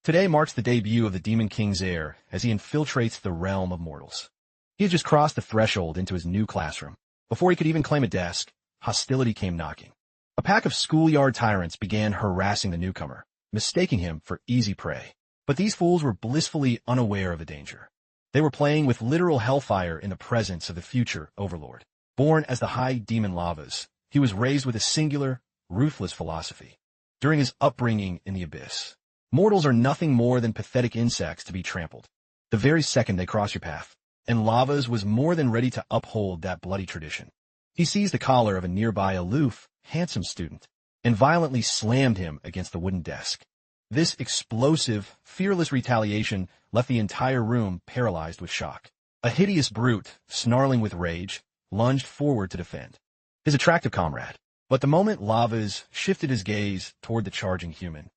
Today marks the debut of the Demon King's heir as he infiltrates the realm of mortals. He had just crossed the threshold into his new classroom. Before he could even claim a desk, hostility came knocking. A pack of schoolyard tyrants began harassing the newcomer, mistaking him for easy prey. But these fools were blissfully unaware of the danger. They were playing with literal hellfire in the presence of the future overlord. Born as the High Demon Lavas, he was raised with a singular, ruthless philosophy. During his upbringing in the abyss, mortals are nothing more than pathetic insects to be trampled the very second they cross your path, and Lavas was more than ready to uphold that bloody tradition. He seized the collar of a nearby aloof, handsome student, and violently slammed him against the wooden desk. This explosive, fearless retaliation left the entire room paralyzed with shock. A hideous brute, snarling with rage, lunged forward to defend his attractive comrade. But the moment Lavas shifted his gaze toward the charging human,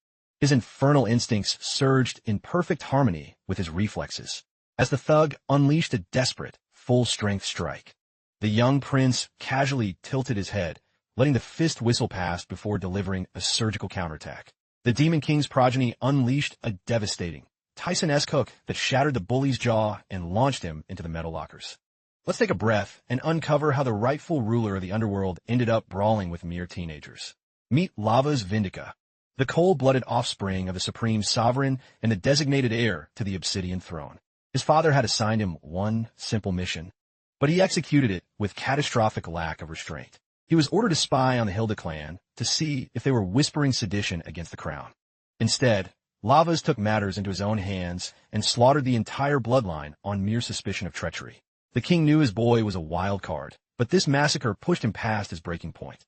his infernal instincts surged in perfect harmony with his reflexes. As the thug unleashed a desperate, full-strength strike, the young prince casually tilted his head, letting the fist whistle past before delivering a surgical counterattack. The Demon King's progeny unleashed a devastating, Tyson-esque hook that shattered the bully's jaw and launched him into the metal lockers. Let's take a breath and uncover how the rightful ruler of the underworld ended up brawling with mere teenagers. Meet Lavas Vindica, the cold-blooded offspring of the supreme sovereign and the designated heir to the obsidian throne. His father had assigned him one simple mission, but he executed it with catastrophic lack of restraint. He was ordered to spy on the Hilda clan to see if they were whispering sedition against the crown. Instead, Lavas took matters into his own hands and slaughtered the entire bloodline on mere suspicion of treachery. The king knew his boy was a wild card, but this massacre pushed him past his breaking point.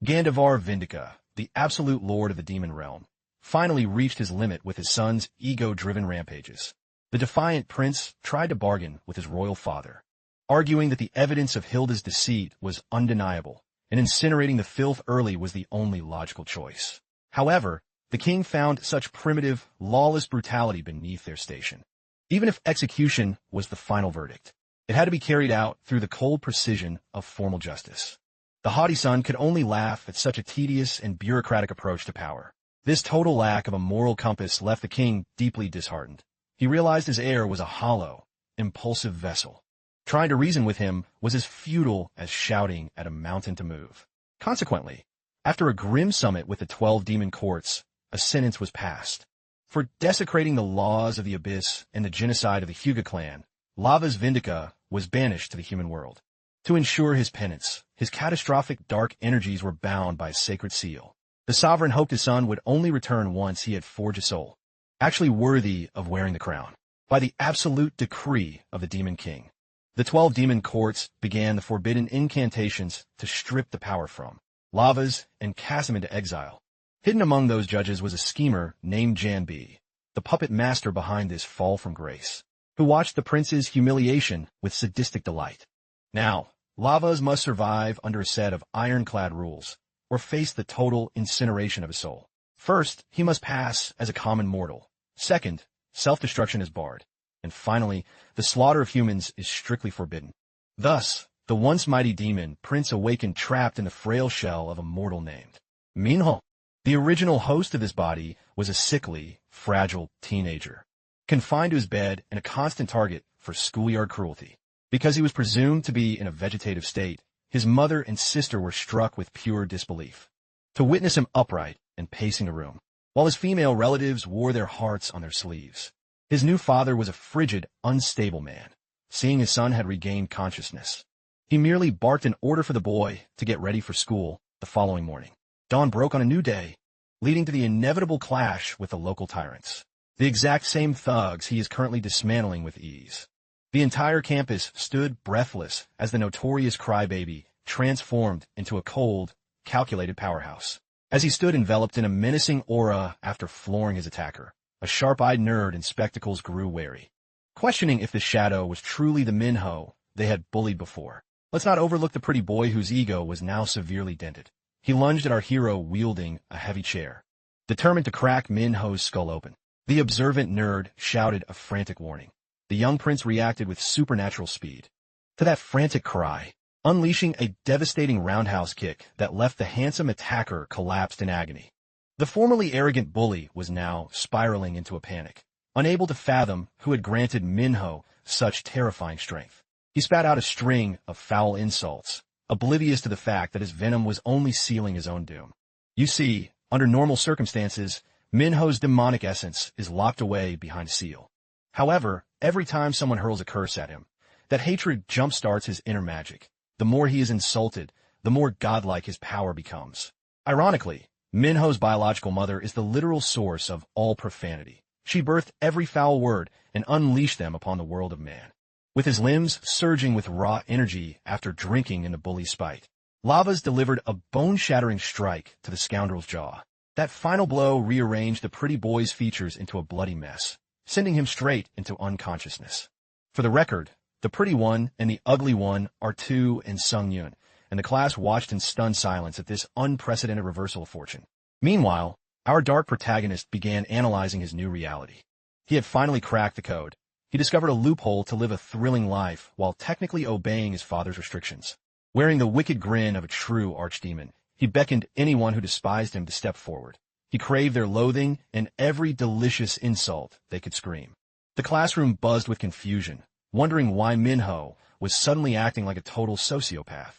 Gandivar Vindica, the absolute lord of the demon realm, finally reached his limit with his son's ego-driven rampages. The defiant prince tried to bargain with his royal father, arguing that the evidence of Hilda's deceit was undeniable, and incinerating the filth early was the only logical choice. However, the king found such primitive, lawless brutality beneath their station. Even if execution was the final verdict, it had to be carried out through the cold precision of formal justice. The haughty son could only laugh at such a tedious and bureaucratic approach to power. This total lack of a moral compass left the king deeply disheartened. He realized his heir was a hollow, impulsive vessel. Trying to reason with him was as futile as shouting at a mountain to move. Consequently, after a grim summit with the 12 demon courts, a sentence was passed. For desecrating the laws of the Abyss and the genocide of the Hyuga clan, Lavas Vindica was banished to the human world. To ensure his penance, his catastrophic dark energies were bound by a sacred seal. The sovereign hoped his son would only return once he had forged a soul, actually worthy of wearing the crown. By the absolute decree of the Demon King, the 12 demon courts began the forbidden incantations to strip the power from Lavas and cast him into exile. Hidden among those judges was a schemer named Janbi, the puppet master behind this fall from grace, who watched the prince's humiliation with sadistic delight. Now, Lavas must survive under a set of ironclad rules, or face the total incineration of his soul. First, he must pass as a common mortal. Second, self-destruction is barred. And finally, the slaughter of humans is strictly forbidden. Thus, the once mighty demon prince awakened trapped in the frail shell of a mortal named Manhwa. The original host of this body was a sickly, fragile teenager, confined to his bed and a constant target for schoolyard cruelty. Because he was presumed to be in a vegetative state, his mother and sister were struck with pure disbelief to witness him upright and pacing a room, while his female relatives wore their hearts on their sleeves. His new father was a frigid, unstable man. Seeing his son had regained consciousness, he merely barked an order for the boy to get ready for school the following morning. Dawn broke on a new day, leading to the inevitable clash with the local tyrants, the exact same thugs he is currently dismantling with ease. The entire campus stood breathless as the notorious crybaby transformed into a cold, calculated powerhouse. As he stood enveloped in a menacing aura after flooring his attacker, a sharp-eyed nerd in spectacles grew wary, questioning if the shadow was truly the Manhwa they had bullied before. Let's not overlook the pretty boy whose ego was now severely dented. He lunged at our hero wielding a heavy chair, determined to crack Manhwa's skull open. The observant nerd shouted a frantic warning. The young prince reacted with supernatural speed to that frantic cry, unleashing a devastating roundhouse kick that left the handsome attacker collapsed in agony. The formerly arrogant bully was now spiraling into a panic, unable to fathom who had granted Minho such terrifying strength. He spat out a string of foul insults, oblivious to the fact that his venom was only sealing his own doom. You see, under normal circumstances, Minho's demonic essence is locked away behind a seal. However, every time someone hurls a curse at him, that hatred jumpstarts his inner magic. The more he is insulted, the more godlike his power becomes. Ironically, Minho's biological mother is the literal source of all profanity. She birthed every foul word and unleashed them upon the world of man. With his limbs surging with raw energy after drinking in the bully's spite, Lavas delivered a bone-shattering strike to the scoundrel's jaw. That final blow rearranged the pretty boy's features into a bloody mess, sending him straight into unconsciousness. For the record, the pretty one and the ugly one are Tu and Sung-Yun, and the class watched in stunned silence at this unprecedented reversal of fortune. Meanwhile, our dark protagonist began analyzing his new reality. He had finally cracked the code. He discovered a loophole to live a thrilling life while technically obeying his father's restrictions. Wearing the wicked grin of a true archdemon, he beckoned anyone who despised him to step forward. He craved their loathing and every delicious insult they could scream. The classroom buzzed with confusion, wondering why Minho was suddenly acting like a total sociopath.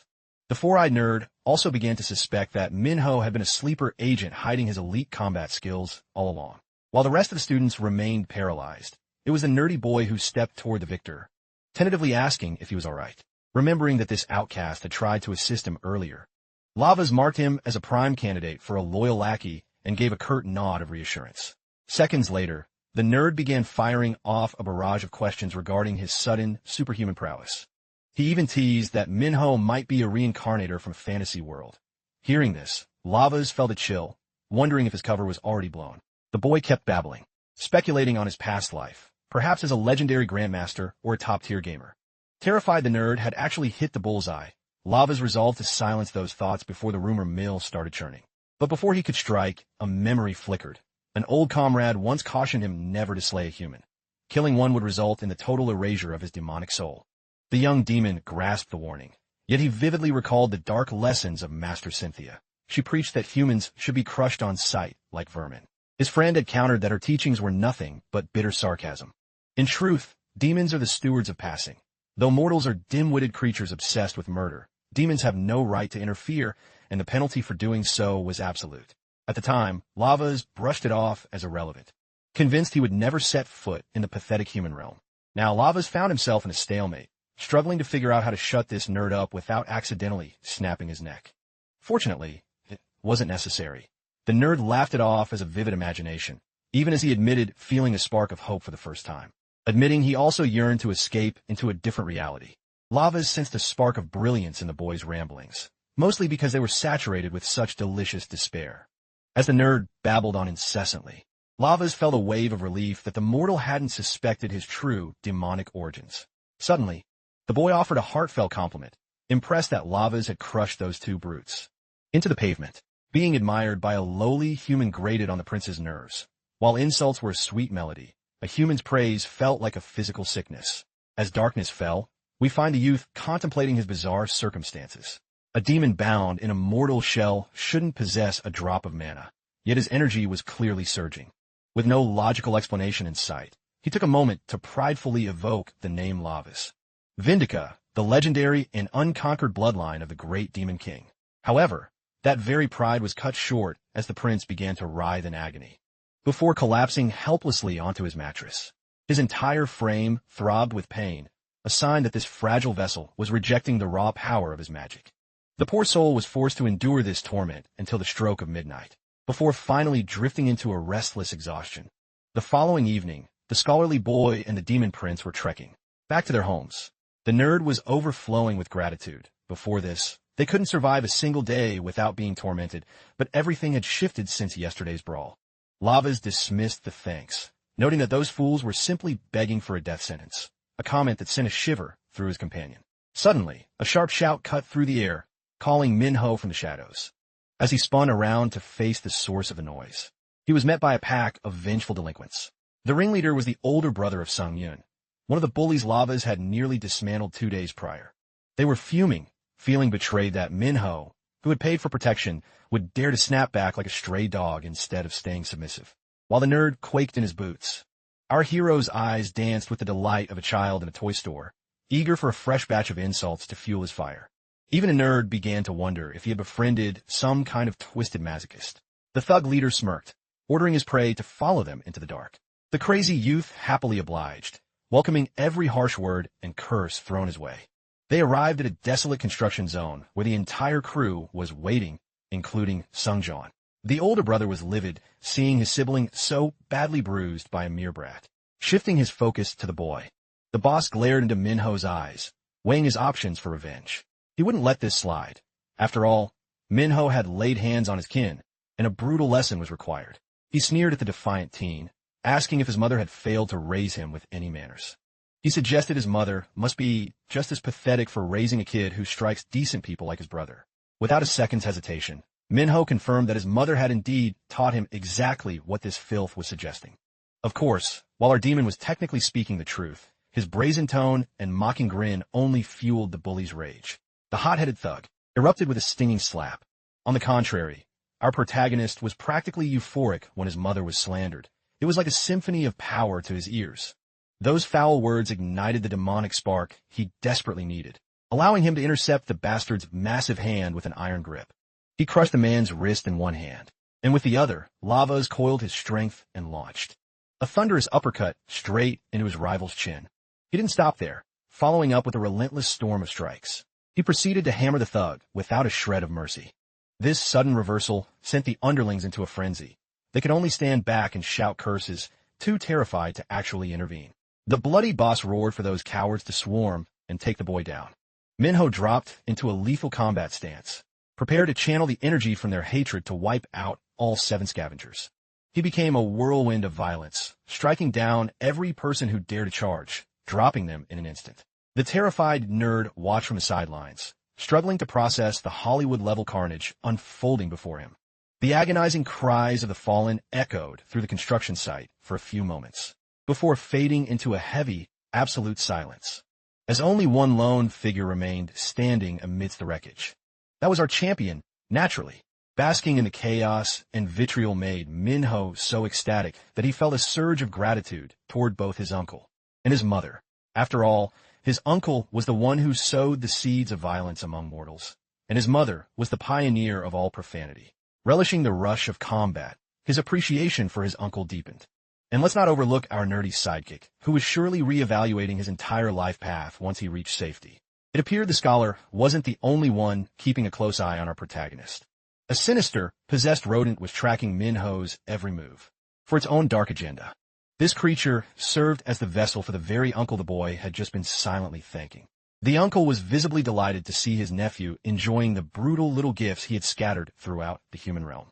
The four-eyed nerd also began to suspect that Minho had been a sleeper agent hiding his elite combat skills all along. While the rest of the students remained paralyzed, it was the nerdy boy who stepped toward the victor, tentatively asking if he was all right, remembering that this outcast had tried to assist him earlier. Lavas marked him as a prime candidate for a loyal lackey and gave a curt nod of reassurance. Seconds later, the nerd began firing off a barrage of questions regarding his sudden superhuman prowess. He even teased that Minho might be a reincarnator from a fantasy world. Hearing this, Lavas felt a chill, wondering if his cover was already blown. The boy kept babbling, speculating on his past life, perhaps as a legendary grandmaster or a top-tier gamer. Terrified the nerd had actually hit the bullseye, Lavas resolved to silence those thoughts before the rumor mill started churning. But before he could strike, a memory flickered. An old comrade once cautioned him never to slay a human. Killing one would result in the total erasure of his demonic soul. The young demon grasped the warning, yet he vividly recalled the dark lessons of Master Cynthia. She preached that humans should be crushed on sight like vermin. His friend had countered that her teachings were nothing but bitter sarcasm. In truth, demons are the stewards of passing. Though mortals are dim-witted creatures obsessed with murder, demons have no right to interfere, and the penalty for doing so was absolute. At the time, Lavas brushed it off as irrelevant, convinced he would never set foot in the pathetic human realm. Now Lavas found himself in a stalemate, struggling to figure out how to shut this nerd up without accidentally snapping his neck. Fortunately, it wasn't necessary. The nerd laughed it off as a vivid imagination, even as he admitted feeling a spark of hope for the first time. Admitting he also yearned to escape into a different reality. Lavas sensed a spark of brilliance in the boy's ramblings, mostly because they were saturated with such delicious despair. As the nerd babbled on incessantly, Lavas felt a wave of relief that the mortal hadn't suspected his true demonic origins. Suddenly, the boy offered a heartfelt compliment, impressed that Lavas had crushed those two brutes. Into the pavement, being admired by a lowly human grated on the prince's nerves. While insults were a sweet melody, a human's praise felt like a physical sickness. As darkness fell, we find the youth contemplating his bizarre circumstances. A demon bound in a mortal shell shouldn't possess a drop of mana, yet his energy was clearly surging. With no logical explanation in sight, he took a moment to pridefully evoke the name Lavas. Vindica, the legendary and unconquered bloodline of the great Demon King. However, that very pride was cut short as the prince began to writhe in agony, before collapsing helplessly onto his mattress. His entire frame throbbed with pain, a sign that this fragile vessel was rejecting the raw power of his magic. The poor soul was forced to endure this torment until the stroke of midnight, before finally drifting into a restless exhaustion. The following evening, the scholarly boy and the demon prince were trekking back to their homes. The nerd was overflowing with gratitude. Before this, they couldn't survive a single day without being tormented, but everything had shifted since yesterday's brawl. Lavas dismissed the thanks, noting that those fools were simply begging for a death sentence, a comment that sent a shiver through his companion. Suddenly, a sharp shout cut through the air, calling Minho from the shadows. As he spun around to face the source of the noise, he was met by a pack of vengeful delinquents. The ringleader was the older brother of Sung-Yun, one of the bullies Lavas had nearly dismantled 2 days prior. They were fuming, feeling betrayed that Minho, who had paid for protection, would dare to snap back like a stray dog instead of staying submissive. While the nerd quaked in his boots, our hero's eyes danced with the delight of a child in a toy store, eager for a fresh batch of insults to fuel his fire. Even a nerd began to wonder if he had befriended some kind of twisted masochist. The thug leader smirked, ordering his prey to follow them into the dark. The crazy youth happily obliged, welcoming every harsh word and curse thrown his way. They arrived at a desolate construction zone where the entire crew was waiting, including Sungjawn. The older brother was livid, seeing his sibling so badly bruised by a mere brat. Shifting his focus to the boy, the boss glared into Minho's eyes, weighing his options for revenge. He wouldn't let this slide. After all, Minho had laid hands on his kin, and a brutal lesson was required. He sneered at the defiant teen, asking if his mother had failed to raise him with any manners. He suggested his mother must be just as pathetic for raising a kid who strikes decent people like his brother. Without a second's hesitation, Minho confirmed that his mother had indeed taught him exactly what this filth was suggesting. Of course, while our demon was technically speaking the truth, his brazen tone and mocking grin only fueled the bully's rage. The hot-headed thug erupted with a stinging slap. On the contrary, our protagonist was practically euphoric when his mother was slandered. It was like a symphony of power to his ears. Those foul words ignited the demonic spark he desperately needed, allowing him to intercept the bastard's massive hand with an iron grip. He crushed the man's wrist in one hand, and with the other, lavas coiled his strength and launched a thunderous uppercut straight into his rival's chin. He didn't stop there, following up with a relentless storm of strikes. He proceeded to hammer the thug without a shred of mercy. This sudden reversal sent the underlings into a frenzy. They could only stand back and shout curses, too terrified to actually intervene. The bloody boss roared for those cowards to swarm and take the boy down. Minho dropped into a lethal combat stance, prepared to channel the energy from their hatred to wipe out all 7 scavengers. He became a whirlwind of violence, striking down every person who dared to charge, dropping them in an instant. The terrified nerd watched from the sidelines, struggling to process the Hollywood-level carnage unfolding before him. The agonizing cries of the fallen echoed through the construction site for a few moments, before fading into a heavy, absolute silence, as only one lone figure remained standing amidst the wreckage. That was our champion, naturally. Basking in the chaos and vitriol made Minho so ecstatic that he felt a surge of gratitude toward both his uncle and his mother. After all, his uncle was the one who sowed the seeds of violence among mortals, and his mother was the pioneer of all profanity. Relishing the rush of combat, his appreciation for his uncle deepened. And let's not overlook our nerdy sidekick, who was surely reevaluating his entire life path once he reached safety. It appeared the scholar wasn't the only one keeping a close eye on our protagonist. A sinister, possessed rodent was tracking Minho's every move for its own dark agenda. This creature served as the vessel for the very uncle the boy had just been silently thanking. The uncle was visibly delighted to see his nephew enjoying the brutal little gifts he had scattered throughout the human realm.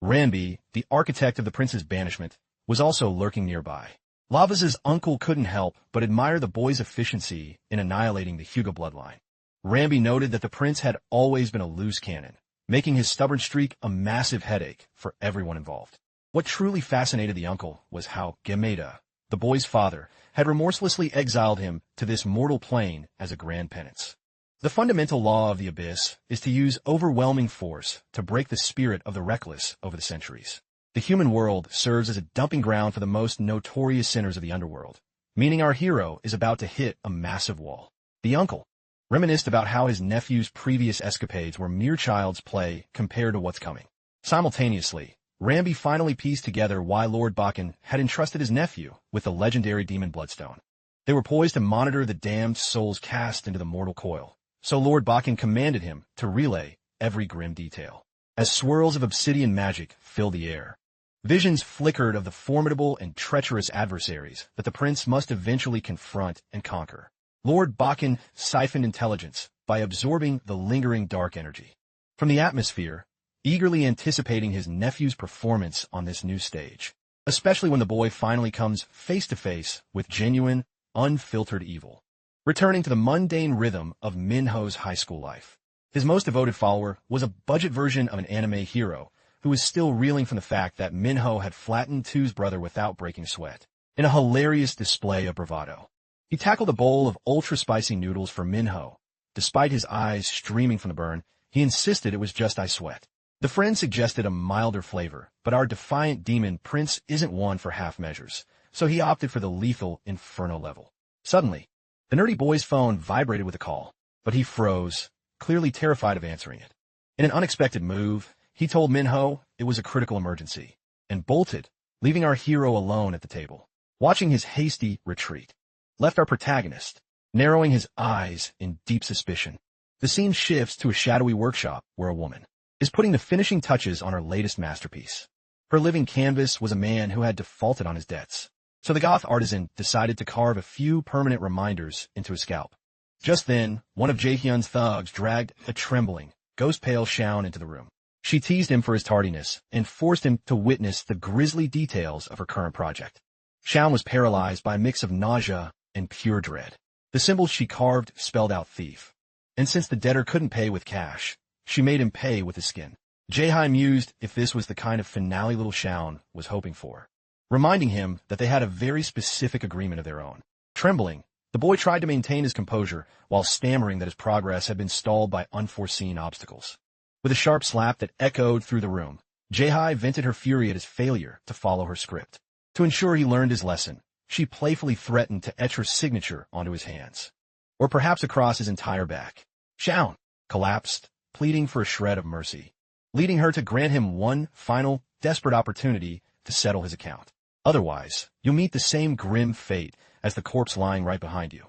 Rambi, the architect of the prince's banishment, was also lurking nearby. Lavas's uncle couldn't help but admire the boy's efficiency in annihilating the Hugo bloodline. Rambi noted that the prince had always been a loose cannon, making his stubborn streak a massive headache for everyone involved. What truly fascinated the uncle was how Gemeda, the boy's father, had remorselessly exiled him to this mortal plane as a grand penance. The fundamental law of the abyss is to use overwhelming force to break the spirit of the reckless over the centuries. The human world serves as a dumping ground for the most notorious sinners of the underworld, meaning our hero is about to hit a massive wall. The uncle reminisced about how his nephew's previous escapades were mere child's play compared to what's coming. Simultaneously, Rambi finally pieced together why Lord Bakken had entrusted his nephew with the legendary demon bloodstone. They were poised to monitor the damned souls cast into the mortal coil, so Lord Bakken commanded him to relay every grim detail. As swirls of obsidian magic filled the air, visions flickered of the formidable and treacherous adversaries that the prince must eventually confront and conquer. Lord Bakken siphoned intelligence by absorbing the lingering dark energy from the atmosphere, eagerly anticipating his nephew's performance on this new stage, especially when the boy finally comes face to face with genuine, unfiltered evil. Returning to the mundane rhythm of Minho's high school life, his most devoted follower was a budget version of an anime hero who was still reeling from the fact that Minho had flattened Two's brother without breaking a sweat. In a hilarious display of bravado, he tackled a bowl of ultra-spicy noodles for Minho. Despite his eyes streaming from the burn, He insisted it was just I sweat. The friend suggested a milder flavor, but our defiant demon prince isn't one for half measures, so he opted for the lethal inferno level. Suddenly, the nerdy boy's phone vibrated with a call, but he froze, clearly terrified of answering it. In an unexpected move, he told Minho it was a critical emergency, and bolted, leaving our hero alone at the table. Watching his hasty retreat left our protagonist, narrowing his eyes in deep suspicion. The scene shifts to a shadowy workshop where a woman is putting the finishing touches on her latest masterpiece. Her living canvas was a man who had defaulted on his debts, so the goth artisan decided to carve a few permanent reminders into his scalp. Just then, one of Jaehyun's thugs dragged a trembling, ghost-pale Shaun into the room. She teased him for his tardiness and forced him to witness the grisly details of her current project. Shaun was paralyzed by a mix of nausea and pure dread. The symbols she carved spelled out thief. And since the debtor couldn't pay with cash, she made him pay with his skin. Jae mused if this was the kind of finale little Shaun was hoping for, reminding him that they had a very specific agreement of their own. Trembling, the boy tried to maintain his composure while stammering that his progress had been stalled by unforeseen obstacles. With a sharp slap that echoed through the room, Jae vented her fury at his failure to follow her script. To ensure he learned his lesson, she playfully threatened to etch her signature onto his hands, or perhaps across his entire back. Shaun collapsed, pleading for a shred of mercy, leading her to grant him one final, desperate opportunity to settle his account. Otherwise, you'll meet the same grim fate as the corpse lying right behind you.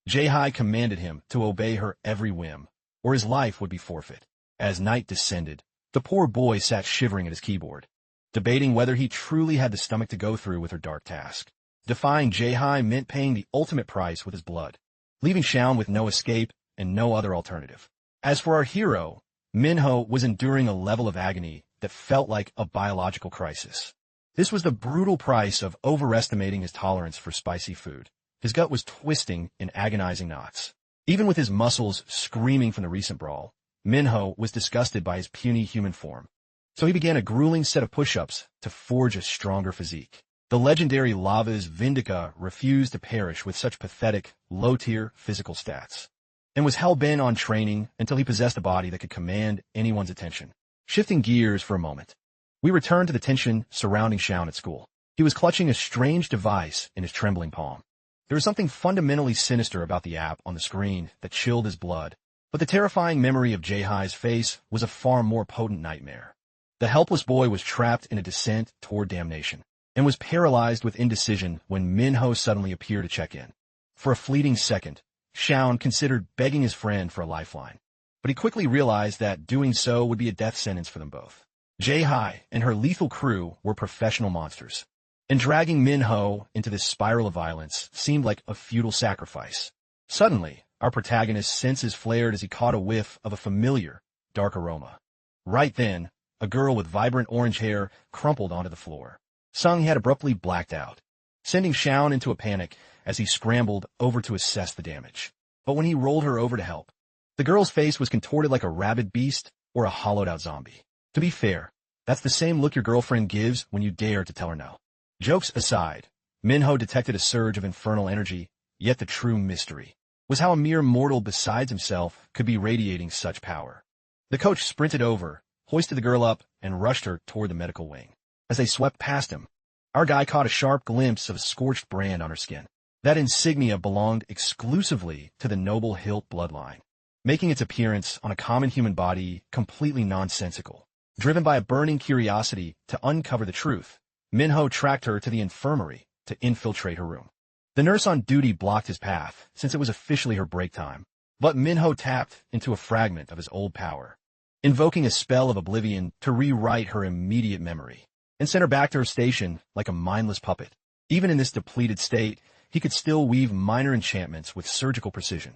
Jae commanded him to obey her every whim, or his life would be forfeit. As night descended, the poor boy sat shivering at his keyboard, debating whether he truly had the stomach to go through with her dark task. Defying Jae meant paying the ultimate price with his blood, leaving Shaun with no escape and no other alternative. As for our hero, Minho was enduring a level of agony that felt like a biological crisis. This was the brutal price of overestimating his tolerance for spicy food. His gut was twisting in agonizing knots. Even with his muscles screaming from the recent brawl, Minho was disgusted by his puny human form. So he began a grueling set of push-ups to forge a stronger physique. The legendary Lava's Vindica refused to perish with such pathetic, low-tier physical stats, and was hell-bent on training until he possessed a body that could command anyone's attention. Shifting gears for a moment, we return to the tension surrounding Shaun at school. He was clutching a strange device in his trembling palm. There was something fundamentally sinister about the app on the screen that chilled his blood, but the terrifying memory of Jaehy's face was a far more potent nightmare. The helpless boy was trapped in a descent toward damnation, and was paralyzed with indecision when Minho suddenly appeared to check in. For a fleeting second, Shaun considered begging his friend for a lifeline, but he quickly realized that doing so would be a death sentence for them both. Jae and her lethal crew were professional monsters, and dragging Minho into this spiral of violence seemed like a futile sacrifice. Suddenly, our protagonist's senses flared as he caught a whiff of a familiar, dark aroma. Right then, a girl with vibrant orange hair crumpled onto the floor. Sung had abruptly blacked out, sending Shaun into a panic as he scrambled over to assess the damage. But when he rolled her over to help, the girl's face was contorted like a rabid beast or a hollowed-out zombie. To be fair, that's the same look your girlfriend gives when you dare to tell her no. Jokes aside, Minho detected a surge of infernal energy, yet the true mystery was how a mere mortal besides himself could be radiating such power. The coach sprinted over, hoisted the girl up, and rushed her toward the medical wing. As they swept past him, our guy caught a sharp glimpse of a scorched brand on her skin. That insignia belonged exclusively to the noble Hilt bloodline, making its appearance on a common human body completely nonsensical. Driven by a burning curiosity to uncover the truth, Minho tracked her to the infirmary to infiltrate her room. The nurse on duty blocked his path, since it was officially her break time, but Minho tapped into a fragment of his old power, invoking a spell of oblivion to rewrite her immediate memory, and sent her back to her station like a mindless puppet. Even in this depleted state, he could still weave minor enchantments with surgical precision.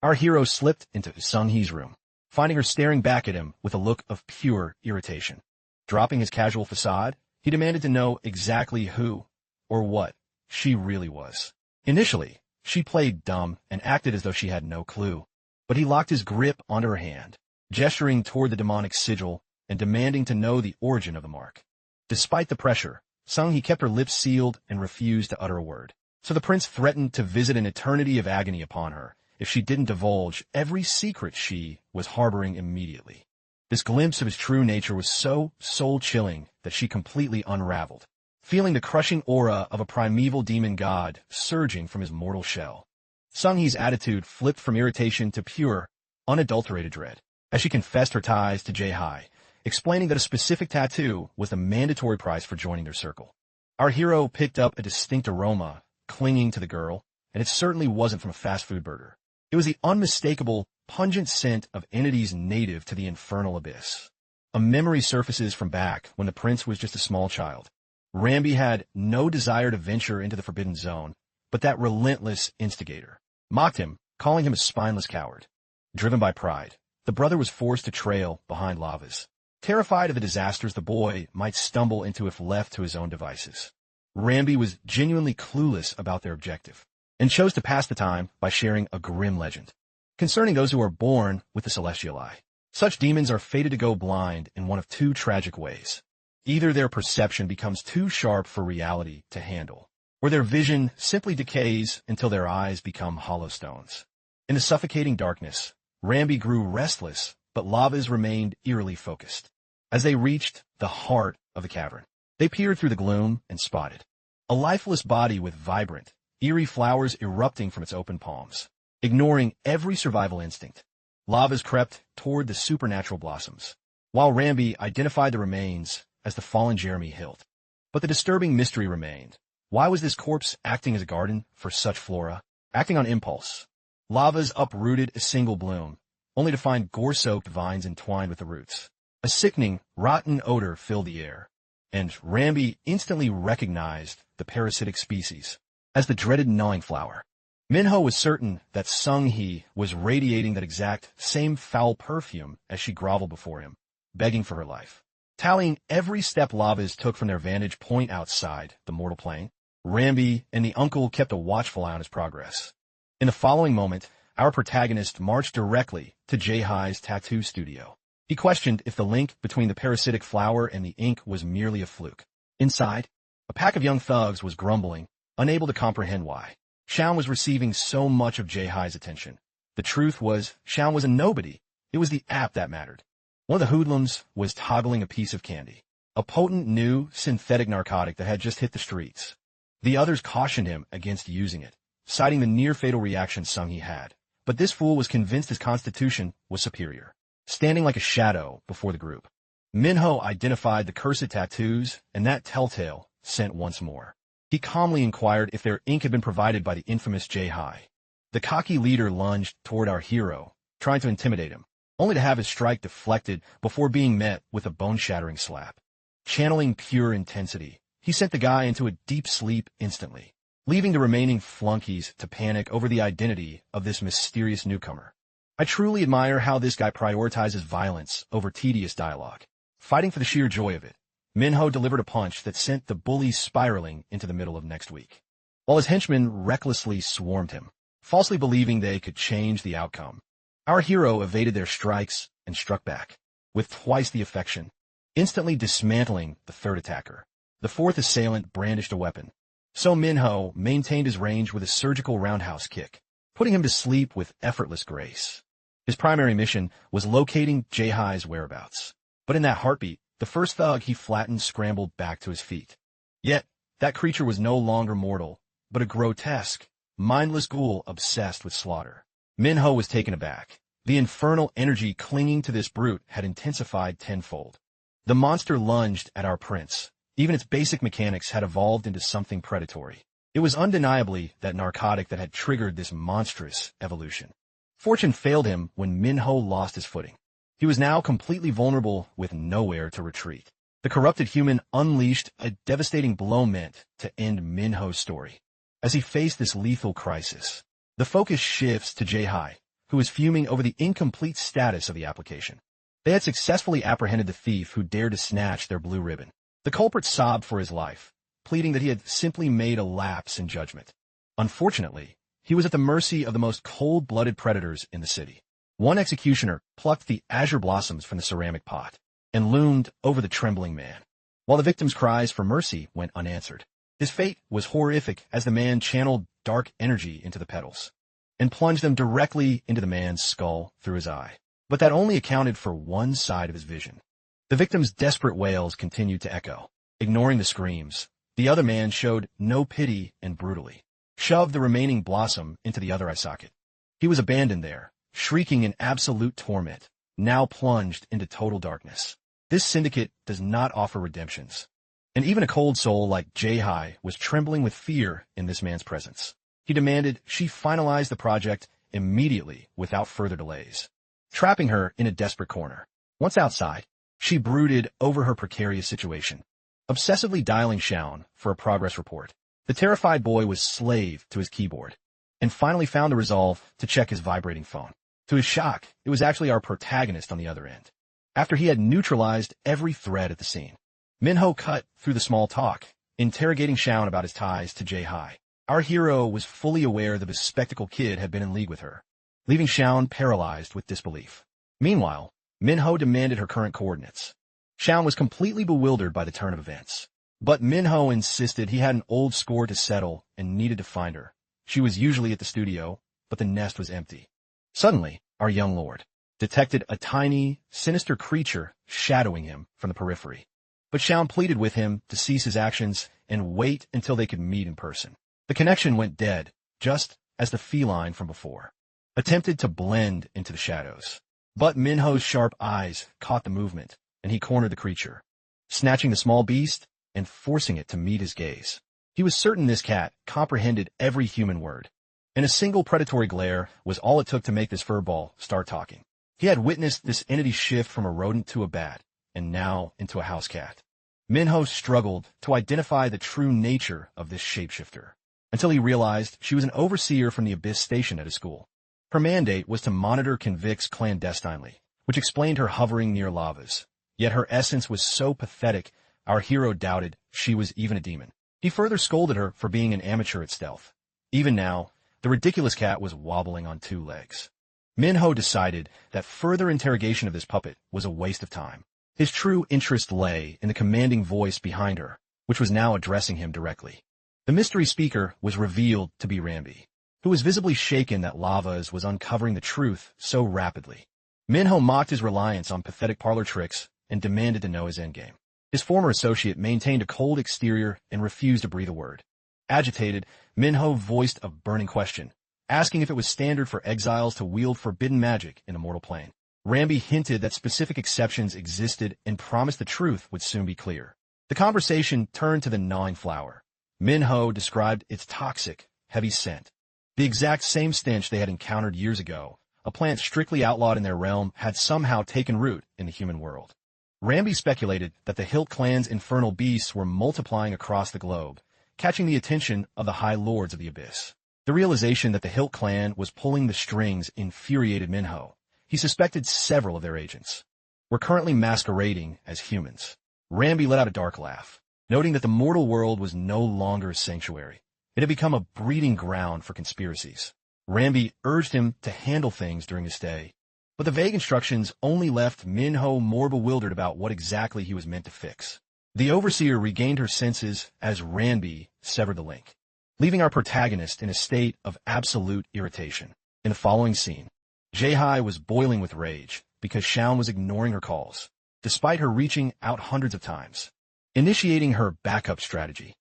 Our hero slipped into Sung-hee's room, finding her staring back at him with a look of pure irritation. Dropping his casual facade, he demanded to know exactly who, or what, she really was. Initially, she played dumb and acted as though she had no clue, but he locked his grip onto her hand, gesturing toward the demonic sigil and demanding to know the origin of the mark. Despite the pressure, Sung-hee kept her lips sealed and refused to utter a word. So the prince threatened to visit an eternity of agony upon her if she didn't divulge every secret she was harboring immediately. This glimpse of his true nature was so soul-chilling that she completely unraveled, feeling the crushing aura of a primeval demon god surging from his mortal shell. Sung-hee's attitude flipped from irritation to pure, unadulterated dread, as she confessed her ties to Jae-hai, explaining that a specific tattoo was the mandatory price for joining their circle. Our hero picked up a distinct aroma, clinging to the girl, and it certainly wasn't from a fast food burger. It was the unmistakable, pungent scent of entities native to the infernal abyss. A memory surfaces from back when the prince was just a small child. Rambi had no desire to venture into the forbidden zone, but that relentless instigator mocked him, calling him a spineless coward. Driven by pride, the brother was forced to trail behind Lavas, terrified of the disasters the boy might stumble into if left to his own devices. Rambi was genuinely clueless about their objective, and chose to pass the time by sharing a grim legend concerning those who are born with the celestial eye. Such demons are fated to go blind in one of two tragic ways. Either their perception becomes too sharp for reality to handle, or their vision simply decays until their eyes become hollow stones. In the suffocating darkness, Rambi grew restless, but Lavas remained eerily focused. As they reached the heart of the cavern, they peered through the gloom and spotted a lifeless body with vibrant, eerie flowers erupting from its open palms. Ignoring every survival instinct, Lavas crept toward the supernatural blossoms, while Rambi identified the remains as the fallen Jeremy Hilt. But the disturbing mystery remained. Why was this corpse acting as a garden for such flora? Acting on impulse, Lavas uprooted a single bloom, only to find gore-soaked vines entwined with the roots. A sickening, rotten odor filled the air, and Rambi instantly recognized the parasitic species as the dreaded gnawing flower. Minho was certain that Sung-hee was radiating that exact same foul perfume as she groveled before him, begging for her life. Tallying every step Lavas took from their vantage point outside the mortal plane, Rambi and the uncle kept a watchful eye on his progress. In the following moment, our protagonist marched directly to Jae-hai's tattoo studio. He questioned if the link between the parasitic flower and the ink was merely a fluke. Inside, a pack of young thugs was grumbling, unable to comprehend why Xiao was receiving so much of Jae-hai's attention. The truth was, Xiao was a nobody. It was the app that mattered. One of the hoodlums was toggling a piece of candy, a potent new synthetic narcotic that had just hit the streets. The others cautioned him against using it, citing the near-fatal reaction Sung-hee had. But this fool was convinced his constitution was superior, standing like a shadow before the group. Minho identified the cursed tattoos, and that telltale sent once more. He calmly inquired if their ink had been provided by the infamous Jae-hai. The cocky leader lunged toward our hero, trying to intimidate him, only to have his strike deflected before being met with a bone-shattering slap. Channeling pure intensity, he sent the guy into a deep sleep instantly, leaving the remaining flunkies to panic over the identity of this mysterious newcomer. I truly admire how this guy prioritizes violence over tedious dialogue, fighting for the sheer joy of it. Minho delivered a punch that sent the bullies spiraling into the middle of next week, while his henchmen recklessly swarmed him, falsely believing they could change the outcome. Our hero evaded their strikes and struck back, with twice the affection, instantly dismantling the third attacker. The fourth assailant brandished a weapon, so Minho maintained his range with a surgical roundhouse kick, putting him to sleep with effortless grace. His primary mission was locating Jae-hai's whereabouts, but in that heartbeat, the first thug he flattened scrambled back to his feet. Yet, that creature was no longer mortal, but a grotesque, mindless ghoul obsessed with slaughter. Minho was taken aback. The infernal energy clinging to this brute had intensified tenfold. The monster lunged at our prince. Even its basic mechanics had evolved into something predatory. It was undeniably that narcotic that had triggered this monstrous evolution. Fortune failed him when Minho lost his footing. He was now completely vulnerable with nowhere to retreat. The corrupted human unleashed a devastating blow meant to end Minho's story. As he faced this lethal crisis, the focus shifts to Jae-hai, who is fuming over the incomplete status of the application. They had successfully apprehended the thief who dared to snatch their blue ribbon. The culprit sobbed for his life, pleading that he had simply made a lapse in judgment. Unfortunately, he was at the mercy of the most cold-blooded predators in the city. One executioner plucked the azure blossoms from the ceramic pot and loomed over the trembling man, while the victim's cries for mercy went unanswered. His fate was horrific as the man channeled dark energy into the petals and plunged them directly into the man's skull through his eye. But that only accounted for one side of his vision. The victim's desperate wails continued to echo. Ignoring the screams, the other man showed no pity and brutally shoved the remaining blossom into the other eye socket. He was abandoned there, shrieking in absolute torment, now plunged into total darkness. This syndicate does not offer redemptions. And even a cold soul like Jae-hai was trembling with fear in this man's presence. He demanded she finalize the project immediately without further delays, trapping her in a desperate corner. Once outside, she brooded over her precarious situation, obsessively dialing Shaun for a progress report. The terrified boy was slave to his keyboard, and finally found the resolve to check his vibrating phone. To his shock, it was actually our protagonist on the other end. After he had neutralized every thread at the scene, Minho cut through the small talk, interrogating Shaun about his ties to Jae-hai. Our hero was fully aware the bespectacled kid had been in league with her, leaving Shaun paralyzed with disbelief. Meanwhile, Minho demanded her current coordinates. Shaun was completely bewildered by the turn of events. But Minho insisted he had an old score to settle and needed to find her. She was usually at the studio, but the nest was empty. Suddenly, our young lord detected a tiny, sinister creature shadowing him from the periphery. But Shaun pleaded with him to cease his actions and wait until they could meet in person. The connection went dead, just as the feline from before attempted to blend into the shadows. But Minho's sharp eyes caught the movement, and he cornered the creature, snatching the small beast and forcing it to meet his gaze. He was certain this cat comprehended every human word, and a single predatory glare was all it took to make this furball start talking. He had witnessed this entity shift from a rodent to a bat, and now into a house cat. Minho struggled to identify the true nature of this shapeshifter, until he realized she was an overseer from the Abyss station at his school. Her mandate was to monitor convicts clandestinely, which explained her hovering near lavas. Yet her essence was so pathetic, our hero doubted she was even a demon. He further scolded her for being an amateur at stealth. Even now, the ridiculous cat was wobbling on two legs. Minho decided that further interrogation of this puppet was a waste of time. His true interest lay in the commanding voice behind her, which was now addressing him directly. The mystery speaker was revealed to be Rambi, who was visibly shaken that Lavas was uncovering the truth so rapidly. Minho mocked his reliance on pathetic parlor tricks and demanded to know his endgame. His former associate maintained a cold exterior and refused to breathe a word. Agitated, Minho voiced a burning question, asking if it was standard for exiles to wield forbidden magic in the mortal plane. Rambi hinted that specific exceptions existed and promised the truth would soon be clear. The conversation turned to the gnawing flower. Minho described its toxic, heavy scent. The exact same stench they had encountered years ago. A plant strictly outlawed in their realm had somehow taken root in the human world. Rambi speculated that the Hilt clan's infernal beasts were multiplying across the globe, catching the attention of the High Lords of the Abyss. The realization that the Hilt clan was pulling the strings infuriated Minho. He suspected several of their agents were currently masquerading as humans. Rambi let out a dark laugh, noting that the mortal world was no longer a sanctuary. It had become a breeding ground for conspiracies. Rambi urged him to handle things during his stay, but the vague instructions only left Minho more bewildered about what exactly he was meant to fix. The overseer regained her senses as Rambi severed the link, leaving our protagonist in a state of absolute irritation. In the following scene, Jae-hai was boiling with rage because Shaun was ignoring her calls, despite her reaching out hundreds of times. Initiating her backup strategy,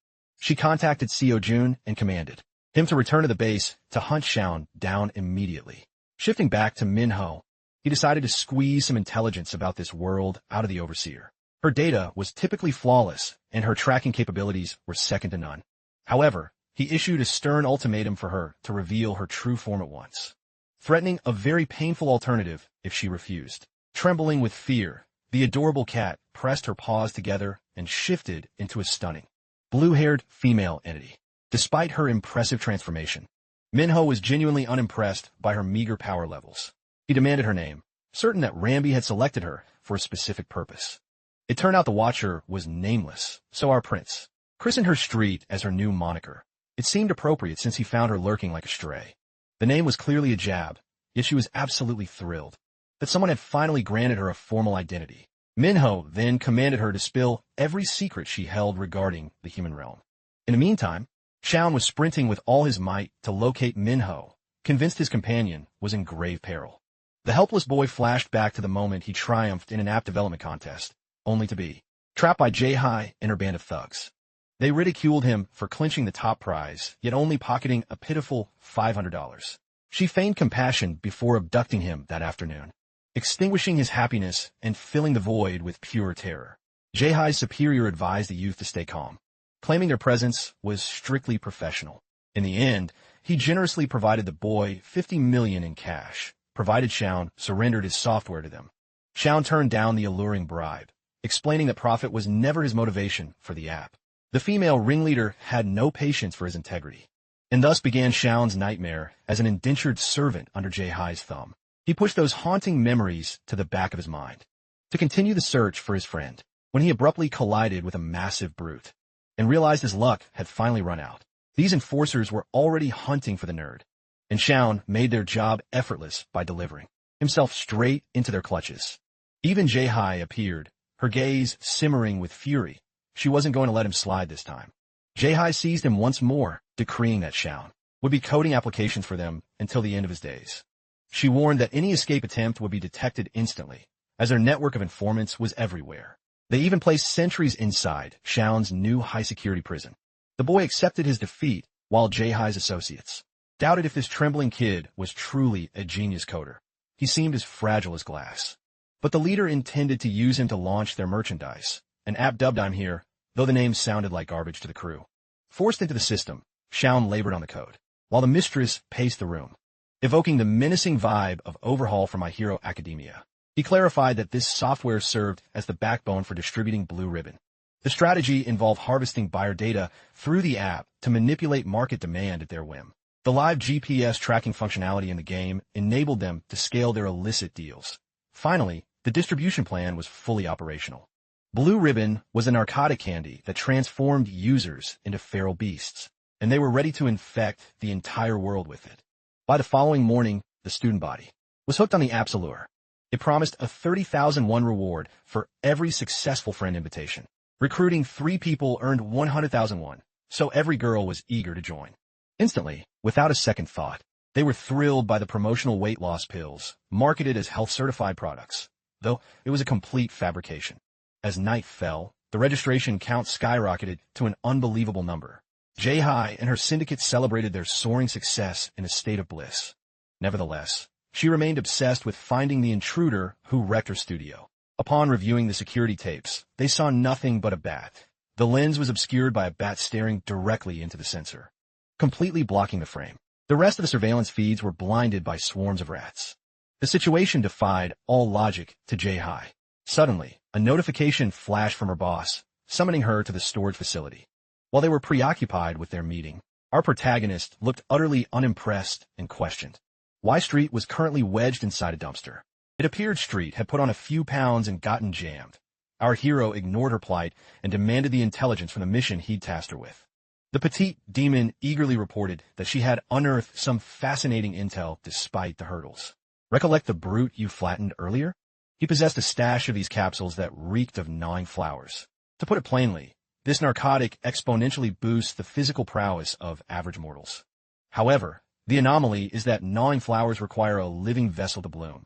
she contacted Seo-jun and commanded him to return to the base to hunt Shaun down immediately. Shifting back to Minho, he decided to squeeze some intelligence about this world out of the overseer. Her data was typically flawless, and her tracking capabilities were second to none. However, he issued a stern ultimatum for her to reveal her true form at once, threatening a very painful alternative if she refused. Trembling with fear, the adorable cat pressed her paws together and shifted into a stunning, blue-haired female entity. Despite her impressive transformation, Minho was genuinely unimpressed by her meager power levels. He demanded her name, certain that Rambi had selected her for a specific purpose. It turned out the Watcher was nameless, so our prince christened her Street as her new moniker. It seemed appropriate since he found her lurking like a stray. The name was clearly a jab, yet she was absolutely thrilled that someone had finally granted her a formal identity. Minho then commanded her to spill every secret she held regarding the human realm. In the meantime, Shaun was sprinting with all his might to locate Minho, convinced his companion was in grave peril. The helpless boy flashed back to the moment he triumphed in an app development contest, only to be trapped by J-High and her band of thugs. They ridiculed him for clinching the top prize, yet only pocketing a pitiful $500. She feigned compassion before abducting him that afternoon, extinguishing his happiness and filling the void with pure terror. J-High's superior advised the youth to stay calm, claiming their presence was strictly professional. In the end, he generously provided the boy $50 million in cash, provided Xiaon surrendered his software to them. Xiaon turned down the alluring bribe, explaining that profit was never his motivation for the app. The female ringleader had no patience for his integrity, and thus began Xiaon's nightmare as an indentured servant under J-High's thumb. He pushed those haunting memories to the back of his mind, to continue the search for his friend, when he abruptly collided with a massive brute, and realized his luck had finally run out. These enforcers were already hunting for the nerd, and Xiaon made their job effortless by delivering himself straight into their clutches. Even J-High appeared, her gaze simmering with fury. She wasn't going to let him slide this time. J-High seized him once more, decreeing that Xiaon would be coding applications for them until the end of his days. She warned that any escape attempt would be detected instantly, as their network of informants was everywhere. They even placed sentries inside Xiaon's new high-security prison. The boy accepted his defeat, while J-High's associates doubted if this trembling kid was truly a genius coder. He seemed as fragile as glass. But the leader intended to use him to launch their merchandise, an app dubbed I'm Here, though the name sounded like garbage to the crew. Forced into the system, Xiaon labored on the code, while the mistress paced the room, evoking the menacing vibe of Overhaul from My Hero Academia. He clarified that this software served as the backbone for distributing Blue Ribbon. The strategy involved harvesting buyer data through the app to manipulate market demand at their whim. The live GPS tracking functionality in the game enabled them to scale their illicit deals. Finally, the distribution plan was fully operational. Blue Ribbon was a narcotic candy that transformed users into feral beasts, and they were ready to infect the entire world with it. By the following morning, the student body was hooked on the app's allure. It promised a 30,000 won reward for every successful friend invitation. Recruiting 3 people earned 100,000 won, so every girl was eager to join. Instantly, without a second thought, they were thrilled by the promotional weight loss pills, marketed as health-certified products, though it was a complete fabrication. As night fell, the registration count skyrocketed to an unbelievable number. J-High and her syndicate celebrated their soaring success in a state of bliss. Nevertheless, she remained obsessed with finding the intruder who wrecked her studio. Upon reviewing the security tapes, they saw nothing but a bat. The lens was obscured by a bat staring directly into the sensor, completely blocking the frame. The rest of the surveillance feeds were blinded by swarms of rats. The situation defied all logic to J-High. Suddenly, a notification flashed from her boss, summoning her to the storage facility. While they were preoccupied with their meeting, our protagonist looked utterly unimpressed and questioned why Street was currently wedged inside a dumpster. It appeared Street had put on a few pounds and gotten jammed. Our hero ignored her plight and demanded the intelligence from the mission he'd tasked her with. The petite demon eagerly reported that she had unearthed some fascinating intel despite the hurdles. Recollect the brute you flattened earlier? He possessed a stash of these capsules that reeked of gnawing flowers. To put it plainly, this narcotic exponentially boosts the physical prowess of average mortals. However, the anomaly is that gnawing flowers require a living vessel to bloom.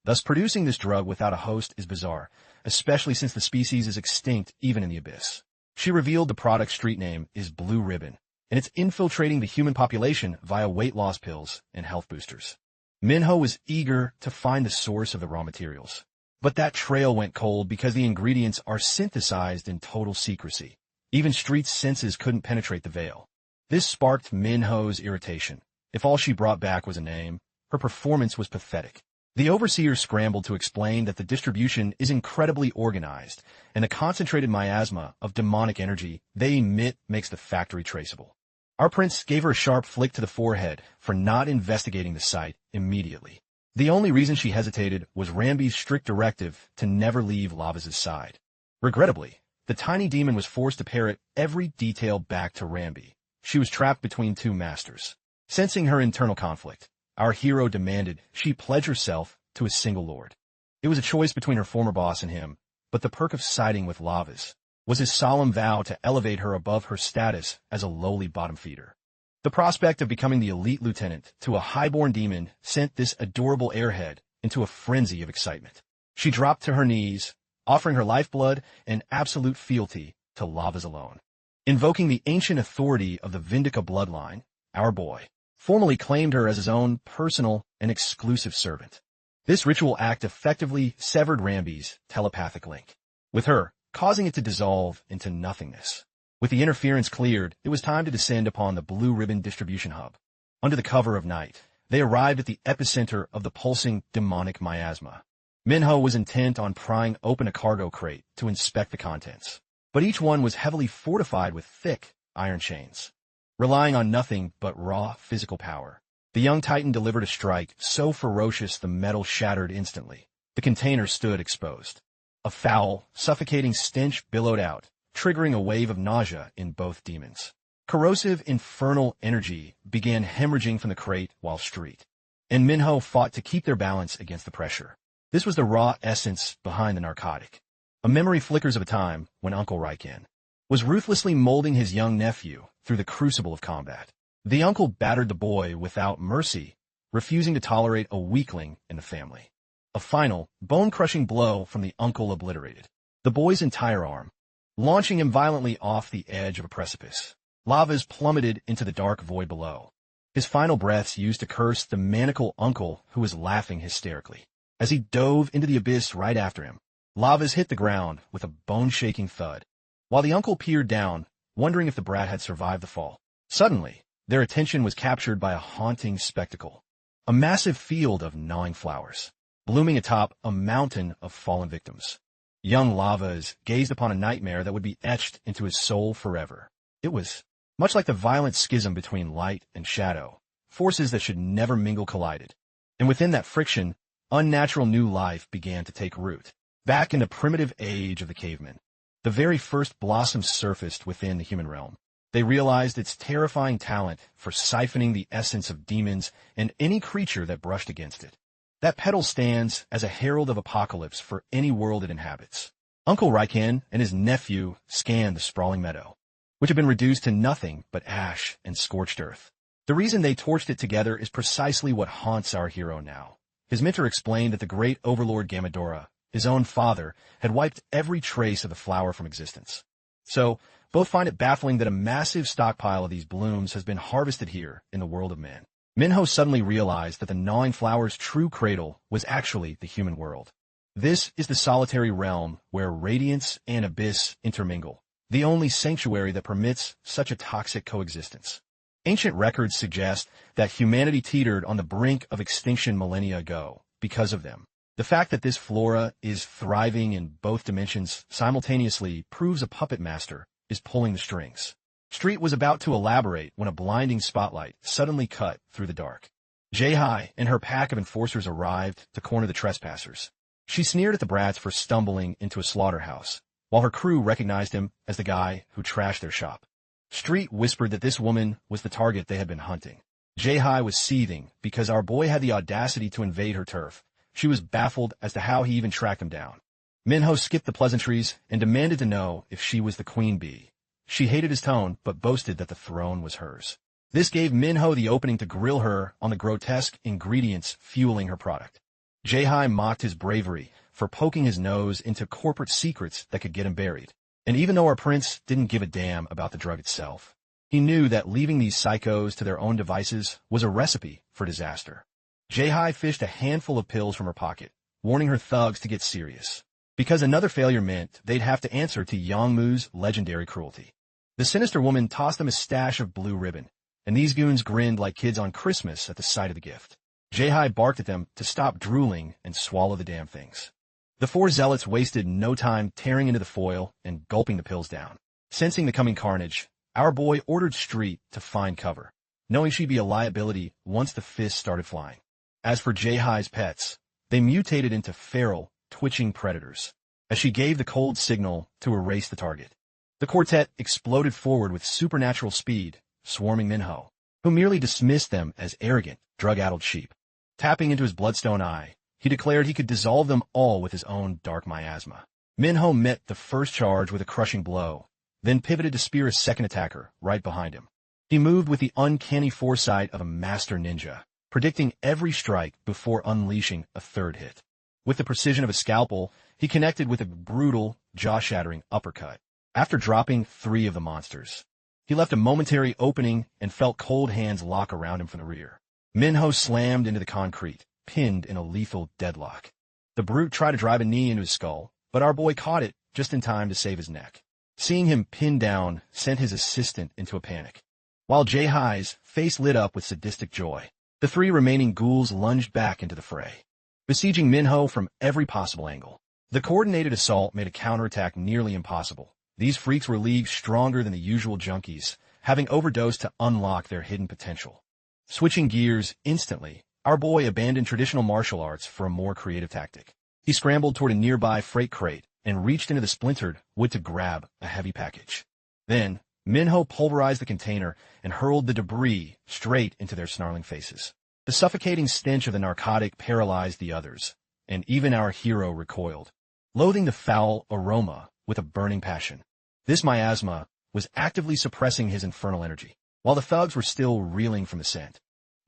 Thus, producing this drug without a host is bizarre, especially since the species is extinct even in the abyss. She revealed the product's street name is Blue Ribbon, and it's infiltrating the human population via weight loss pills and health boosters. Manhwa was eager to find the source of the raw materials, but that trail went cold because the ingredients are synthesized in total secrecy. Even Street's senses couldn't penetrate the veil. This sparked Manhwa's irritation. If all she brought back was a name, her performance was pathetic. The overseer scrambled to explain that the distribution is incredibly organized, and the concentrated miasma of demonic energy they emit makes the factory traceable. Our prince gave her a sharp flick to the forehead for not investigating the site immediately. The only reason she hesitated was Rambi's strict directive to never leave Lavaz's side. Regrettably, the tiny demon was forced to parrot every detail back to Rambi. She was trapped between 2 masters. Sensing her internal conflict, our hero demanded she pledge herself to a single lord. It was a choice between her former boss and him, but the perk of siding with Lavaz was his solemn vow to elevate her above her status as a lowly bottom feeder. The prospect of becoming the elite lieutenant to a highborn demon sent this adorable airhead into a frenzy of excitement. She dropped to her knees, offering her lifeblood and absolute fealty to Lava's alone. Invoking the ancient authority of the Vindica bloodline, our boy formally claimed her as his own personal and exclusive servant. This ritual act effectively severed Rambi's telepathic link with her, causing it to dissolve into nothingness. With the interference cleared, it was time to descend upon the Blue Ribbon distribution hub. Under the cover of night, they arrived at the epicenter of the pulsing demonic miasma. Minho was intent on prying open a cargo crate to inspect the contents, but each one was heavily fortified with thick iron chains. Relying on nothing but raw physical power, the young titan delivered a strike so ferocious the metal shattered instantly. The container stood exposed. A foul, suffocating stench billowed out, triggering a wave of nausea in both demons. Corrosive infernal energy began hemorrhaging from the crate while Street and Minho fought to keep their balance against the pressure. This was the raw essence behind the narcotic. A memory flickers of a time when Uncle Raiken was ruthlessly molding his young nephew through the crucible of combat. The uncle battered the boy without mercy, refusing to tolerate a weakling in the family. A final, bone-crushing blow from the uncle obliterated the boy's entire arm, launching him violently off the edge of a precipice. Lavas plummeted into the dark void below. His final breaths used to curse the maniacal uncle who was laughing hysterically. As he dove into the abyss right after him, Lavas hit the ground with a bone-shaking thud, while the uncle peered down, wondering if the brat had survived the fall. Suddenly, their attention was captured by a haunting spectacle. A massive field of gnawing flowers, blooming atop a mountain of fallen victims. Young Lavas gazed upon a nightmare that would be etched into his soul forever. It was much like the violent schism between light and shadow, forces that should never mingle collided. And within that friction, unnatural new life began to take root. Back in the primitive age of the cavemen, the very first blossoms surfaced within the human realm. They realized its terrifying talent for siphoning the essence of demons and any creature that brushed against it. That petal stands as a herald of apocalypse for any world it inhabits. Uncle Raiken and his nephew scanned the sprawling meadow, which had been reduced to nothing but ash and scorched earth. The reason they torched it together is precisely what haunts our hero now. His mentor explained that the great overlord Gamadora, his own father, had wiped every trace of the flower from existence. So, both find it baffling that a massive stockpile of these blooms has been harvested here in the world of men. Minho suddenly realized that the gnawing flower's true cradle was actually the human world. This is the solitary realm where radiance and abyss intermingle, the only sanctuary that permits such a toxic coexistence. Ancient records suggest that humanity teetered on the brink of extinction millennia ago because of them. The fact that this flora is thriving in both dimensions simultaneously proves a puppet master is pulling the strings. Street was about to elaborate when a blinding spotlight suddenly cut through the dark. Jai and her pack of enforcers arrived to corner the trespassers. She sneered at the brats for stumbling into a slaughterhouse, while her crew recognized him as the guy who trashed their shop. Street whispered that this woman was the target they had been hunting. Jai was seething because our boy had the audacity to invade her turf. She was baffled as to how he even tracked him down. Minho skipped the pleasantries and demanded to know if she was the queen bee. She hated his tone, but boasted that the throne was hers. This gave Minho the opening to grill her on the grotesque ingredients fueling her product. Jai mocked his bravery for poking his nose into corporate secrets that could get him buried. And even though our prince didn't give a damn about the drug itself, he knew that leaving these psychos to their own devices was a recipe for disaster. Jai fished a handful of pills from her pocket, warning her thugs to get serious, because another failure meant they'd have to answer to Yangmu's legendary cruelty. The sinister woman tossed them a stash of blue ribbon, and these goons grinned like kids on Christmas at the sight of the gift. Jai barked at them to stop drooling and swallow the damn things. The four zealots wasted no time tearing into the foil and gulping the pills down. Sensing the coming carnage, our boy ordered Street to find cover, knowing she'd be a liability once the fists started flying. As for Jai's pets, they mutated into feral, twitching predators, as she gave the cold signal to erase the target. The quartet exploded forward with supernatural speed, swarming Minho, who merely dismissed them as arrogant, drug-addled sheep. Tapping into his bloodstone eye, he declared he could dissolve them all with his own dark miasma. Minho met the first charge with a crushing blow, then pivoted to spear a second attacker right behind him. He moved with the uncanny foresight of a master ninja, predicting every strike before unleashing a third hit. With the precision of a scalpel, he connected with a brutal, jaw-shattering uppercut. After dropping 3 of the monsters, he left a momentary opening and felt cold hands lock around him from the rear. Manhwa slammed into the concrete, pinned in a lethal deadlock. The brute tried to drive a knee into his skull, but our boy caught it just in time to save his neck. Seeing him pinned down sent his assistant into a panic. While Jae-Hi's face lit up with sadistic joy, the 3 remaining ghouls lunged back into the fray, besieging Manhwa from every possible angle. The coordinated assault made a counterattack nearly impossible. These freaks were leagues stronger than the usual junkies, having overdosed to unlock their hidden potential. Switching gears instantly, our boy abandoned traditional martial arts for a more creative tactic. He scrambled toward a nearby freight crate and reached into the splintered wood to grab a heavy package. Then, Manhwa pulverized the container and hurled the debris straight into their snarling faces. The suffocating stench of the narcotic paralyzed the others, and even our hero recoiled, loathing the foul aroma with a burning passion. This miasma was actively suppressing his infernal energy, while the thugs were still reeling from the scent.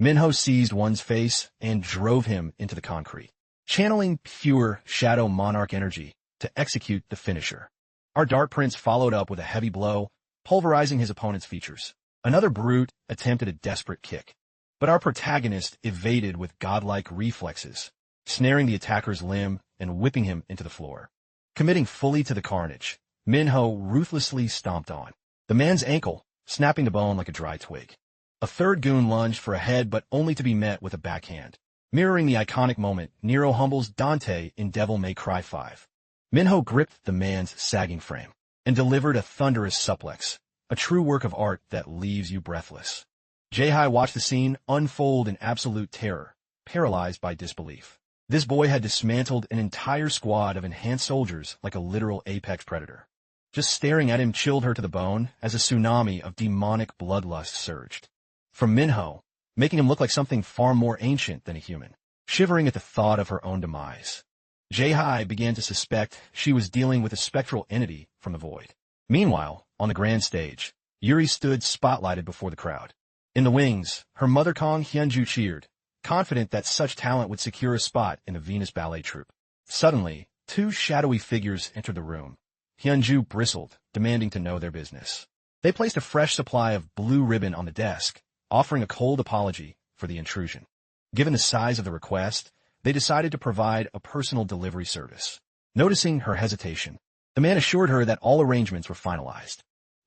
Manhwa seized one's face and drove him into the concrete, channeling pure Shadow Monarch energy to execute the finisher. Our Dark Prince followed up with a heavy blow, pulverizing his opponent's features. Another brute attempted a desperate kick, but our protagonist evaded with godlike reflexes, snaring the attacker's limb and whipping him into the floor. Committing fully to the carnage, Manhwa ruthlessly stomped on the man's ankle, snapping the bone like a dry twig. A third goon lunged for a head, but only to be met with a backhand, mirroring the iconic moment Nero humbles Dante in Devil May Cry 5. Manhwa gripped the man's sagging frame and delivered a thunderous suplex, a true work of art that leaves you breathless. Jae-Hi watched the scene unfold in absolute terror, paralyzed by disbelief. This boy had dismantled an entire squad of enhanced soldiers like a literal apex predator. Just staring at him chilled her to the bone as a tsunami of demonic bloodlust surged from Manhwa, making him look like something far more ancient than a human. Shivering at the thought of her own demise, Jae-Hi began to suspect she was dealing with a spectral entity from the void. Meanwhile, on the grand stage, Yuri stood spotlighted before the crowd. In the wings, her mother Kong Hyunju cheered, confident that such talent would secure a spot in the Venus Ballet Troupe. Suddenly, 2 shadowy figures entered the room. Hyunju bristled, demanding to know their business. They placed a fresh supply of blue ribbon on the desk, offering a cold apology for the intrusion. Given the size of the request, they decided to provide a personal delivery service. Noticing her hesitation, the man assured her that all arrangements were finalized.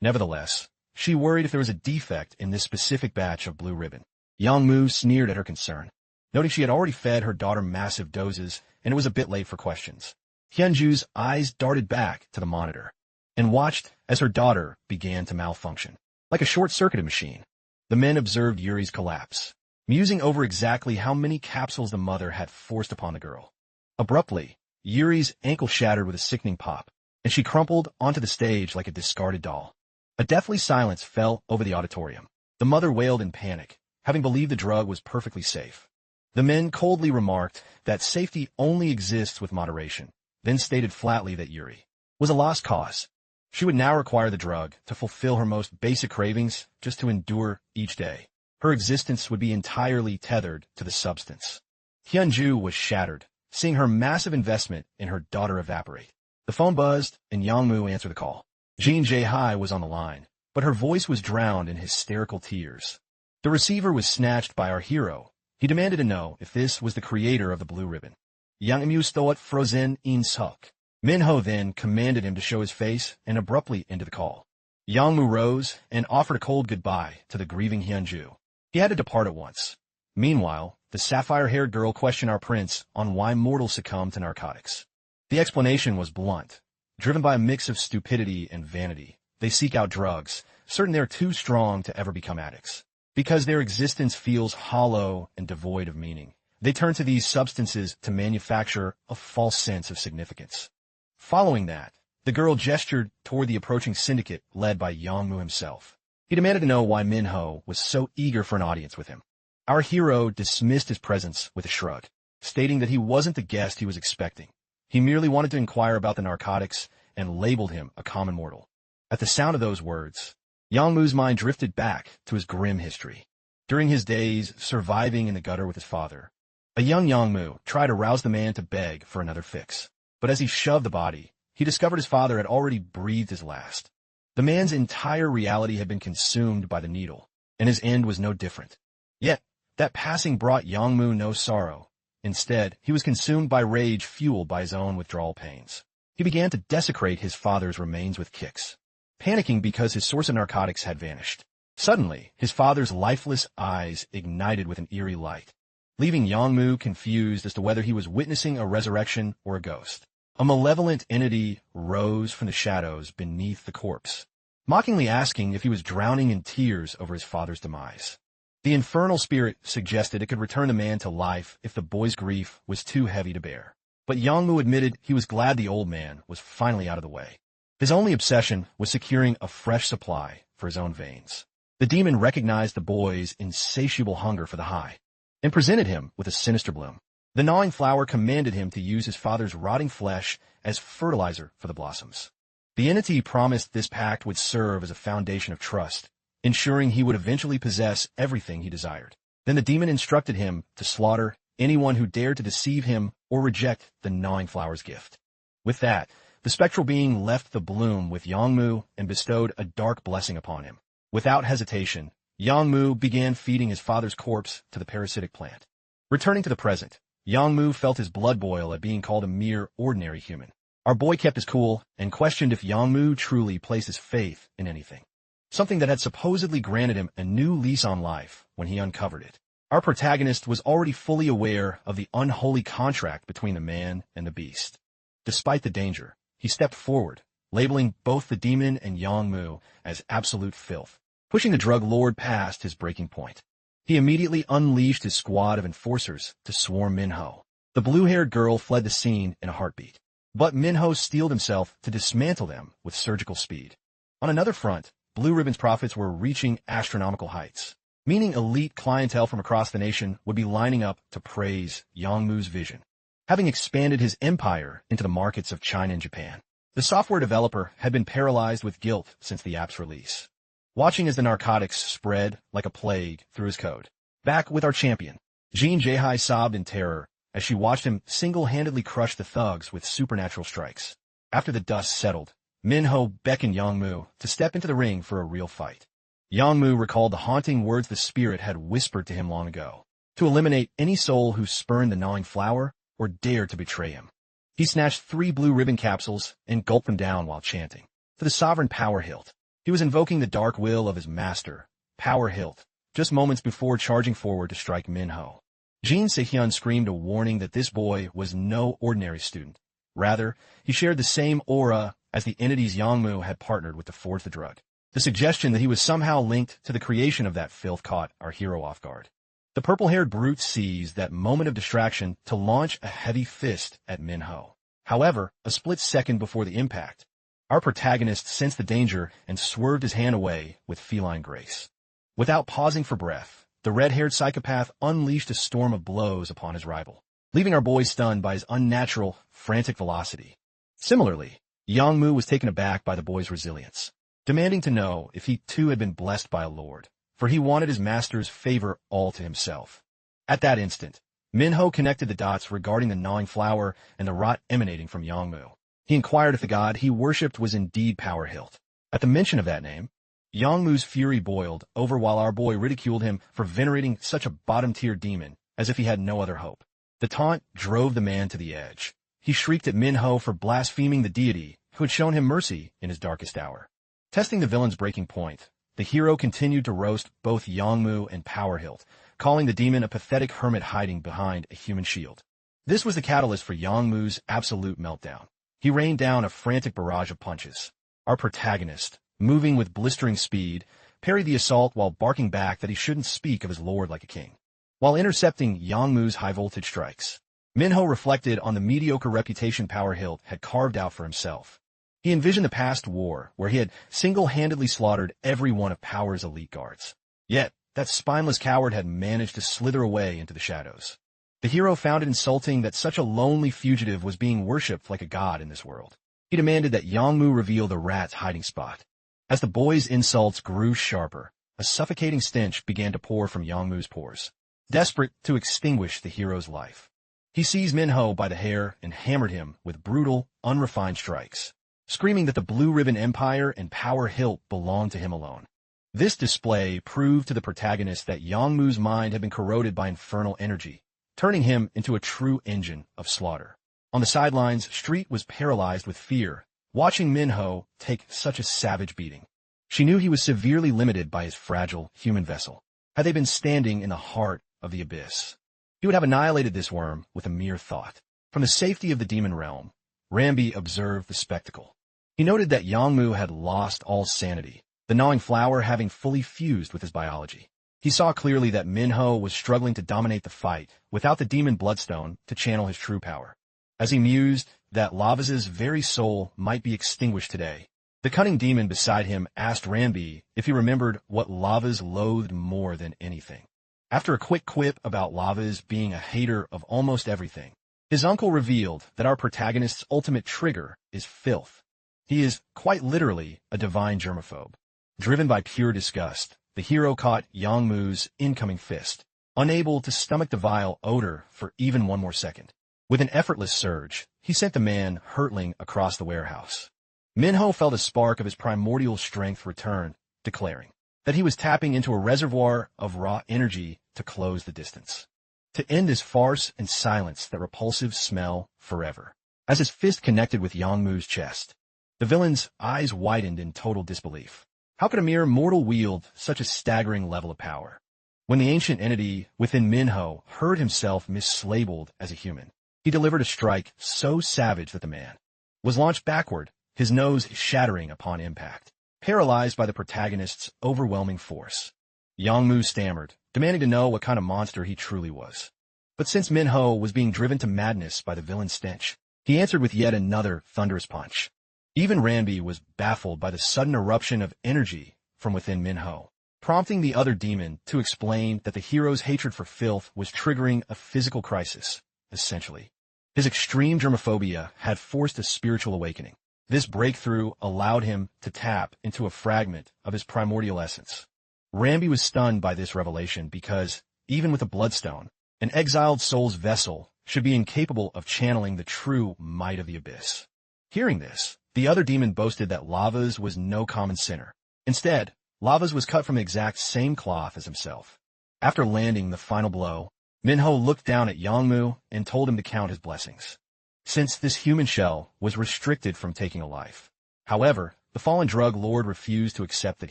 Nevertheless, she worried if there was a defect in this specific batch of blue ribbon. Yangmu sneered at her concern, noting she had already fed her daughter massive doses and it was a bit late for questions. Hyunju's eyes darted back to the monitor and watched as her daughter began to malfunction. Like a short-circuited machine, the men observed Yuri's collapse, musing over exactly how many capsules the mother had forced upon the girl. Abruptly, Yuri's ankle shattered with a sickening pop, and she crumpled onto the stage like a discarded doll. A deathly silence fell over the auditorium. The mother wailed in panic, having believed the drug was perfectly safe. The men coldly remarked that safety only exists with moderation, then stated flatly that Yuri was a lost cause. She would now require the drug to fulfill her most basic cravings just to endure each day. Her existence would be entirely tethered to the substance. Hyunju was shattered, seeing her massive investment in her daughter evaporate. The phone buzzed, and Yangmu answered the call. Jean Jae-Hi was on the line, but her voice was drowned in hysterical tears. The receiver was snatched by our hero. He demanded to know if this was the creator of the blue ribbon. Yangmu stoet frozen in suk. Manhwa then commanded him to show his face and abruptly ended the call. Yangmu rose and offered a cold goodbye to the grieving Hyunju. He had to depart at once. Meanwhile, the sapphire-haired girl questioned our prince on why mortals succumb to narcotics. The explanation was blunt. Driven by a mix of stupidity and vanity, they seek out drugs, certain they're too strong to ever become addicts. Because their existence feels hollow and devoid of meaning, they turn to these substances to manufacture a false sense of significance. Following that, the girl gestured toward the approaching syndicate led by Yangmu himself. He demanded to know why Manhwa was so eager for an audience with him. Our hero dismissed his presence with a shrug, stating that he wasn't the guest he was expecting. He merely wanted to inquire about the narcotics and labeled him a common mortal. At the sound of those words, Yangmu's mind drifted back to his grim history. During his days surviving in the gutter with his father, a young Yangmu tried to rouse the man to beg for another fix. But as he shoved the body, he discovered his father had already breathed his last. The man's entire reality had been consumed by the needle, and his end was no different. Yet, that passing brought Yangmu no sorrow. Instead, he was consumed by rage fueled by his own withdrawal pains. He began to desecrate his father's remains with kicks, panicking because his source of narcotics had vanished. Suddenly, his father's lifeless eyes ignited with an eerie light, leaving Yangmu confused as to whether he was witnessing a resurrection or a ghost. A malevolent entity rose from the shadows beneath the corpse, mockingly asking if he was drowning in tears over his father's demise. The infernal spirit suggested it could return the man to life if the boy's grief was too heavy to bear. But Yangmu admitted he was glad the old man was finally out of the way. His only obsession was securing a fresh supply for his own veins. The demon recognized the boy's insatiable hunger for the high, and presented him with a sinister bloom. The gnawing flower commanded him to use his father's rotting flesh as fertilizer for the blossoms. The entity promised this pact would serve as a foundation of trust, ensuring he would eventually possess everything he desired. Then the demon instructed him to slaughter anyone who dared to deceive him or reject the gnawing flower's gift. With that, the spectral being left the bloom with Yangmu and bestowed a dark blessing upon him. Without hesitation, Yangmu began feeding his father's corpse to the parasitic plant. Returning to the present, Yangmu felt his blood boil at being called a mere ordinary human. Our boy kept his cool and questioned if Yangmu truly placed his faith in anything, something that had supposedly granted him a new lease on life when he uncovered it. Our protagonist was already fully aware of the unholy contract between the man and the beast. Despite the danger, he stepped forward, labeling both the demon and Yangmu as absolute filth, pushing the drug lord past his breaking point. He immediately unleashed his squad of enforcers to swarm Minho. The blue-haired girl fled the scene in a heartbeat, but Minho steeled himself to dismantle them with surgical speed. On another front, Blue Ribbon's profits were reaching astronomical heights, meaning elite clientele from across the nation would be lining up to praise Yangmu's vision. Having expanded his empire into the markets of China and Japan, the software developer had been paralyzed with guilt since the app's release, watching as the narcotics spread like a plague through his code. Back with our champion, Jean Jehai sobbed in terror as she watched him single-handedly crush the thugs with supernatural strikes. After the dust settled, Minho beckoned Yangmu to step into the ring for a real fight. Yangmu recalled the haunting words the spirit had whispered to him long ago, to eliminate any soul who spurned the gnawing flower or dared to betray him. He snatched 3 blue ribbon capsules and gulped them down while chanting, "For the sovereign Power Hilt." He was invoking the dark will of his master, Power Hilt, just moments before charging forward to strike Minho. Jin Sehyun screamed a warning that this boy was no ordinary student. Rather, he shared the same aura as the entities Yangmu had partnered with to forge the drug. The suggestion that he was somehow linked to the creation of that filth caught our hero off guard. The purple-haired brute seized that moment of distraction to launch a heavy fist at Minho. However, a split second before the impact, our protagonist sensed the danger and swerved his hand away with feline grace. Without pausing for breath, the red-haired psychopath unleashed a storm of blows upon his rival, leaving our boy stunned by his unnatural, frantic velocity. Similarly, Yangmu was taken aback by the boy's resilience, demanding to know if he too had been blessed by a lord, for he wanted his master's favor all to himself. At that instant, Minho connected the dots regarding the gnawing flower and the rot emanating from Yangmu. He inquired if the god he worshipped was indeed Power Hilt. At the mention of that name, Yangmu's fury boiled over while our boy ridiculed him for venerating such a bottom-tier demon as if he had no other hope. The taunt drove the man to the edge. He shrieked at Minho for blaspheming the deity who had shown him mercy in his darkest hour. Testing the villain's breaking point, the hero continued to roast both Yangmu and Power Hilt, calling the demon a pathetic hermit hiding behind a human shield. This was the catalyst for Yangmu's absolute meltdown. He rained down a frantic barrage of punches. Our protagonist, moving with blistering speed, parried the assault while barking back that he shouldn't speak of his lord like a king. While intercepting Yangmu's high-voltage strikes, Minho reflected on the mediocre reputation Power Hilt had carved out for himself. He envisioned the past war where he had single-handedly slaughtered every one of Power's elite guards. Yet, that spineless coward had managed to slither away into the shadows. The hero found it insulting that such a lonely fugitive was being worshipped like a god in this world. He demanded that Yangmu reveal the rat's hiding spot. As the boy's insults grew sharper, a suffocating stench began to pour from Yangmu's pores, desperate to extinguish the hero's life. He seized Minho by the hair and hammered him with brutal, unrefined strikes, screaming that the Blue Ribbon Empire and power hilt belonged to him alone. This display proved to the protagonist that Yangmu's mind had been corroded by infernal energy, turning him into a true engine of slaughter. On the sidelines, Street was paralyzed with fear, watching Minho take such a savage beating. She knew he was severely limited by his fragile human vessel. Had they been standing in the heart of the abyss, he would have annihilated this worm with a mere thought. From the safety of the demon realm, Rambi observed the spectacle. He noted that Yangmu had lost all sanity, the gnawing flower having fully fused with his biology. He saw clearly that Minho was struggling to dominate the fight without the demon bloodstone to channel his true power. As he mused that Lavaz's very soul might be extinguished today, the cunning demon beside him asked Rambi if he remembered what Lavaz loathed more than anything. After a quick quip about Lavaz being a hater of almost everything, his uncle revealed that our protagonist's ultimate trigger is filth. He is, quite literally, a divine germaphobe. Driven by pure disgust, the hero caught Yangmu's incoming fist, unable to stomach the vile odor for even one more second. With an effortless surge, he sent the man hurtling across the warehouse. Minho felt a spark of his primordial strength return, declaring that he was tapping into a reservoir of raw energy to close the distance, to end this farce and silence that repulsive smell forever. As his fist connected with Yangmu's chest, the villain's eyes widened in total disbelief. How could a mere mortal wield such a staggering level of power? When the ancient entity within Minho heard himself mislabeled as a human, he delivered a strike so savage that the man was launched backward, his nose shattering upon impact, paralyzed by the protagonist's overwhelming force. Yangmu stammered, demanding to know what kind of monster he truly was. But since Minho was being driven to madness by the villain's stench, he answered with yet another thunderous punch. Even Rambi was baffled by the sudden eruption of energy from within Minho, prompting the other demon to explain that the hero's hatred for filth was triggering a physical crisis, essentially. His extreme germophobia had forced a spiritual awakening. This breakthrough allowed him to tap into a fragment of his primordial essence. Rambi was stunned by this revelation because, even with a bloodstone, an exiled soul's vessel should be incapable of channeling the true might of the abyss. Hearing this, the other demon boasted that Lavaz was no common sinner. Instead, Lavaz was cut from the exact same cloth as himself. After landing the final blow, Minho looked down at Yangmu and told him to count his blessings, since this human shell was restricted from taking a life. However, the fallen drug lord refused to accept that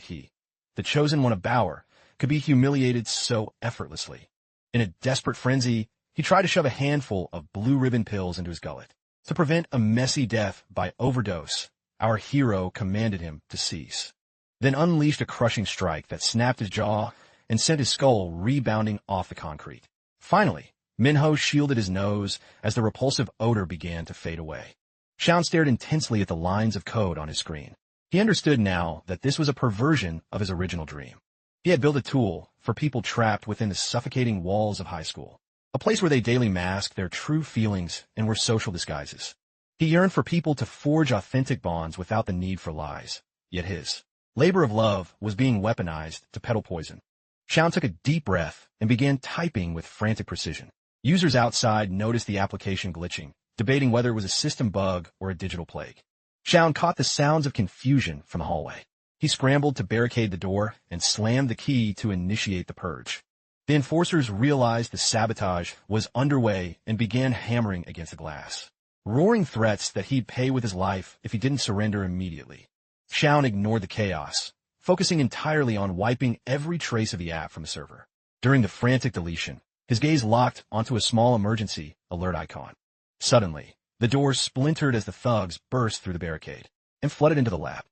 he, the chosen one of Bauer, could be humiliated so effortlessly. In a desperate frenzy, he tried to shove a handful of blue ribbon pills into his gullet. To prevent a messy death by overdose, our hero commanded him to cease, then unleashed a crushing strike that snapped his jaw and sent his skull rebounding off the concrete. Finally, Minho shielded his nose as the repulsive odor began to fade away. Shaun stared intensely at the lines of code on his screen. He understood now that this was a perversion of his original dream. He had built a tool for people trapped within the suffocating walls of high school, a place where they daily masked their true feelings and were social disguises. He yearned for people to forge authentic bonds without the need for lies, yet his labor of love was being weaponized to peddle poison. Shaun took a deep breath and began typing with frantic precision. Users outside noticed the application glitching, debating whether it was a system bug or a digital plague. Shaun caught the sounds of confusion from the hallway. He scrambled to barricade the door and slammed the key to initiate the purge. The enforcers realized the sabotage was underway and began hammering against the glass, roaring threats that he'd pay with his life if he didn't surrender immediately. Shaun ignored the chaos, focusing entirely on wiping every trace of the app from the server. During the frantic deletion, his gaze locked onto a small emergency alert icon. Suddenly, the door splintered as the thugs burst through the barricade and flooded into the lab.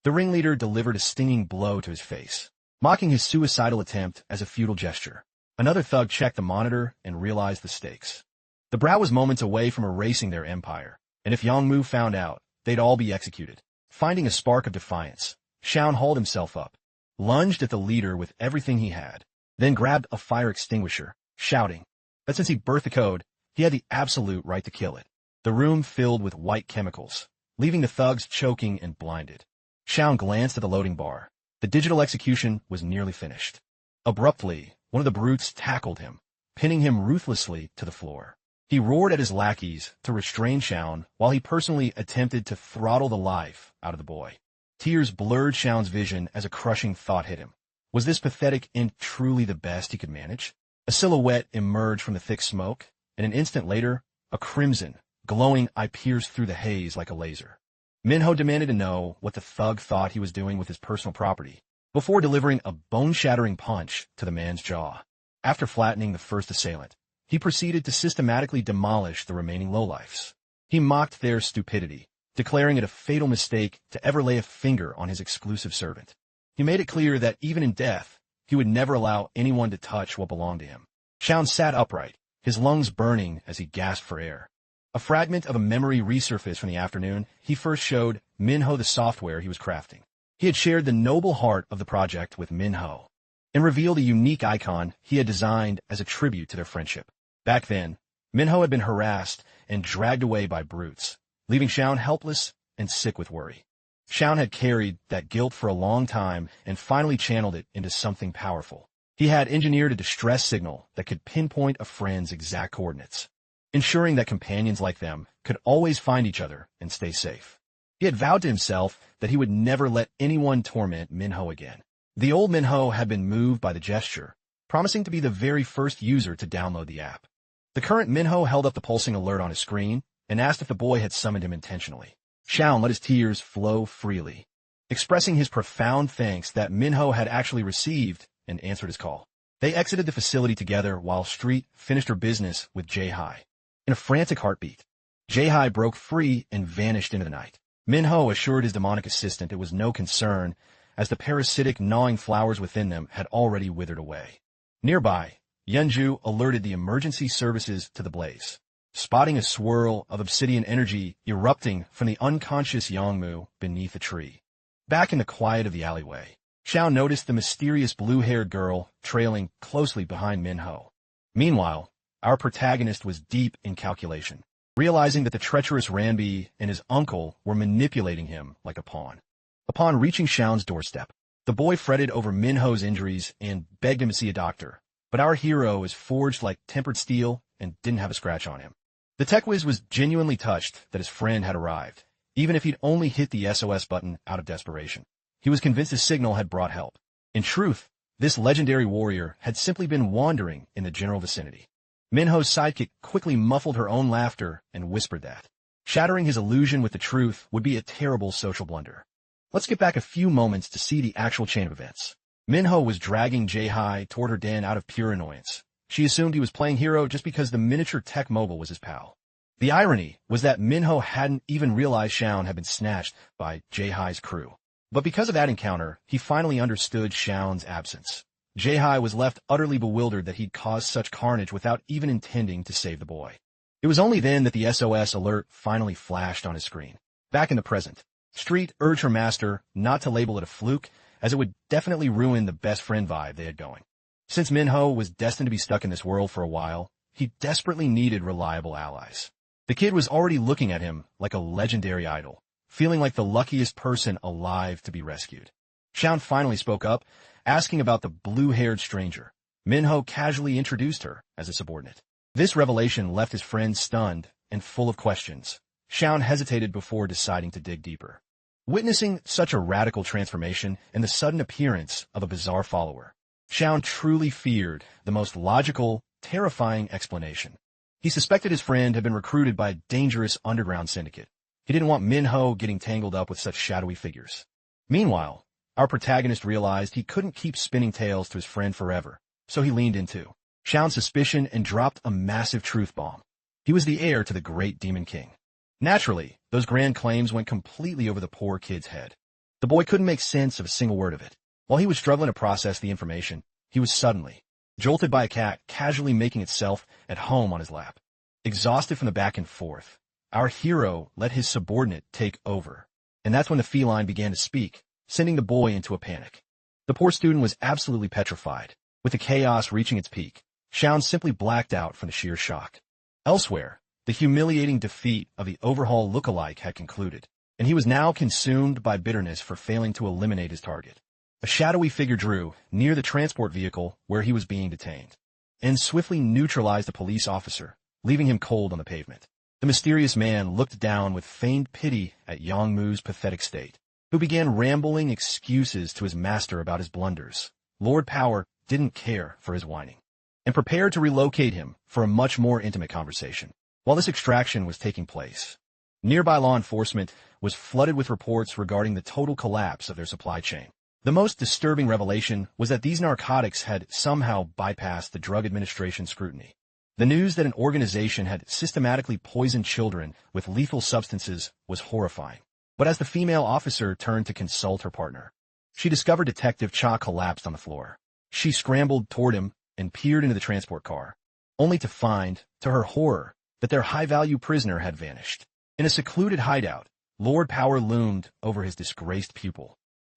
The ringleader delivered a stinging blow to his face, mocking his suicidal attempt as a futile gesture. Another thug checked the monitor and realized the stakes. The Brow was moments away from erasing their empire, and if Yangmu found out, they'd all be executed. Finding a spark of defiance, Shaun hauled himself up, lunged at the leader with everything he had, then grabbed a fire extinguisher, shouting that since he birthed the code, he had the absolute right to kill it. The room filled with white chemicals, leaving the thugs choking and blinded. Shaun glanced at the loading bar, The digital execution was nearly finished. Abruptly, one of the brutes tackled him, pinning him ruthlessly to the floor. He roared at his lackeys to restrain Shaun while he personally attempted to throttle the life out of the boy. Tears blurred Shaun's vision as a crushing thought hit him. Was this pathetic end truly the best he could manage? A silhouette emerged from the thick smoke, and an instant later, a crimson, glowing eye pierced through the haze like a laser. Minho demanded to know what the thug thought he was doing with his personal property, before delivering a bone-shattering punch to the man's jaw. After flattening the first assailant, he proceeded to systematically demolish the remaining lowlifes. He mocked their stupidity, declaring it a fatal mistake to ever lay a finger on his exclusive servant. He made it clear that even in death, he would never allow anyone to touch what belonged to him. Shaun sat upright, his lungs burning as he gasped for air. A fragment of a memory resurfaced from the afternoon he first showed Minho the software he was crafting. He had shared the noble heart of the project with Minho, and revealed a unique icon he had designed as a tribute to their friendship. Back then, Minho had been harassed and dragged away by brutes, leaving Shaun helpless and sick with worry. Shaun had carried that guilt for a long time and finally channeled it into something powerful. He had engineered a distress signal that could pinpoint a friend's exact coordinates, ensuring that companions like them could always find each other and stay safe. He had vowed to himself that he would never let anyone torment Minho again. The old Minho had been moved by the gesture, promising to be the very first user to download the app. The current Minho held up the pulsing alert on his screen and asked if the boy had summoned him intentionally. Shaun let his tears flow freely, expressing his profound thanks that Minho had actually received and answered his call. They exited the facility together while Street finished her business with Jai. In a frantic heartbeat, Jai broke free and vanished into the night. Minho assured his demonic assistant it was no concern, as the parasitic gnawing flowers within them had already withered away. Nearby, Yenju alerted the emergency services to the blaze, spotting a swirl of obsidian energy erupting from the unconscious Yongmu beneath a tree. Back in the quiet of the alleyway, Shaun noticed the mysterious blue-haired girl trailing closely behind Minho. Meanwhile, our protagonist was deep in calculation, realizing that the treacherous Ranbi and his uncle were manipulating him like a pawn. Upon reaching Shaun's doorstep, the boy fretted over Minho's injuries and begged him to see a doctor, but our hero is forged like tempered steel and didn't have a scratch on him. The tech whiz was genuinely touched that his friend had arrived, even if he'd only hit the SOS button out of desperation. He was convinced his signal had brought help. In truth, this legendary warrior had simply been wandering in the general vicinity. Minho's sidekick quickly muffled her own laughter and whispered that shattering his illusion with the truth would be a terrible social blunder. Let's get back a few moments to see the actual chain of events. Minho was dragging Jai toward her den out of pure annoyance. She assumed he was playing hero just because the miniature tech mobile was his pal. The irony was that Minho hadn't even realized Shaun had been snatched by Jai's crew. But because of that encounter, he finally understood Shaun's absence. Jai was left utterly bewildered that he'd caused such carnage without even intending to save the boy. It was only then that the SOS alert finally flashed on his screen. Back in the present, Street urged her master not to label it a fluke, as it would definitely ruin the best friend vibe they had going. Since Minho was destined to be stuck in this world for a while, he desperately needed reliable allies. The kid was already looking at him like a legendary idol, feeling like the luckiest person alive to be rescued. Shaun finally spoke up, asking about the blue-haired stranger. Minho casually introduced her as a subordinate. This revelation left his friend stunned and full of questions. Shaun hesitated before deciding to dig deeper. Witnessing such a radical transformation and the sudden appearance of a bizarre follower, Shaun truly feared the most logical, terrifying explanation. He suspected his friend had been recruited by a dangerous underground syndicate. He didn't want Minho getting tangled up with such shadowy figures. Meanwhile, our protagonist realized he couldn't keep spinning tales to his friend forever, so he leaned into Shaun's suspicion and dropped a massive truth bomb. He was the heir to the great Demon King. Naturally, those grand claims went completely over the poor kid's head. The boy couldn't make sense of a single word of it. While he was struggling to process the information, he was suddenly jolted by a cat casually making itself at home on his lap. Exhausted from the back and forth, our hero let his subordinate take over. And that's when the feline began to speak, sending the boy into a panic. The poor student was absolutely petrified. With the chaos reaching its peak, Shaun simply blacked out from the sheer shock. Elsewhere, the humiliating defeat of the overhaul lookalike had concluded, and he was now consumed by bitterness for failing to eliminate his target. A shadowy figure drew near the transport vehicle where he was being detained, and swiftly neutralized the police officer, leaving him cold on the pavement. The mysterious man looked down with feigned pity at Yongmu's pathetic state, who began rambling excuses to his master about his blunders. Lord Power didn't care for his whining, and prepared to relocate him for a much more intimate conversation. While this extraction was taking place, nearby law enforcement was flooded with reports regarding the total collapse of their supply chain. The most disturbing revelation was that these narcotics had somehow bypassed the Drug Administration's scrutiny. The news that an organization had systematically poisoned children with lethal substances was horrifying. But as the female officer turned to consult her partner, she discovered Detective Cha collapsed on the floor. She scrambled toward him and peered into the transport car, only to find, to her horror, that their high-value prisoner had vanished. In a secluded hideout, Lord Power loomed over his disgraced pupil.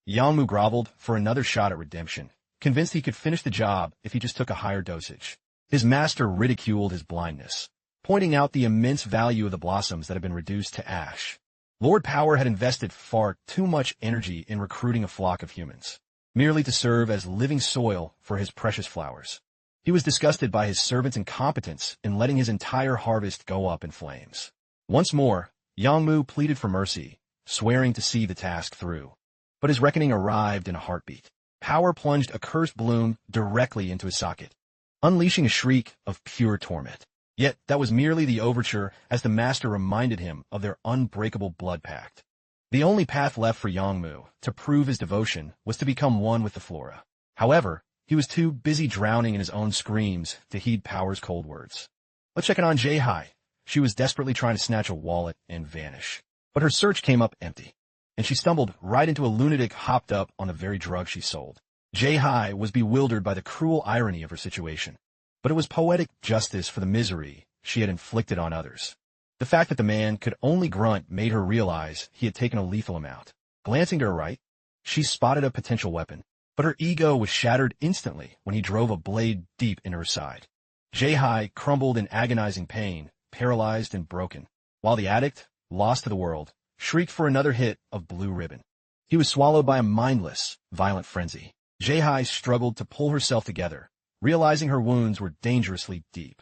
Yangmu groveled for another shot at redemption, convinced he could finish the job if he just took a higher dosage. His master ridiculed his blindness, pointing out the immense value of the blossoms that had been reduced to ash. Lord Power had invested far too much energy in recruiting a flock of humans, merely to serve as living soil for his precious flowers. He was disgusted by his servants' incompetence in letting his entire harvest go up in flames. Once more, Yangmu pleaded for mercy, swearing to see the task through. But his reckoning arrived in a heartbeat. Power plunged a cursed bloom directly into his socket, unleashing a shriek of pure torment. Yet that was merely the overture, as the master reminded him of their unbreakable blood pact. The only path left for Yangmu to prove his devotion was to become one with the flora. However, he was too busy drowning in his own screams to heed Power's cold words. Let's check it on Jae-hai. She was desperately trying to snatch a wallet and vanish, but her search came up empty, and she stumbled right into a lunatic hopped up on the very drug she sold. Jae-hai was bewildered by the cruel irony of her situation, but it was poetic justice for the misery she had inflicted on others. The fact that the man could only grunt made her realize he had taken a lethal amount. Glancing to her right, she spotted a potential weapon, but her ego was shattered instantly when he drove a blade deep into her side. Jae-hai crumbled in agonizing pain, paralyzed and broken, while the addict, lost to the world, shrieked for another hit of blue ribbon. He was swallowed by a mindless, violent frenzy. Jae-hai struggled to pull herself together, realizing her wounds were dangerously deep.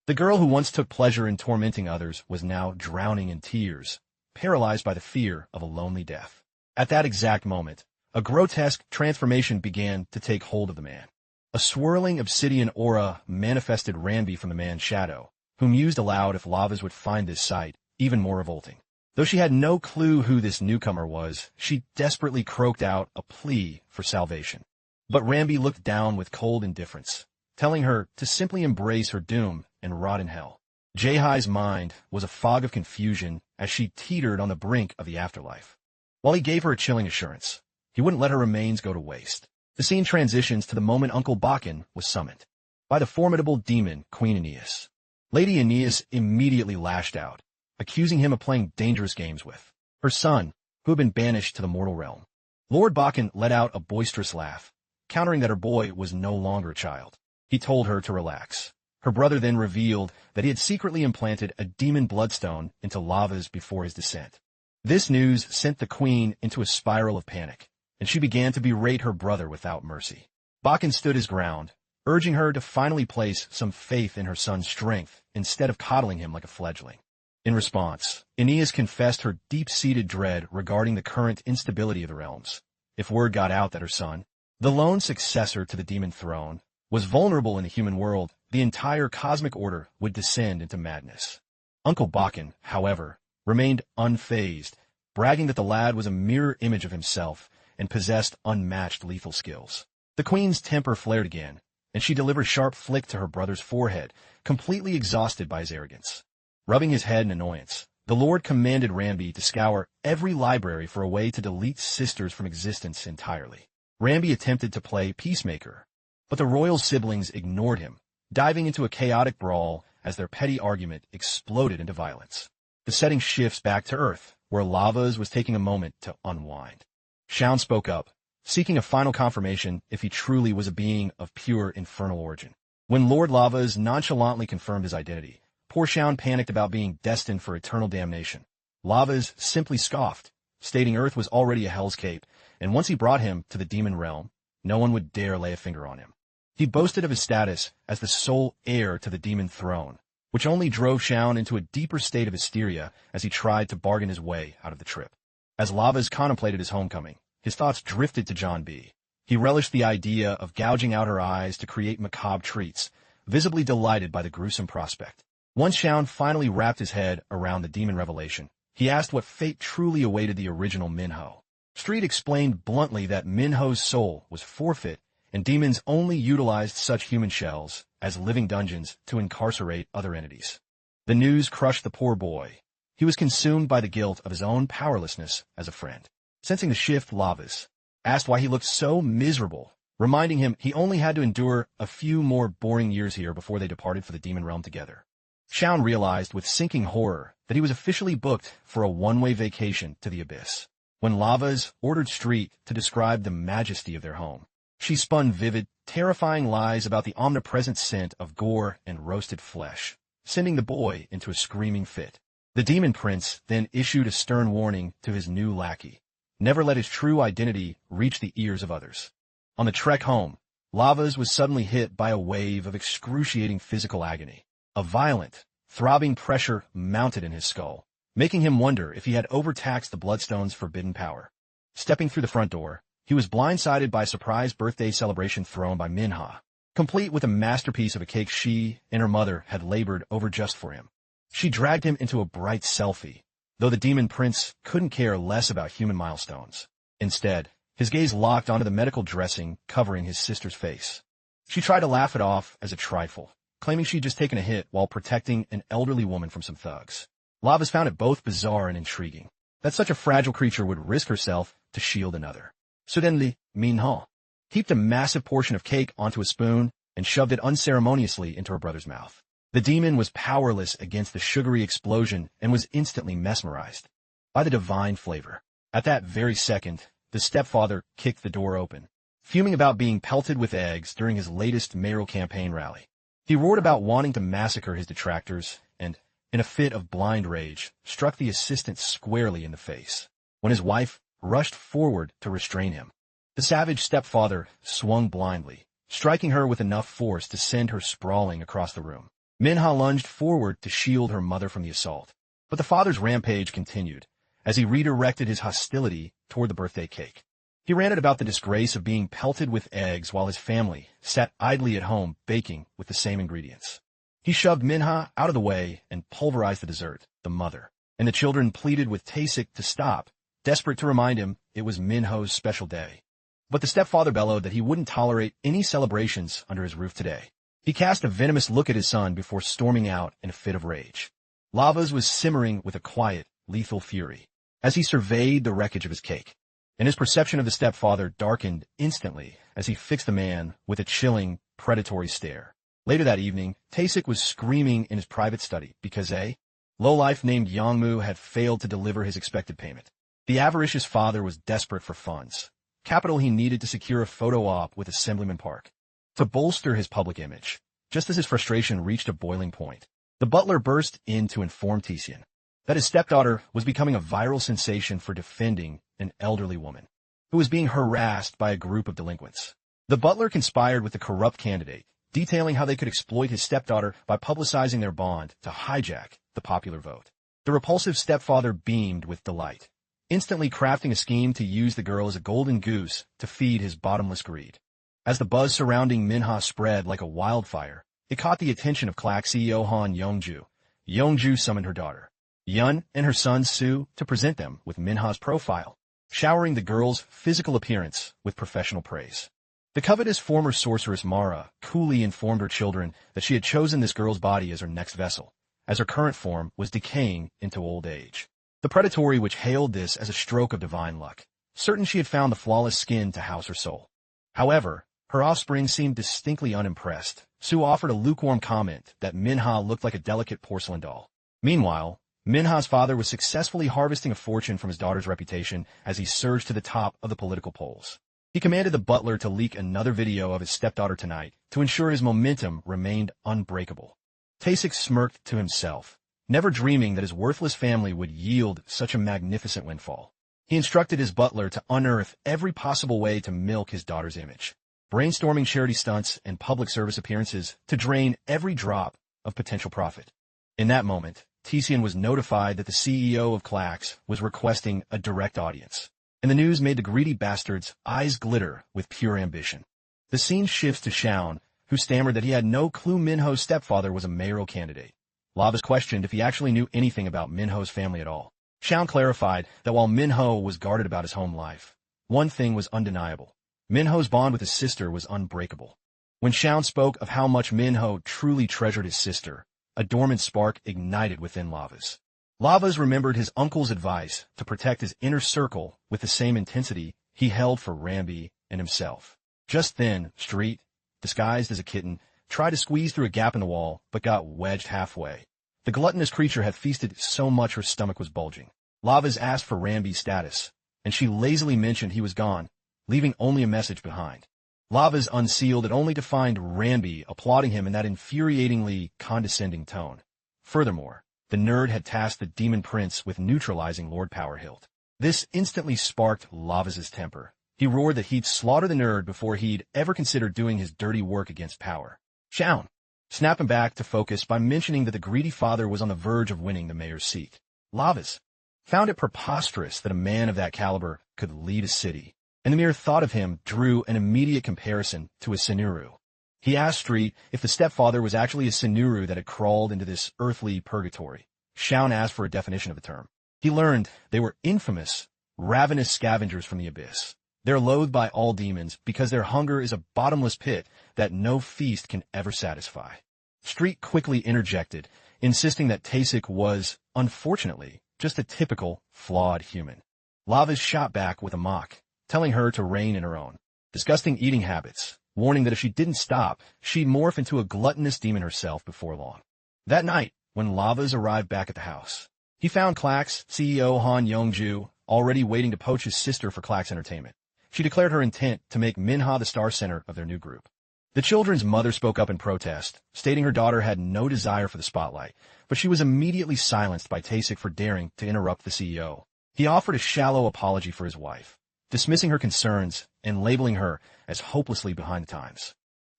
The girl who once took pleasure in tormenting others was now drowning in tears, paralyzed by the fear of a lonely death. At that exact moment, a grotesque transformation began to take hold of the man. A swirling obsidian aura manifested Ranby from the man's shadow, who mused aloud if Lavas would find this sight even more revolting. Though she had no clue who this newcomer was, she desperately croaked out a plea for salvation. But Ranby looked down with cold indifference, telling her to simply embrace her doom and rot in hell. Jae-hai's mind was a fog of confusion as she teetered on the brink of the afterlife. While he gave her a chilling assurance, he wouldn't let her remains go to waste. The scene transitions to the moment Uncle Bakken was summoned by the formidable demon Queen Aeneas. Lady Aeneas immediately lashed out, accusing him of playing dangerous games with her son, who had been banished to the mortal realm. Lord Bakken let out a boisterous laugh, countering that her boy was no longer a child. He told her to relax. Her brother then revealed that he had secretly implanted a demon bloodstone into Lavas before his descent. This news sent the queen into a spiral of panic, and she began to berate her brother without mercy. Bakken stood his ground, urging her to finally place some faith in her son's strength instead of coddling him like a fledgling. In response, Aeneas confessed her deep-seated dread regarding the current instability of the realms. If word got out that her son, the lone successor to the demon throne, was vulnerable in the human world, the entire cosmic order would descend into madness. Uncle Bakken, however, remained unfazed, bragging that the lad was a mirror image of himself and possessed unmatched lethal skills. The queen's temper flared again, and she delivered a sharp flick to her brother's forehead, completely exhausted by his arrogance. Rubbing his head in annoyance, the Lord commanded Ranby to scour every library for a way to delete sisters from existence entirely. Ranby attempted to play peacemaker, but the royal siblings ignored him, diving into a chaotic brawl as their petty argument exploded into violence. The setting shifts back to Earth, where Lavas was taking a moment to unwind. Shaun spoke up, seeking a final confirmation if he truly was a being of pure infernal origin. When Lord Lavas nonchalantly confirmed his identity, poor Shaun panicked about being destined for eternal damnation. Lavas simply scoffed, stating Earth was already a hell's cape, and once he brought him to the demon realm, no one would dare lay a finger on him. He boasted of his status as the sole heir to the demon throne, which only drove Xiao into a deeper state of hysteria as he tried to bargain his way out of the trip. As Lavas contemplated his homecoming, his thoughts drifted to John B. He relished the idea of gouging out her eyes to create macabre treats, visibly delighted by the gruesome prospect. Once Xiao finally wrapped his head around the demon revelation, he asked what fate truly awaited the original Manhwa. Street explained bluntly that Manhwa's soul was forfeit, and demons only utilized such human shells as living dungeons to incarcerate other entities. The news crushed the poor boy. He was consumed by the guilt of his own powerlessness as a friend. Sensing the shift, Lavas asked why he looked so miserable, reminding him he only had to endure a few more boring years here before they departed for the demon realm together. Xiao realized with sinking horror that he was officially booked for a one-way vacation to the abyss. When Lavas ordered Street to describe the majesty of their home, she spun vivid, terrifying lies about the omnipresent scent of gore and roasted flesh, sending the boy into a screaming fit. The demon prince then issued a stern warning to his new lackey: never let his true identity reach the ears of others. On the trek home, Lavas was suddenly hit by a wave of excruciating physical agony. A violent, throbbing pressure mounted in his skull, making him wonder if he had overtaxed the Bloodstone's forbidden power. Stepping through the front door, he was blindsided by a surprise birthday celebration thrown by Manhwa, complete with a masterpiece of a cake she and her mother had labored over just for him. She dragged him into a bright selfie, though the demon prince couldn't care less about human milestones. Instead, his gaze locked onto the medical dressing covering his sister's face. She tried to laugh it off as a trifle, claiming she'd just taken a hit while protecting an elderly woman from some thugs. Lavas found it both bizarre and intriguing that such a fragile creature would risk herself to shield another. Suddenly, Manhwa heaped a massive portion of cake onto a spoon and shoved it unceremoniously into her brother's mouth. The demon was powerless against the sugary explosion and was instantly mesmerized by the divine flavor. At that very second, the stepfather kicked the door open, fuming about being pelted with eggs during his latest mayoral campaign rally. He roared about wanting to massacre his detractors and, in a fit of blind rage, struck the assistant squarely in the face when his wife rushed forward to restrain him. The savage stepfather swung blindly, striking her with enough force to send her sprawling across the room. Manhwa lunged forward to shield her mother from the assault, but the father's rampage continued as he redirected his hostility toward the birthday cake. He ranted about the disgrace of being pelted with eggs while his family sat idly at home baking with the same ingredients. He shoved Manhwa out of the way and pulverized the dessert, the mother, and the children pleaded with Taesik to stop, desperate to remind him it was Minho's special day. But the stepfather bellowed that he wouldn't tolerate any celebrations under his roof today. He cast a venomous look at his son before storming out in a fit of rage. Lavas was simmering with a quiet, lethal fury as he surveyed the wreckage of his cake, and his perception of the stepfather darkened instantly as he fixed the man with a chilling, predatory stare. Later that evening, Taesik was screaming in his private study because a lowlife named Yongmu had failed to deliver his expected payment. The avaricious father was desperate for funds, capital he needed to secure a photo op with Assemblyman Park, to bolster his public image. Just as his frustration reached a boiling point, the butler burst in to inform Tisian that his stepdaughter was becoming a viral sensation for defending an elderly woman who was being harassed by a group of delinquents. The butler conspired with the corrupt candidate, detailing how they could exploit his stepdaughter by publicizing their bond to hijack the popular vote. The repulsive stepfather beamed with delight, instantly crafting a scheme to use the girl as a golden goose to feed his bottomless greed. As the buzz surrounding Manhwa spread like a wildfire, it caught the attention of CLAC CEO Han Yongju. Yongju summoned her daughter, Yun, and her son Su to present them with Manhwa's profile, showering the girl's physical appearance with professional praise. The covetous former sorceress Mara coolly informed her children that she had chosen this girl's body as her next vessel, as her current form was decaying into old age. The predatory witch hailed this as a stroke of divine luck, certain she had found the flawless skin to house her soul. However, her offspring seemed distinctly unimpressed. Su offered a lukewarm comment that Manhwa looked like a delicate porcelain doll. Meanwhile, Manhwa's father was successfully harvesting a fortune from his daughter's reputation as he surged to the top of the political polls. He commanded the butler to leak another video of his stepdaughter tonight to ensure his momentum remained unbreakable. Taesik smirked to himself, never dreaming that his worthless family would yield such a magnificent windfall. He instructed his butler to unearth every possible way to milk his daughter's image, brainstorming charity stunts and public service appearances to drain every drop of potential profit. In that moment, Tician was notified that the CEO of Clax was requesting a direct audience, and the news made the greedy bastard's eyes glitter with pure ambition. The scene shifts to Shaun, who stammered that he had no clue Minho's stepfather was a mayoral candidate. Lavas questioned if he actually knew anything about Minho's family at all. Shaun clarified that while Minho was guarded about his home life, one thing was undeniable. Minho's bond with his sister was unbreakable. When Shaun spoke of how much Minho truly treasured his sister, a dormant spark ignited within Lavas. Lavas remembered his uncle's advice to protect his inner circle with the same intensity he held for Rambi and himself. Just then, Street, disguised as a kitten, tried to squeeze through a gap in the wall, but got wedged halfway. The gluttonous creature had feasted so much her stomach was bulging. Lavas asked for Rambi's status, and she lazily mentioned he was gone, leaving only a message behind. Lavas unsealed it only to find Rambi applauding him in that infuriatingly condescending tone. Furthermore, the nerd had tasked the demon prince with neutralizing Lord Powerhilt. This instantly sparked Lavas's temper. He roared that he'd slaughter the nerd before he'd ever considered doing his dirty work against power. Shaun snapped him back to focus by mentioning that the greedy father was on the verge of winning the mayor's seat. Lavas found it preposterous that a man of that caliber could lead a city, and the mere thought of him drew an immediate comparison to a Sinuru. He asked Street if the stepfather was actually a Sinuru that had crawled into this earthly purgatory. Shaun asked for a definition of the term. He learned they were infamous, ravenous scavengers from the abyss. They're loathed by all demons because their hunger is a bottomless pit that no feast can ever satisfy. Street quickly interjected, insisting that Tasic was, unfortunately, just a typical, flawed human. Lavas shot back with a mock, telling her to rein in her own disgusting eating habits, warning that if she didn't stop, she'd morph into a gluttonous demon herself before long. That night, when Lavas arrived back at the house, he found Clax CEO Han Yongju already waiting to poach his sister for Clax Entertainment. She declared her intent to make Minha the star center of their new group. The children's mother spoke up in protest, stating her daughter had no desire for the spotlight, but she was immediately silenced by Tasic for daring to interrupt the CEO. He offered a shallow apology for his wife, dismissing her concerns and labeling her as hopelessly behind the times.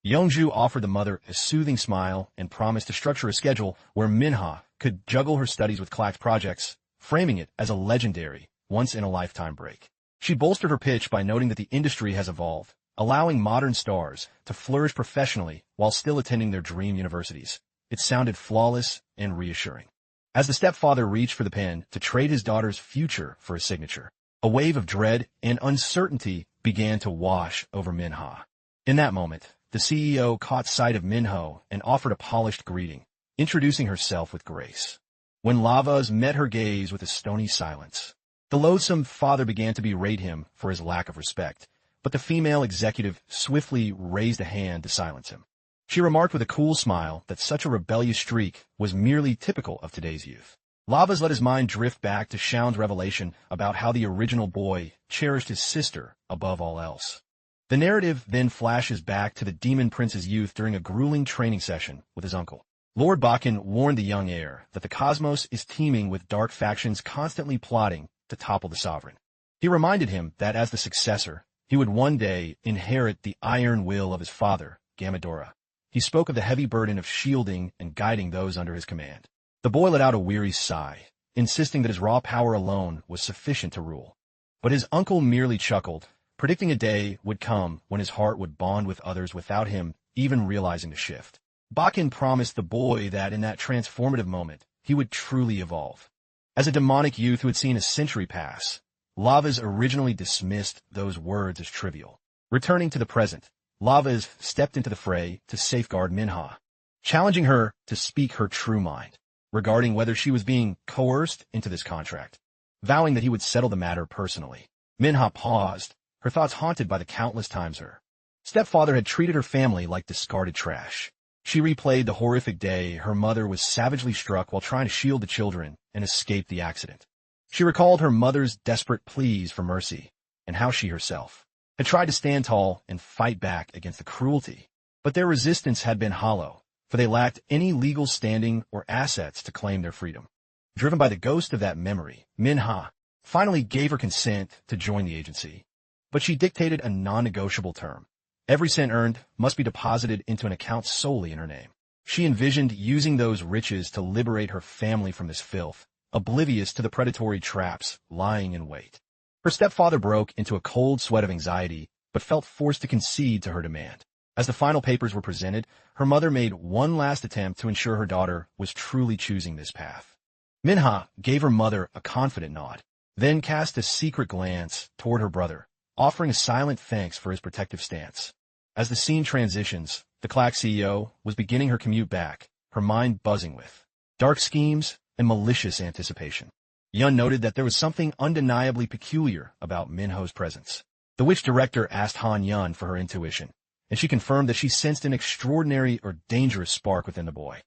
Yongju offered the mother a soothing smile and promised to structure a schedule where Minha could juggle her studies with Clax projects, framing it as a legendary, once-in-a-lifetime break. She bolstered her pitch by noting that the industry has evolved, allowing modern stars to flourish professionally while still attending their dream universities. It sounded flawless and reassuring. As the stepfather reached for the pen to trade his daughter's future for a signature, a wave of dread and uncertainty began to wash over Minha. In that moment, the CEO caught sight of Minho and offered a polished greeting, introducing herself with grace. When Lavas met her gaze with a stony silence, the loathsome father began to berate him for his lack of respect, but the female executive swiftly raised a hand to silence him. She remarked with a cool smile that such a rebellious streak was merely typical of today's youth. Lavas let his mind drift back to Shaun's revelation about how the original boy cherished his sister above all else. The narrative then flashes back to the Demon Prince's youth during a grueling training session with his uncle. Lord Bakken warned the young heir that the cosmos is teeming with dark factions constantly plotting to topple the sovereign. He reminded him that as the successor, he would one day inherit the iron will of his father, Gamadora. He spoke of the heavy burden of shielding and guiding those under his command. The boy let out a weary sigh, insisting that his raw power alone was sufficient to rule. But his uncle merely chuckled, predicting a day would come when his heart would bond with others without him even realizing the shift. Bakken promised the boy that in that transformative moment, he would truly evolve. As a demonic youth who had seen a century pass, Lavas originally dismissed those words as trivial. Returning to the present, Lavas stepped into the fray to safeguard Minha, challenging her to speak her true mind regarding whether she was being coerced into this contract, vowing that he would settle the matter personally. Minha paused, her thoughts haunted by the countless times her stepfather had treated her family like discarded trash. She replayed the horrific day her mother was savagely struck while trying to shield the children and escape the accident. She recalled her mother's desperate pleas for mercy and how she herself had tried to stand tall and fight back against the cruelty. But their resistance had been hollow, for they lacked any legal standing or assets to claim their freedom. Driven by the ghost of that memory, Minha finally gave her consent to join the agency. But she dictated a non-negotiable term. Every cent earned must be deposited into an account solely in her name. She envisioned using those riches to liberate her family from this filth, oblivious to the predatory traps lying in wait. Her stepfather broke into a cold sweat of anxiety, but felt forced to concede to her demand. As the final papers were presented, her mother made one last attempt to ensure her daughter was truly choosing this path. Manhwa gave her mother a confident nod, then cast a secret glance toward her brother, offering a silent thanks for his protective stance. As the scene transitions, the Clack CEO was beginning her commute back, her mind buzzing with dark schemes and malicious anticipation. Yun noted that there was something undeniably peculiar about Minho's presence. The witch director asked Han Yun for her intuition, and she confirmed that she sensed an extraordinary or dangerous spark within the boy.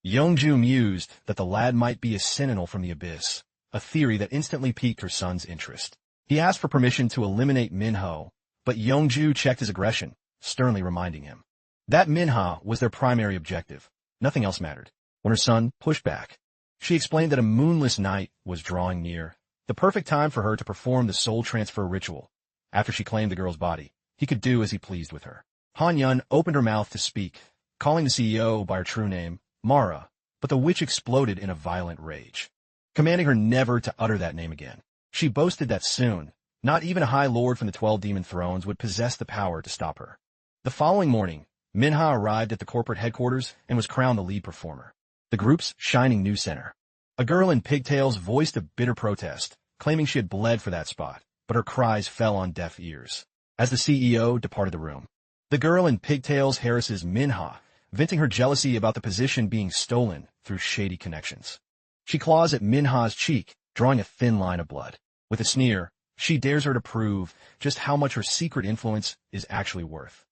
Youngju mused that the lad might be a sentinel from the abyss, a theory that instantly piqued her son's interest. He asked for permission to eliminate Minho, but Youngju checked his aggression, sternly reminding him that Manhwa was their primary objective. Nothing else mattered. When her son pushed back, she explained that a moonless night was drawing near, the perfect time for her to perform the soul transfer ritual. After she claimed the girl's body, he could do as he pleased with her. Han Yun opened her mouth to speak, calling the CEO by her true name, Mara, but the witch exploded in a violent rage, commanding her never to utter that name again. She boasted that soon, not even a high lord from the 12 demon thrones would possess the power to stop her. The following morning, Manhwa arrived at the corporate headquarters and was crowned the lead performer, the group's shining new center. A girl in pigtails voiced a bitter protest, claiming she had bled for that spot, but her cries fell on deaf ears. As the CEO departed the room, the girl in pigtails harasses Manhwa, venting her jealousy about the position being stolen through shady connections. She claws at Manhwa's cheek, drawing a thin line of blood. With a sneer, she dares her to prove just how much her secret influence is actually worth.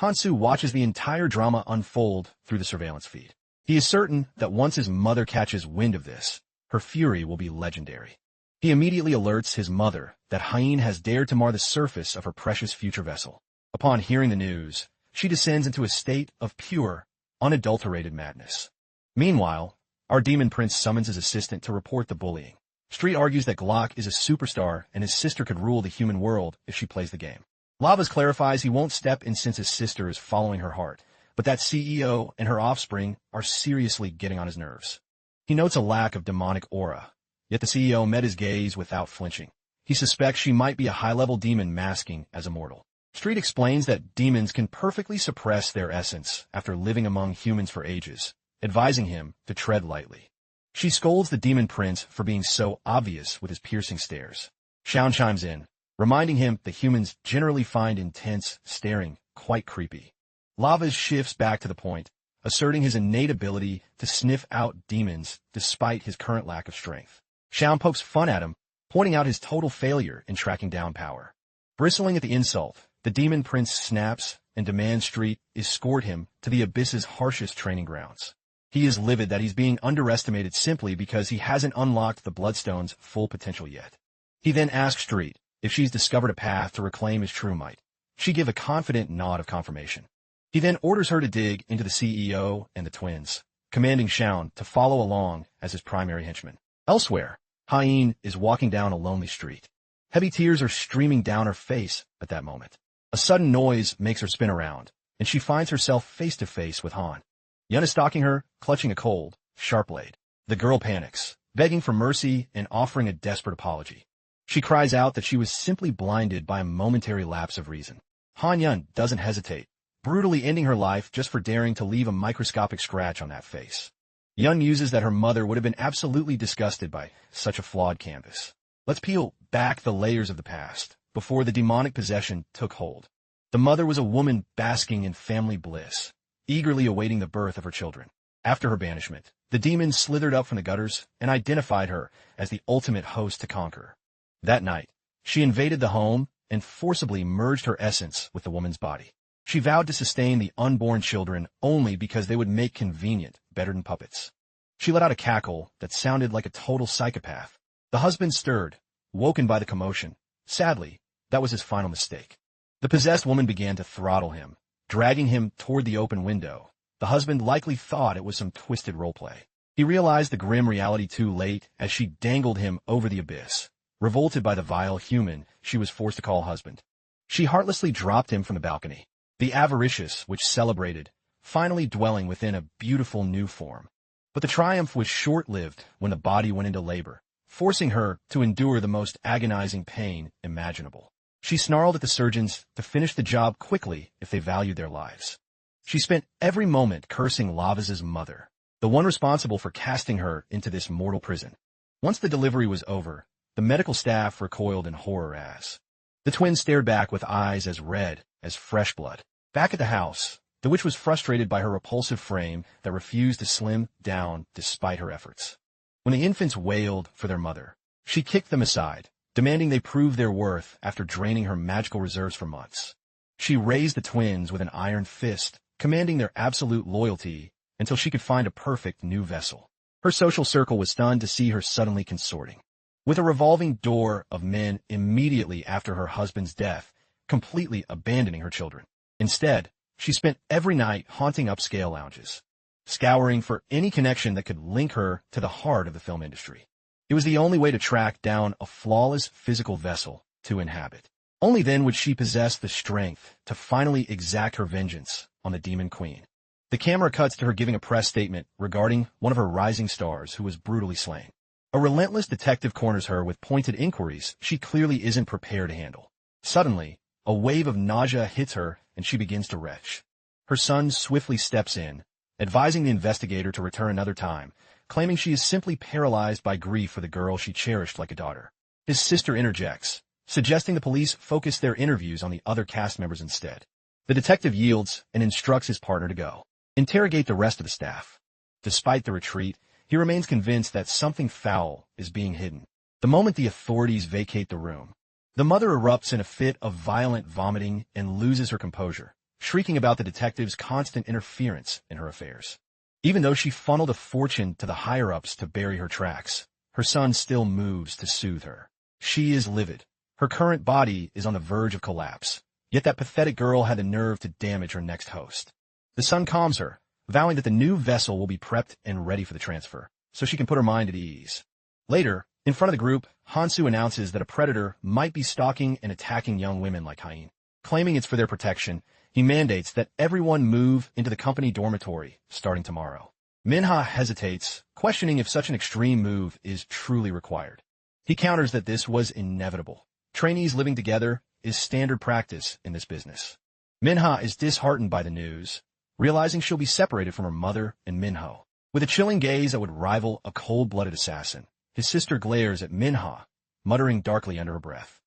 Hansu watches the entire drama unfold through the surveillance feed. He is certain that once his mother catches wind of this, her fury will be legendary. He immediately alerts his mother that Hyen has dared to mar the surface of her precious future vessel. Upon hearing the news, she descends into a state of pure, unadulterated madness. Meanwhile, our demon prince summons his assistant to report the bullying. Street argues that Glock is a superstar and his sister could rule the human world if she plays the game. Lavas clarifies he won't step in since his sister is following her heart, but that CEO and her offspring are seriously getting on his nerves. He notes a lack of demonic aura, yet the CEO met his gaze without flinching. He suspects she might be a high-level demon masking as a mortal. Street explains that demons can perfectly suppress their essence after living among humans for ages, advising him to tread lightly. She scolds the demon prince for being so obvious with his piercing stares. Shaun chimes in, reminding him that humans generally find intense staring quite creepy. Lavas shifts back to the point, asserting his innate ability to sniff out demons despite his current lack of strength. Shaun pokes fun at him, pointing out his total failure in tracking down power. Bristling at the insult, the demon prince snaps and demands Street escort him to the Abyss's harshest training grounds. He is livid that he's being underestimated simply because he hasn't unlocked the Bloodstone's full potential yet. He then asks Street if she's discovered a path to reclaim his true might. She gives a confident nod of confirmation. He then orders her to dig into the CEO and the twins, commanding Shaun to follow along as his primary henchman. Elsewhere, Hyen is walking down a lonely street. Heavy tears are streaming down her face at that moment. A sudden noise makes her spin around, and she finds herself face to face with Han. Yun is stalking her, clutching a cold, sharp blade. The girl panics, begging for mercy and offering a desperate apology. She cries out that she was simply blinded by a momentary lapse of reason. Han Yun doesn't hesitate, brutally ending her life just for daring to leave a microscopic scratch on that face. Yun muses that her mother would have been absolutely disgusted by such a flawed canvas. Let's peel back the layers of the past, before the demonic possession took hold. The mother was a woman basking in family bliss, eagerly awaiting the birth of her children. After her banishment, the demon slithered up from the gutters and identified her as the ultimate host to conquer. That night, she invaded the home and forcibly merged her essence with the woman's body. She vowed to sustain the unborn children only because they would make convenient better than puppets. She let out a cackle that sounded like a total psychopath. The husband stirred, woken by the commotion. Sadly, that was his final mistake. The possessed woman began to throttle him, dragging him toward the open window. The husband likely thought it was some twisted roleplay. He realized the grim reality too late as she dangled him over the abyss, revolted by the vile human she was forced to call husband. She heartlessly dropped him from the balcony, the avaricious which celebrated, finally dwelling within a beautiful new form. But the triumph was short-lived when the body went into labor, forcing her to endure the most agonizing pain imaginable. She snarled at the surgeons to finish the job quickly if they valued their lives. She spent every moment cursing Lavaz's mother, the one responsible for casting her into this mortal prison. Once the delivery was over, the medical staff recoiled in horror as the twins stared back with eyes as red as fresh blood. Back at the house, the witch was frustrated by her repulsive frame that refused to slim down despite her efforts. When the infants wailed for their mother, she kicked them aside, demanding they prove their worth after draining her magical reserves for months. She raised the twins with an iron fist, commanding their absolute loyalty until she could find a perfect new vessel. Her social circle was stunned to see her suddenly consorting with a revolving door of men immediately after her husband's death, completely abandoning her children. Instead, she spent every night haunting upscale lounges, scouring for any connection that could link her to the heart of the film industry. It was the only way to track down a flawless physical vessel to inhabit. Only then would she possess the strength to finally exact her vengeance on the Demon Queen. The camera cuts to her giving a press statement regarding one of her rising stars who was brutally slain. A relentless detective corners her with pointed inquiries she clearly isn't prepared to handle. Suddenly, a wave of nausea hits her and she begins to retch. Her son swiftly steps in, advising the investigator to return another time, claiming she is simply paralyzed by grief for the girl she cherished like a daughter. His sister interjects, suggesting the police focus their interviews on the other cast members instead. The detective yields and instructs his partner to go interrogate the rest of the staff. Despite the retreat, he remains convinced that something foul is being hidden. The moment the authorities vacate the room, the mother erupts in a fit of violent vomiting and loses her composure, shrieking about the detective's constant interference in her affairs. Even though she funneled a fortune to the higher-ups to bury her tracks, her son still moves to soothe her. She is livid. Her current body is on the verge of collapse, yet that pathetic girl had the nerve to damage her next host. The son calms her, vowing that the new vessel will be prepped and ready for the transfer, so she can put her mind at ease. Later, in front of the group, Hansu announces that a predator might be stalking and attacking young women like Hyene. Claiming it's for their protection, he mandates that everyone move into the company dormitory starting tomorrow. Manhwa hesitates, questioning if such an extreme move is truly required. He counters that this was inevitable. Trainees living together is standard practice in this business. Manhwa is disheartened by the news, realizing she'll be separated from her mother and Minho. With a chilling gaze that would rival a cold-blooded assassin, his sister glares at Manhwa, muttering darkly under her breath.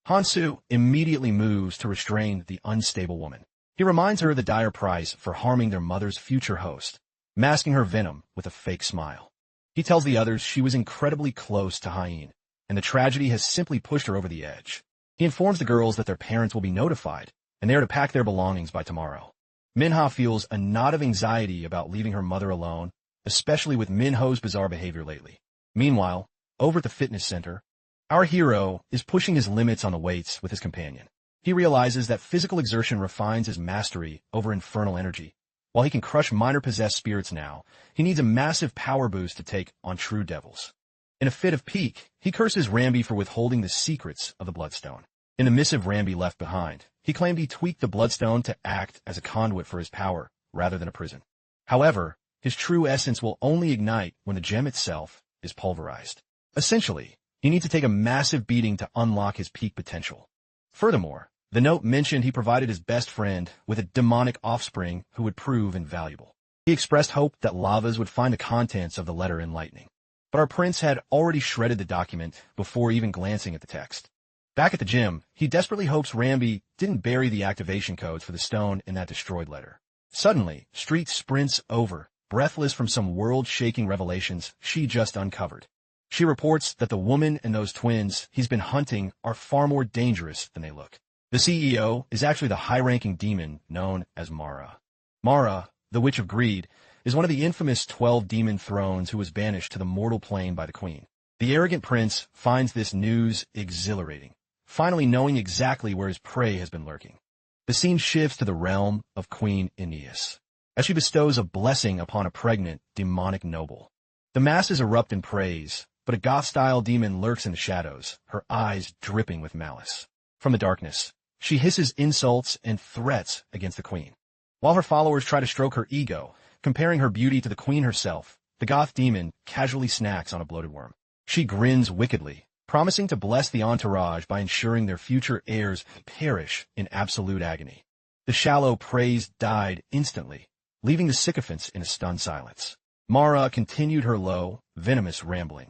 Hansu immediately moves to restrain the unstable woman. He reminds her of the dire price for harming their mother's future host, masking her venom with a fake smile. He tells the others she was incredibly close to Hyene, and the tragedy has simply pushed her over the edge. He informs the girls that their parents will be notified, and they are to pack their belongings by tomorrow. Manhwa feels a knot of anxiety about leaving her mother alone, especially with Minho's bizarre behavior lately. Meanwhile, over at the fitness center, our hero is pushing his limits on the weights with his companion. He realizes that physical exertion refines his mastery over infernal energy. While he can crush minor possessed spirits now, he needs a massive power boost to take on true devils. In a fit of pique, he curses Rambi for withholding the secrets of the Bloodstone. In the missive Rambi left behind, he claimed he tweaked the Bloodstone to act as a conduit for his power rather than a prison. However, his true essence will only ignite when the gem itself is pulverized. Essentially, he needs to take a massive beating to unlock his peak potential. Furthermore, the note mentioned he provided his best friend with a demonic offspring who would prove invaluable. He expressed hope that Lavas would find the contents of the letter enlightening. But our prince had already shredded the document before even glancing at the text. Back at the gym, he desperately hopes Rambi didn't bury the activation codes for the stone in that destroyed letter. Suddenly, Street sprints over, breathless from some world-shaking revelations she just uncovered. She reports that the woman and those twins he's been hunting are far more dangerous than they look. The CEO is actually the high-ranking demon known as Mara. Mara, the Witch of Greed, is one of the infamous 12 demon thrones who was banished to the mortal plane by the queen. The arrogant prince finds this news exhilarating, finally knowing exactly where his prey has been lurking. The scene shifts to the realm of Queen Aeneas, as she bestows a blessing upon a pregnant, demonic noble. The masses erupt in praise, but a goth-style demon lurks in the shadows, her eyes dripping with malice. From the darkness, she hisses insults and threats against the queen. While her followers try to stroke her ego, comparing her beauty to the queen herself, the goth demon casually snacks on a bloated worm. She grins wickedly, promising to bless the entourage by ensuring their future heirs perish in absolute agony. The shallow praise died instantly, leaving the sycophants in a stunned silence. Mara continued her low, venomous rambling,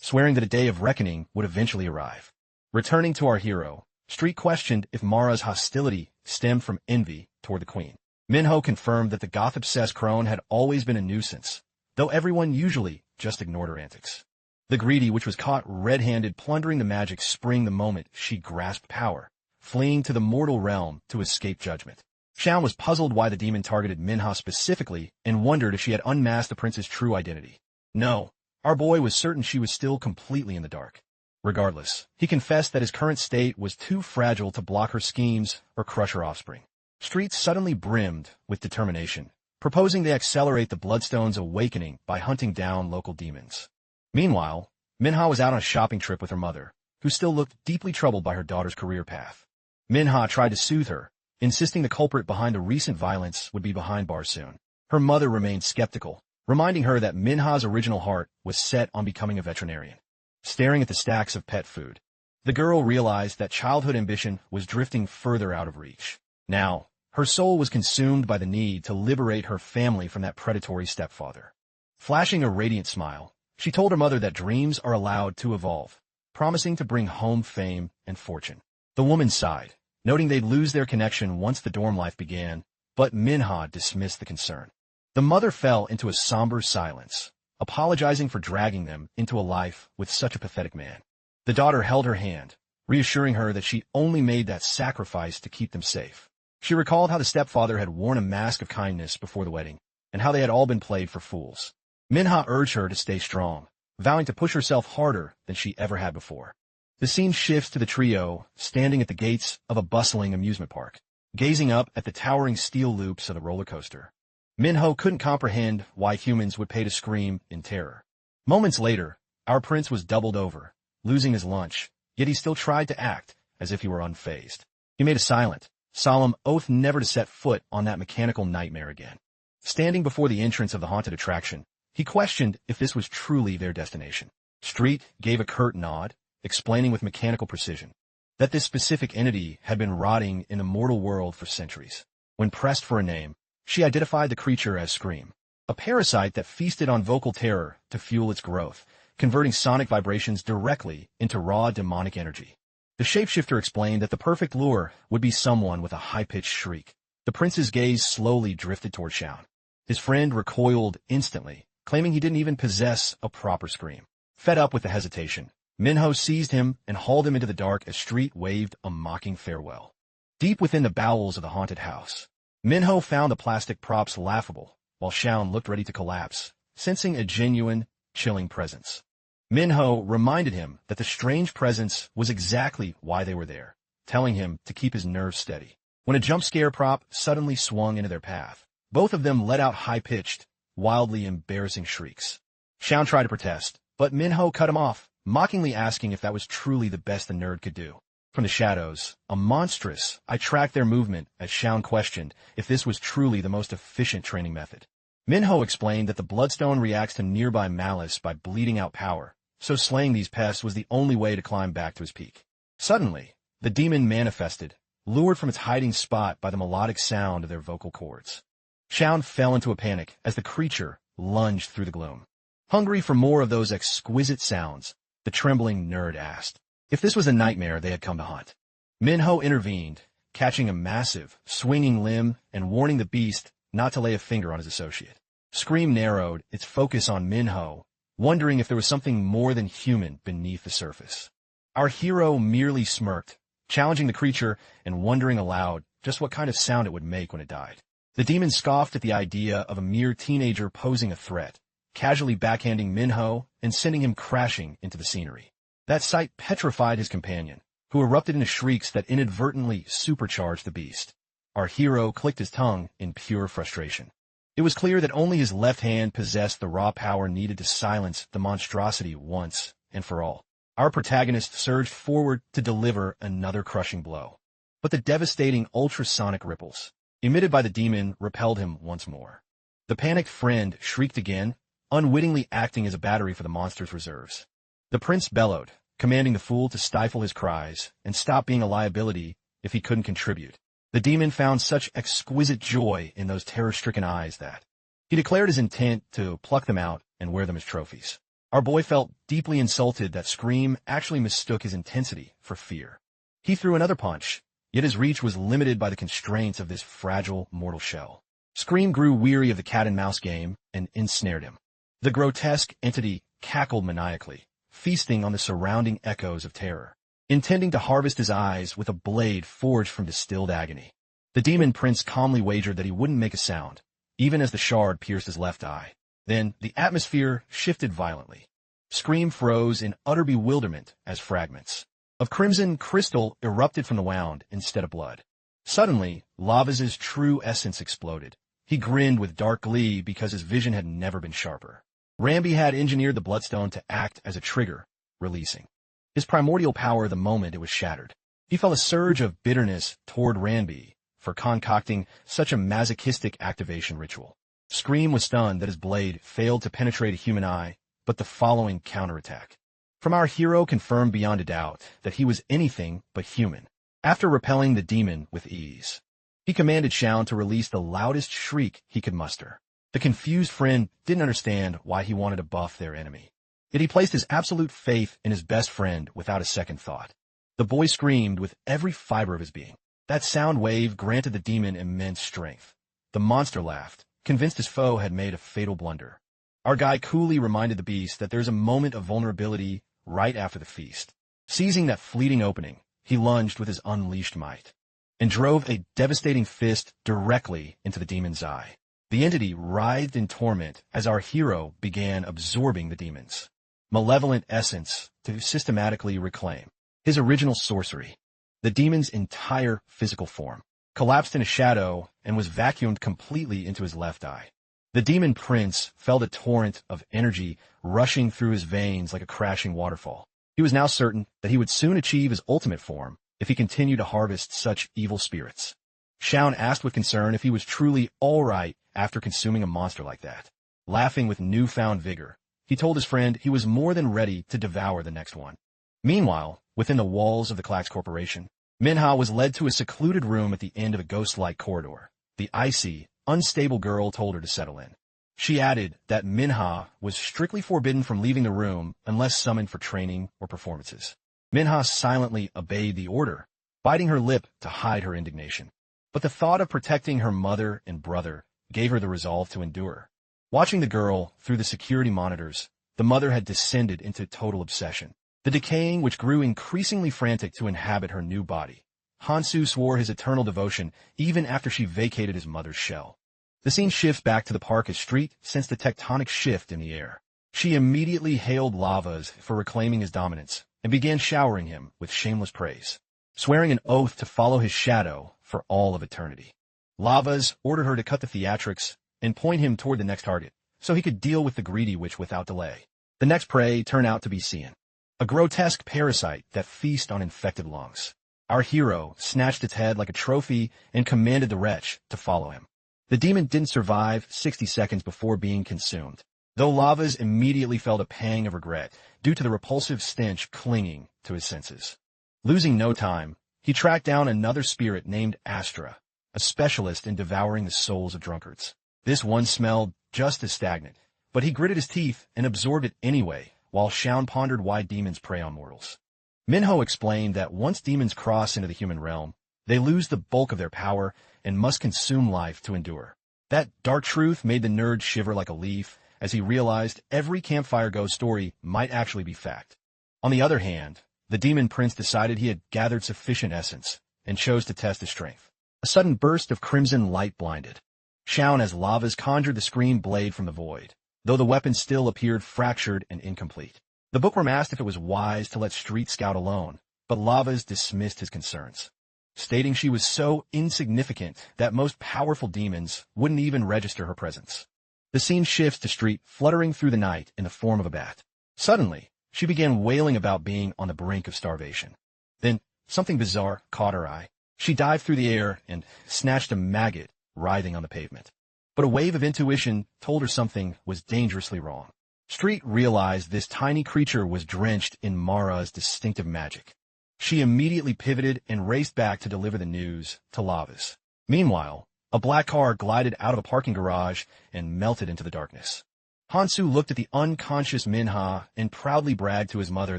swearing that a day of reckoning would eventually arrive. Returning to our hero, Street questioned if Mara's hostility stemmed from envy toward the queen. Minho confirmed that the goth-obsessed crone had always been a nuisance, though everyone usually just ignored her antics. The greedy witch was caught red-handed plundering the magic spring the moment she grasped power, fleeing to the mortal realm to escape judgment. Xiao was puzzled why the demon targeted Minha specifically and wondered if she had unmasked the prince's true identity. No, our boy was certain she was still completely in the dark. Regardless, he confessed that his current state was too fragile to block her schemes or crush her offspring. Streets suddenly brimmed with determination, proposing they accelerate the Bloodstone's awakening by hunting down local demons. Meanwhile, Minha was out on a shopping trip with her mother, who still looked deeply troubled by her daughter's career path. Minha tried to soothe her, insisting the culprit behind the recent violence would be behind bars soon. Her mother remained skeptical, reminding her that Minha's original heart was set on becoming a veterinarian. Staring at the stacks of pet food, the girl realized that childhood ambition was drifting further out of reach. Now, her soul was consumed by the need to liberate her family from that predatory stepfather. Flashing a radiant smile, she told her mother that dreams are allowed to evolve, promising to bring home fame and fortune. The woman sighed, noting they'd lose their connection once the dorm life began, but Minha dismissed the concern. The mother fell into a somber silence, apologizing for dragging them into a life with such a pathetic man. The daughter held her hand, reassuring her that she only made that sacrifice to keep them safe. She recalled how the stepfather had worn a mask of kindness before the wedding, and how they had all been played for fools. Minha urged her to stay strong, vowing to push herself harder than she ever had before. The scene shifts to the trio standing at the gates of a bustling amusement park, gazing up at the towering steel loops of the roller coaster. Minho couldn't comprehend why humans would pay to scream in terror. Moments later, our prince was doubled over, losing his lunch, yet he still tried to act as if he were unfazed. He made a silent, solemn oath never to set foot on that mechanical nightmare again. Standing before the entrance of the haunted attraction, he questioned if this was truly their destination. Street gave a curt nod, explaining with mechanical precision that this specific entity had been rotting in the mortal world for centuries. When pressed for a name, she identified the creature as Scream, a parasite that feasted on vocal terror to fuel its growth, converting sonic vibrations directly into raw demonic energy. The shapeshifter explained that the perfect lure would be someone with a high-pitched shriek. The prince's gaze slowly drifted toward Xiao. His friend recoiled instantly, claiming he didn't even possess a proper scream. Fed up with the hesitation, Minho seized him and hauled him into the dark as Street waved a mocking farewell. Deep within the bowels of the haunted house, Minho found the plastic props laughable, while Xiao looked ready to collapse, sensing a genuine, chilling presence. Minho reminded him that the strange presence was exactly why they were there, telling him to keep his nerves steady. When a jump scare prop suddenly swung into their path, both of them let out high-pitched, wildly embarrassing shrieks. Xiao tried to protest, but Minho cut him off, mockingly asking if that was truly the best the nerd could do. From the shadows, I tracked their movement as Xiao questioned if this was truly the most efficient training method. Minho explained that the Bloodstone reacts to nearby malice by bleeding out power, so slaying these pests was the only way to climb back to his peak. Suddenly, the demon manifested, lured from its hiding spot by the melodic sound of their vocal cords. Xiao fell into a panic as the creature lunged through the gloom. Hungry for more of those exquisite sounds, the trembling nerd asked if this was a nightmare they had come to haunt. Minho intervened, catching a massive, swinging limb and warning the beast not to lay a finger on his associate. Scream narrowed its focus on Minho, wondering if there was something more than human beneath the surface. Our hero merely smirked, challenging the creature and wondering aloud just what kind of sound it would make when it died. The demon scoffed at the idea of a mere teenager posing a threat, casually backhanding Minho and sending him crashing into the scenery. That sight petrified his companion, who erupted into shrieks that inadvertently supercharged the beast. Our hero clicked his tongue in pure frustration. It was clear that only his left hand possessed the raw power needed to silence the monstrosity once and for all. Our protagonist surged forward to deliver another crushing blow. But the devastating ultrasonic ripples emitted by the demon repelled him once more. The panicked friend shrieked again, unwittingly acting as a battery for the monster's reserves. The prince bellowed, commanding the fool to stifle his cries and stop being a liability if he couldn't contribute. The demon found such exquisite joy in those terror-stricken eyes that he declared his intent to pluck them out and wear them as trophies. Our boy felt deeply insulted that Scream actually mistook his intensity for fear. He threw another punch, yet his reach was limited by the constraints of this fragile mortal shell. Scream grew weary of the cat-and-mouse game and ensnared him. The grotesque entity cackled maniacally, feasting on the surrounding echoes of terror, intending to harvest his eyes with a blade forged from distilled agony. The demon prince calmly wagered that he wouldn't make a sound, even as the shard pierced his left eye. Then the atmosphere shifted violently. Scream froze in utter bewilderment as fragments of crimson crystal erupted from the wound instead of blood. Suddenly, Lavaz's true essence exploded. He grinned with dark glee because his vision had never been sharper. Rambi had engineered the bloodstone to act as a trigger, releasing his primordial power the moment it was shattered. He felt a surge of bitterness toward Rambi for concocting such a masochistic activation ritual. Scream was stunned that his blade failed to penetrate a human eye, but the following counterattack from our hero confirmed beyond a doubt that he was anything but human. After repelling the demon with ease, he commanded Shaun to release the loudest shriek he could muster. The confused friend didn't understand why he wanted to buff their enemy, yet he placed his absolute faith in his best friend without a second thought. The boy screamed with every fiber of his being. That sound wave granted the demon immense strength. The monster laughed, convinced his foe had made a fatal blunder. Our guy coolly reminded the beast that there's a moment of vulnerability right after the feast. Seizing that fleeting opening, he lunged with his unleashed might and drove a devastating fist directly into the demon's eye. The entity writhed in torment as our hero began absorbing the demon's malevolent essence to systematically reclaim his original sorcery. The demon's entire physical form collapsed in a shadow and was vacuumed completely into his left eye. The demon prince felt a torrent of energy rushing through his veins like a crashing waterfall. He was now certain that he would soon achieve his ultimate form if he continued to harvest such evil spirits. Shaun asked with concern if he was truly all right after consuming a monster like that. Laughing with newfound vigor, he told his friend he was more than ready to devour the next one. Meanwhile, within the walls of the Klax Corporation, Manhwa was led to a secluded room at the end of a ghost-like corridor. The icy, unstable girl told her to settle in. She added that Manhwa was strictly forbidden from leaving the room unless summoned for training or performances. Manhwa silently obeyed the order, biting her lip to hide her indignation. But the thought of protecting her mother and brother gave her the resolve to endure. Watching the girl through the security monitors, the mother had descended into total obsession, the decaying which grew increasingly frantic to inhabit her new body. Hansu swore his eternal devotion even after she vacated his mother's shell. The scene shifts back to the park as Street sensed a tectonic shift in the air. She immediately hailed Lavaz for reclaiming his dominance and began showering him with shameless praise, swearing an oath to follow his shadow for all of eternity. Lavaz ordered her to cut the theatrics and point him toward the next target, so he could deal with the greedy witch without delay. The next prey turned out to be Cian, a grotesque parasite that feasts on infected lungs. Our hero snatched its head like a trophy and commanded the wretch to follow him. The demon didn't survive 60 seconds before being consumed, though Lavaz immediately felt a pang of regret due to the repulsive stench clinging to his senses. Losing no time, he tracked down another spirit named Astra, a specialist in devouring the souls of drunkards. This one smelled just as stagnant, but he gritted his teeth and absorbed it anyway, while Shaun pondered why demons prey on mortals. Minho explained that once demons cross into the human realm, they lose the bulk of their power and must consume life to endure. That dark truth made the nerd shiver like a leaf as he realized every campfire ghost story might actually be fact. On the other hand, the demon prince decided he had gathered sufficient essence and chose to test his strength. A sudden burst of crimson light blinded Shaun as Lavaz conjured the scream blade from the void, though the weapon still appeared fractured and incomplete. The bookworm asked if it was wise to let Street scout alone, but Lavaz dismissed his concerns, stating she was so insignificant that most powerful demons wouldn't even register her presence. The scene shifts to Street fluttering through the night in the form of a bat. Suddenly, She began wailing about being on the brink of starvation. Then, something bizarre caught her eye. She dived through the air and snatched a maggot writhing on the pavement. But a wave of intuition told her something was dangerously wrong. Street realized this tiny creature was drenched in Mara's distinctive magic. She immediately pivoted and raced back to deliver the news to Lavas. Meanwhile, a black car glided out of a parking garage and melted into the darkness. Hansu looked at the unconscious Manhwa and proudly bragged to his mother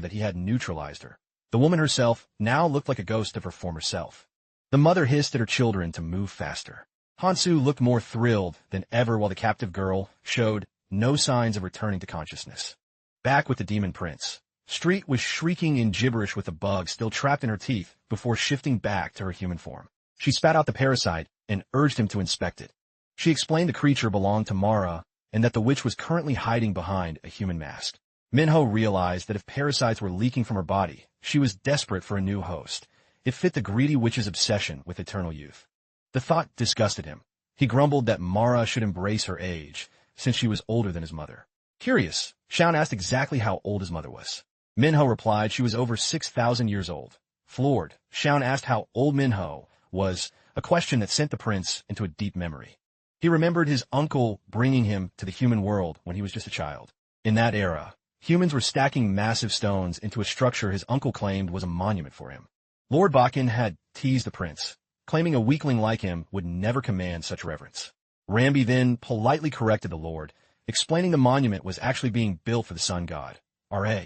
that he had neutralized her. The woman herself now looked like a ghost of her former self. The mother hissed at her children to move faster. Hansu looked more thrilled than ever while the captive girl showed no signs of returning to consciousness. Back with the demon prince, Street was shrieking in gibberish with the bug still trapped in her teeth before shifting back to her human form. She spat out the parasite and urged him to inspect it. She explained the creature belonged to Mara and that the witch was currently hiding behind a human mask. Minho realized that if parasites were leaking from her body, she was desperate for a new host. It fit the greedy witch's obsession with eternal youth. The thought disgusted him. He grumbled that Mara should embrace her age, since she was older than his mother. Curious, Shaun asked exactly how old his mother was. Minho replied she was over 6,000 years old. Floored, Shaun asked how old Minho was, a question that sent the prince into a deep memory. He remembered his uncle bringing him to the human world when he was just a child. In that era, humans were stacking massive stones into a structure his uncle claimed was a monument for him. Lord Bakken had teased the prince, claiming a weakling like him would never command such reverence. Rambi then politely corrected the lord, explaining the monument was actually being built for the sun god, Ra.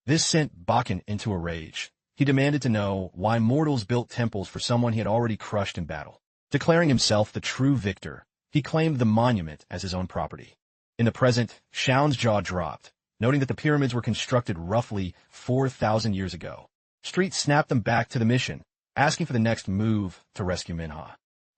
This sent Bakken into a rage. He demanded to know why mortals built temples for someone he had already crushed in battle. Declaring himself the true victor, he claimed the monument as his own property. In the present, Shaun's jaw dropped, noting that the pyramids were constructed roughly 4,000 years ago. Street snapped them back to the mission, asking for the next move to rescue Minho.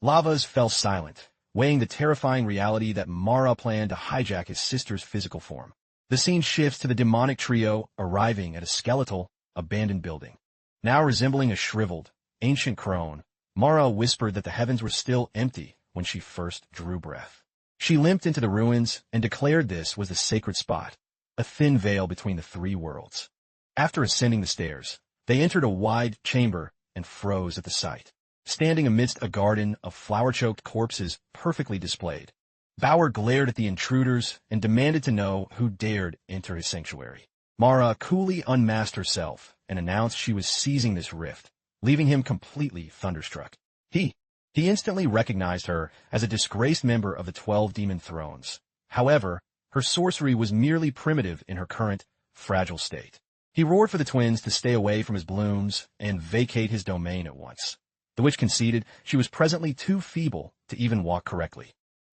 Lavas fell silent, weighing the terrifying reality that Mara planned to hijack his sister's physical form. The scene shifts to the demonic trio arriving at a skeletal, abandoned building. Now resembling a shriveled, ancient crone, Mara whispered that the heavens were still empty when she first drew breath. She limped into the ruins and declared this was the sacred spot, a thin veil between the three worlds. After ascending the stairs, they entered a wide chamber and froze at the sight. Standing amidst a garden of flower-choked corpses perfectly displayed, Bauer glared at the intruders and demanded to know who dared enter his sanctuary. Mara coolly unmasked herself and announced she was seizing this rift, leaving him completely thunderstruck. He instantly recognized her as a disgraced member of the 12 demon thrones. However, her sorcery was merely primitive in her current, fragile state. He roared for the twins to stay away from his blooms and vacate his domain at once. The witch conceded she was presently too feeble to even walk correctly.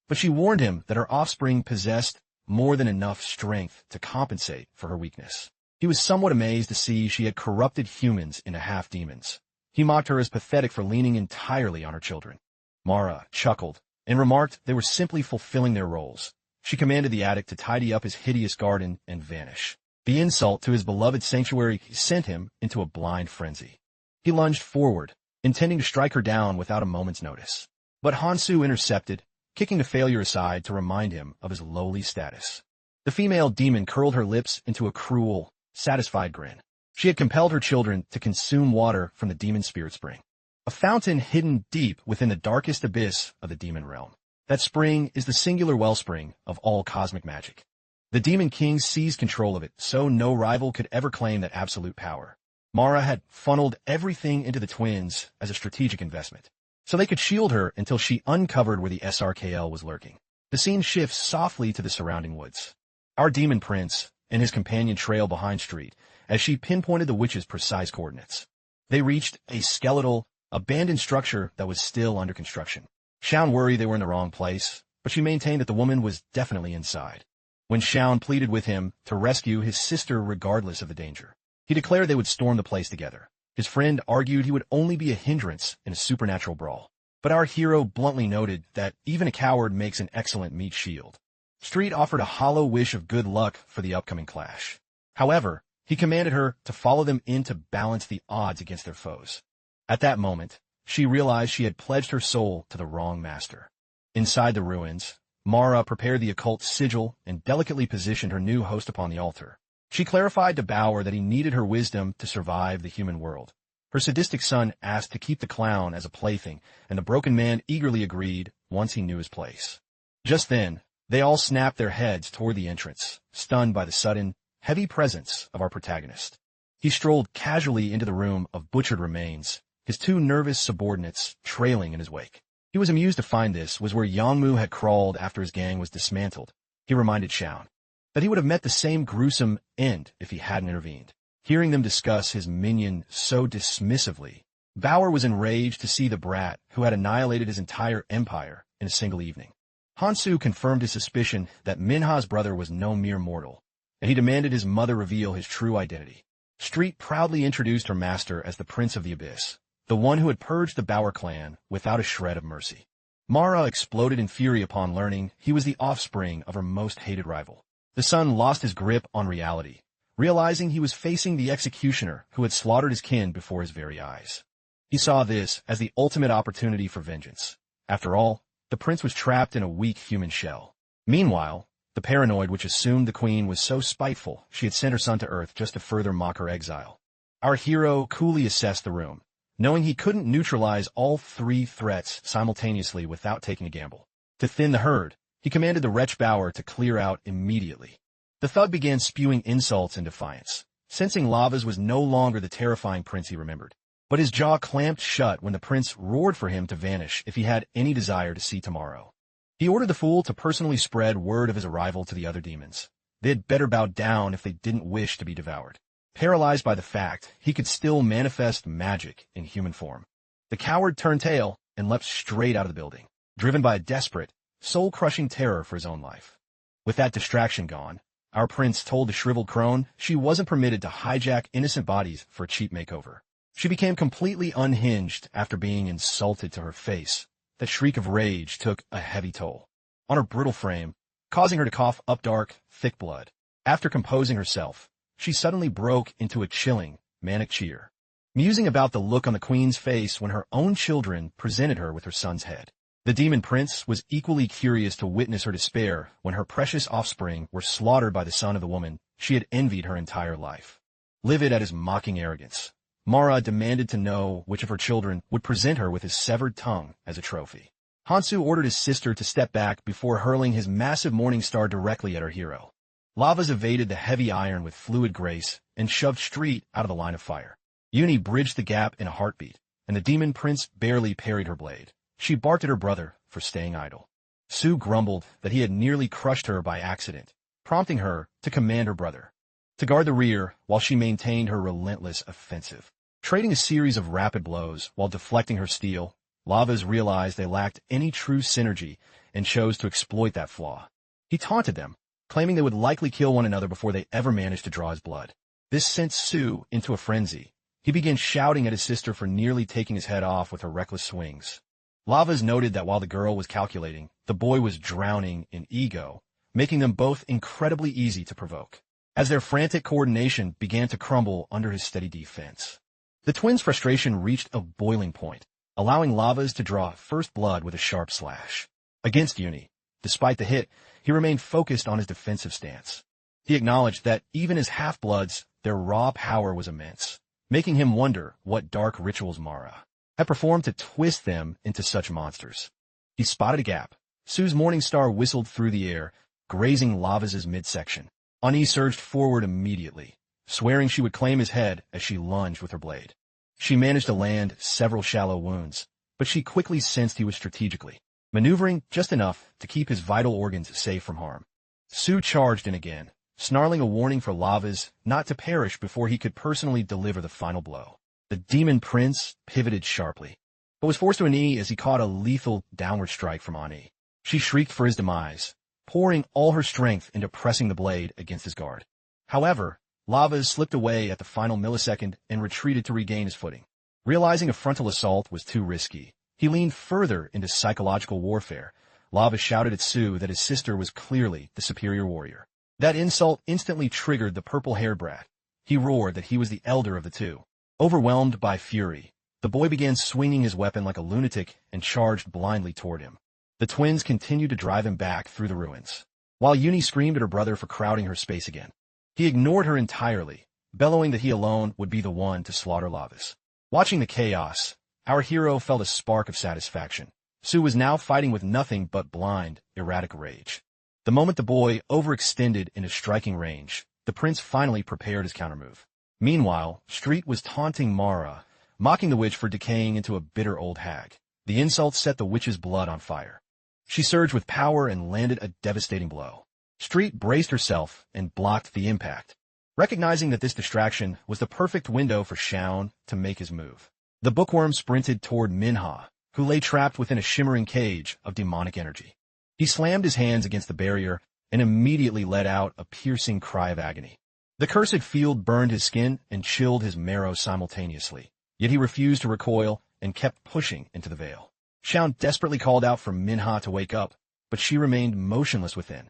But she warned him that her offspring possessed more than enough strength to compensate for her weakness. He was somewhat amazed to see she had corrupted humans into half-demons. He mocked her as pathetic for leaning entirely on her children. Mara chuckled and remarked they were simply fulfilling their roles. She commanded the addict to tidy up his hideous garden and vanish. The insult to his beloved sanctuary sent him into a blind frenzy. He lunged forward, intending to strike her down without a moment's notice. But Hansu intercepted, kicking the failure aside to remind him of his lowly status. The female demon curled her lips into a cruel, satisfied grin. She had compelled her children to consume water from the demon spirit spring, a fountain hidden deep within the darkest abyss of the demon realm. That spring is the singular wellspring of all cosmic magic. The demon king seized control of it, so no rival could ever claim that absolute power. Mara had funneled everything into the twins as a strategic investment, so they could shield her until she uncovered where the SRKL was lurking. The scene shifts softly to the surrounding woods. Our demon prince and his companion trail behind Street as she pinpointed the witch's precise coordinates. They reached a skeletal, abandoned structure that was still under construction. Shaun worried they were in the wrong place, but she maintained that the woman was definitely inside. When Shaun pleaded with him to rescue his sister regardless of the danger, he declared they would storm the place together. His friend argued he would only be a hindrance in a supernatural brawl. But our hero bluntly noted that even a coward makes an excellent meat shield. Street offered a hollow wish of good luck for the upcoming clash. However, he commanded her to follow them in to balance the odds against their foes. At that moment, she realized she had pledged her soul to the wrong master. Inside the ruins, Mara prepared the occult sigil and delicately positioned her new host upon the altar. She clarified to Bauer that he needed her wisdom to survive the human world. Her sadistic son asked to keep the clown as a plaything, and the broken man eagerly agreed once he knew his place. Just then, they all snapped their heads toward the entrance, stunned by the sudden, heavy presence of our protagonist. He strolled casually into the room of butchered remains, his two nervous subordinates trailing in his wake. He was amused to find this was where Yangmu had crawled after his gang was dismantled. He reminded Shaun that he would have met the same gruesome end if he hadn't intervened. Hearing them discuss his minion so dismissively, Bauer was enraged to see the brat who had annihilated his entire empire in a single evening. Hansu confirmed his suspicion that Manhwa's brother was no mere mortal, and he demanded his mother reveal his true identity. Street proudly introduced her master as the Prince of the Abyss, the one who had purged the Bauer clan without a shred of mercy. Mara exploded in fury upon learning he was the offspring of her most hated rival. The son lost his grip on reality, realizing he was facing the executioner who had slaughtered his kin before his very eyes. He saw this as the ultimate opportunity for vengeance. After all, the prince was trapped in a weak human shell. Meanwhile, the paranoid which assumed the queen was so spiteful she had sent her son to Earth just to further mock her exile. Our hero coolly assessed the room, knowing he couldn't neutralize all three threats simultaneously without taking a gamble. To thin the herd, he commanded the wretch Bauer to clear out immediately. The thug began spewing insults and defiance, sensing Lavas was no longer the terrifying prince he remembered. But his jaw clamped shut when the prince roared for him to vanish if he had any desire to see tomorrow. He ordered the fool to personally spread word of his arrival to the other demons. They had better bow down if they didn't wish to be devoured. Paralyzed by the fact he could still manifest magic in human form, the coward turned tail and leapt straight out of the building, driven by a desperate, soul-crushing terror for his own life. With that distraction gone, our prince told the shriveled crone she wasn't permitted to hijack innocent bodies for a cheap makeover. She became completely unhinged after being insulted to her face. That shriek of rage took a heavy toll on her brittle frame, causing her to cough up dark, thick blood. After composing herself, she suddenly broke into a chilling, manic cheer, musing about the look on the queen's face when her own children presented her with her son's head. The demon prince was equally curious to witness her despair when her precious offspring were slaughtered by the son of the woman she had envied her entire life. Livid at his mocking arrogance, Mara demanded to know which of her children would present her with his severed tongue as a trophy. Hansu ordered his sister to step back before hurling his massive morning star directly at her hero. Lavas evaded the heavy iron with fluid grace and shoved Street out of the line of fire. Uni bridged the gap in a heartbeat, and the demon prince barely parried her blade. She barked at her brother for staying idle. Sue grumbled that he had nearly crushed her by accident, prompting her to command her brother to guard the rear while she maintained her relentless offensive. Trading a series of rapid blows while deflecting her steel, Lavas realized they lacked any true synergy and chose to exploit that flaw. He taunted them, claiming they would likely kill one another before they ever managed to draw his blood. This sent Sue into a frenzy. He began shouting at his sister for nearly taking his head off with her reckless swings. Lavas noted that while the girl was calculating, the boy was drowning in ego, making them both incredibly easy to provoke, as their frantic coordination began to crumble under his steady defense. The twins' frustration reached a boiling point, allowing Lavas to draw first blood with a sharp slash. Against Uni, despite the hit, he remained focused on his defensive stance. He acknowledged that even as half-bloods, their raw power was immense, making him wonder what dark rituals Mara had performed to twist them into such monsters. He spotted a gap. Sue's morning star whistled through the air, grazing Lavas' midsection. Ani surged forward immediately, swearing she would claim his head as she lunged with her blade. She managed to land several shallow wounds, but she quickly sensed he was strategically maneuvering just enough to keep his vital organs safe from harm. Sue charged in again, snarling a warning for Lavas not to perish before he could personally deliver the final blow. The demon prince pivoted sharply, but was forced to a knee as he caught a lethal downward strike from Ani. She shrieked for his demise, pouring all her strength into pressing the blade against his guard. However, Lavas slipped away at the final millisecond and retreated to regain his footing. Realizing a frontal assault was too risky, he leaned further into psychological warfare. Lavas shouted at Sue that his sister was clearly the superior warrior. That insult instantly triggered the purple-haired brat. He roared that he was the elder of the two. Overwhelmed by fury, the boy began swinging his weapon like a lunatic and charged blindly toward him. The twins continued to drive him back through the ruins, while Uni screamed at her brother for crowding her space again. He ignored her entirely, bellowing that he alone would be the one to slaughter Lavas. Watching the chaos, our hero felt a spark of satisfaction. Su was now fighting with nothing but blind, erratic rage. The moment the boy overextended in his striking range, the prince finally prepared his countermove. Meanwhile, Street was taunting Mara, mocking the witch for decaying into a bitter old hag. The insult set the witch's blood on fire. She surged with power and landed a devastating blow. Street braced herself and blocked the impact, recognizing that this distraction was the perfect window for Shaun to make his move. The bookworm sprinted toward Manhwa, who lay trapped within a shimmering cage of demonic energy. He slammed his hands against the barrier and immediately let out a piercing cry of agony. The cursed field burned his skin and chilled his marrow simultaneously, yet he refused to recoil and kept pushing into the veil. Shaun desperately called out for Manhwa to wake up, but she remained motionless within.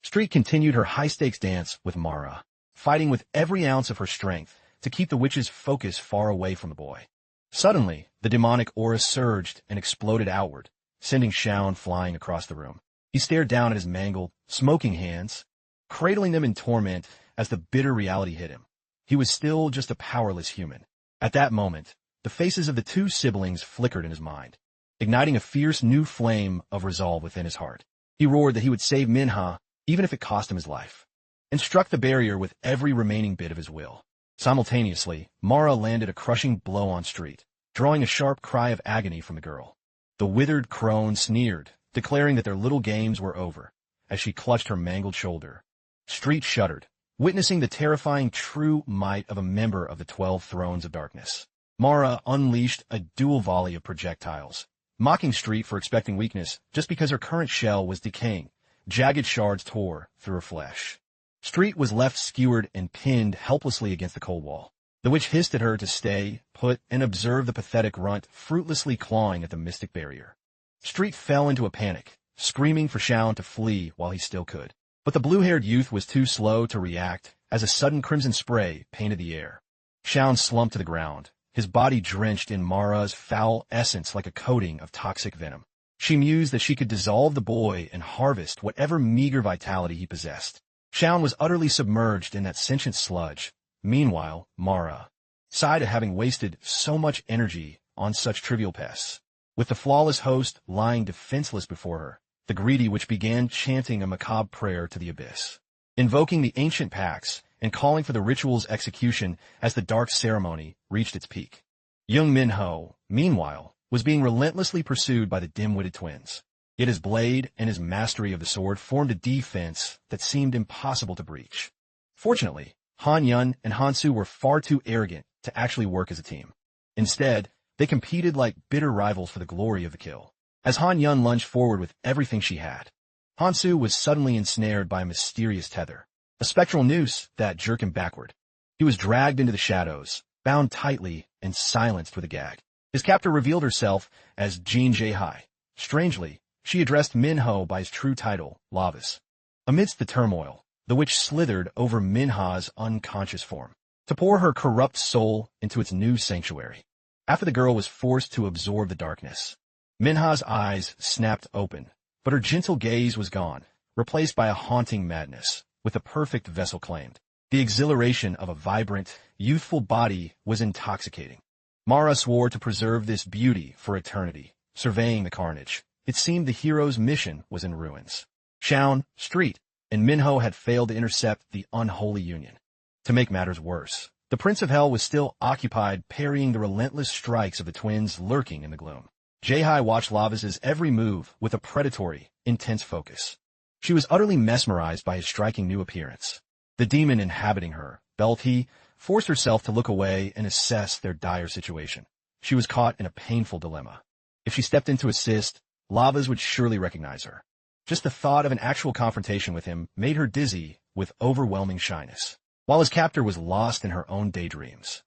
Street continued her high-stakes dance with Mara, fighting with every ounce of her strength to keep the witch's focus far away from the boy. Suddenly, the demonic aura surged and exploded outward, sending Shaun flying across the room. He stared down at his mangled, smoking hands, cradling them in torment as the bitter reality hit him. He was still just a powerless human. At that moment, the faces of the two siblings flickered in his mind, igniting a fierce new flame of resolve within his heart. He roared that he would save Manhwa, even if it cost him his life, and struck the barrier with every remaining bit of his will. Simultaneously, Mara landed a crushing blow on Street, drawing a sharp cry of agony from the girl. The withered crone sneered, declaring that their little games were over, as she clutched her mangled shoulder. Street shuddered, witnessing the terrifying true might of a member of the 12 Thrones of Darkness. Mara unleashed a dual volley of projectiles, mocking Street for expecting weakness just because her current shell was decaying. Jagged shards tore through her flesh. Street was left skewered and pinned helplessly against the cold wall. The witch hissed at her to stay put and observe the pathetic runt fruitlessly clawing at the mystic barrier. Street fell into a panic, screaming for Shaun to flee while he still could. But the blue-haired youth was too slow to react as a sudden crimson spray painted the air. Shaun slumped to the ground, his body drenched in Mara's foul essence like a coating of toxic venom. She mused that she could dissolve the boy and harvest whatever meager vitality he possessed. Shaun was utterly submerged in that sentient sludge. Meanwhile, Mara sighed at having wasted so much energy on such trivial pests. With the flawless host lying defenseless before her, the greedy witch began chanting a macabre prayer to the abyss, invoking the ancient pacts and calling for the ritual's execution as the dark ceremony reached its peak. Young Manhwa, meanwhile, was being relentlessly pursued by the dim-witted twins. Yet his blade and his mastery of the sword formed a defense that seemed impossible to breach. Fortunately, Han Yun and Hansu were far too arrogant to actually work as a team. Instead, they competed like bitter rivals for the glory of the kill. As Han Yun lunged forward with everything she had, Hansu was suddenly ensnared by a mysterious tether, a spectral noose that jerked him backward. He was dragged into the shadows, bound tightly and silenced with a gag. His captor revealed herself as Jean Jaehai. Strangely, she addressed Manhwa by his true title, Lavas. Amidst the turmoil, the witch slithered over Manhwa's unconscious form, to pour her corrupt soul into its new sanctuary. After the girl was forced to absorb the darkness, Manhwa's eyes snapped open, but her gentle gaze was gone, replaced by a haunting madness, with the perfect vessel claimed. The exhilaration of a vibrant, youthful body was intoxicating. Mara swore to preserve this beauty for eternity, surveying the carnage. It seemed the hero's mission was in ruins. Shaun, Street, and Manhwa had failed to intercept the unholy union. To make matters worse, the Prince of Hell was still occupied parrying the relentless strikes of the twins lurking in the gloom. Jaehai watched Lavas' every move with a predatory, intense focus. She was utterly mesmerized by his striking new appearance. The demon inhabiting her, Belti, forced herself to look away and assess their dire situation. She was caught in a painful dilemma. If she stepped in to assist, Lavas would surely recognize her. Just the thought of an actual confrontation with him made her dizzy with overwhelming shyness, while his captor was lost in her own daydreams.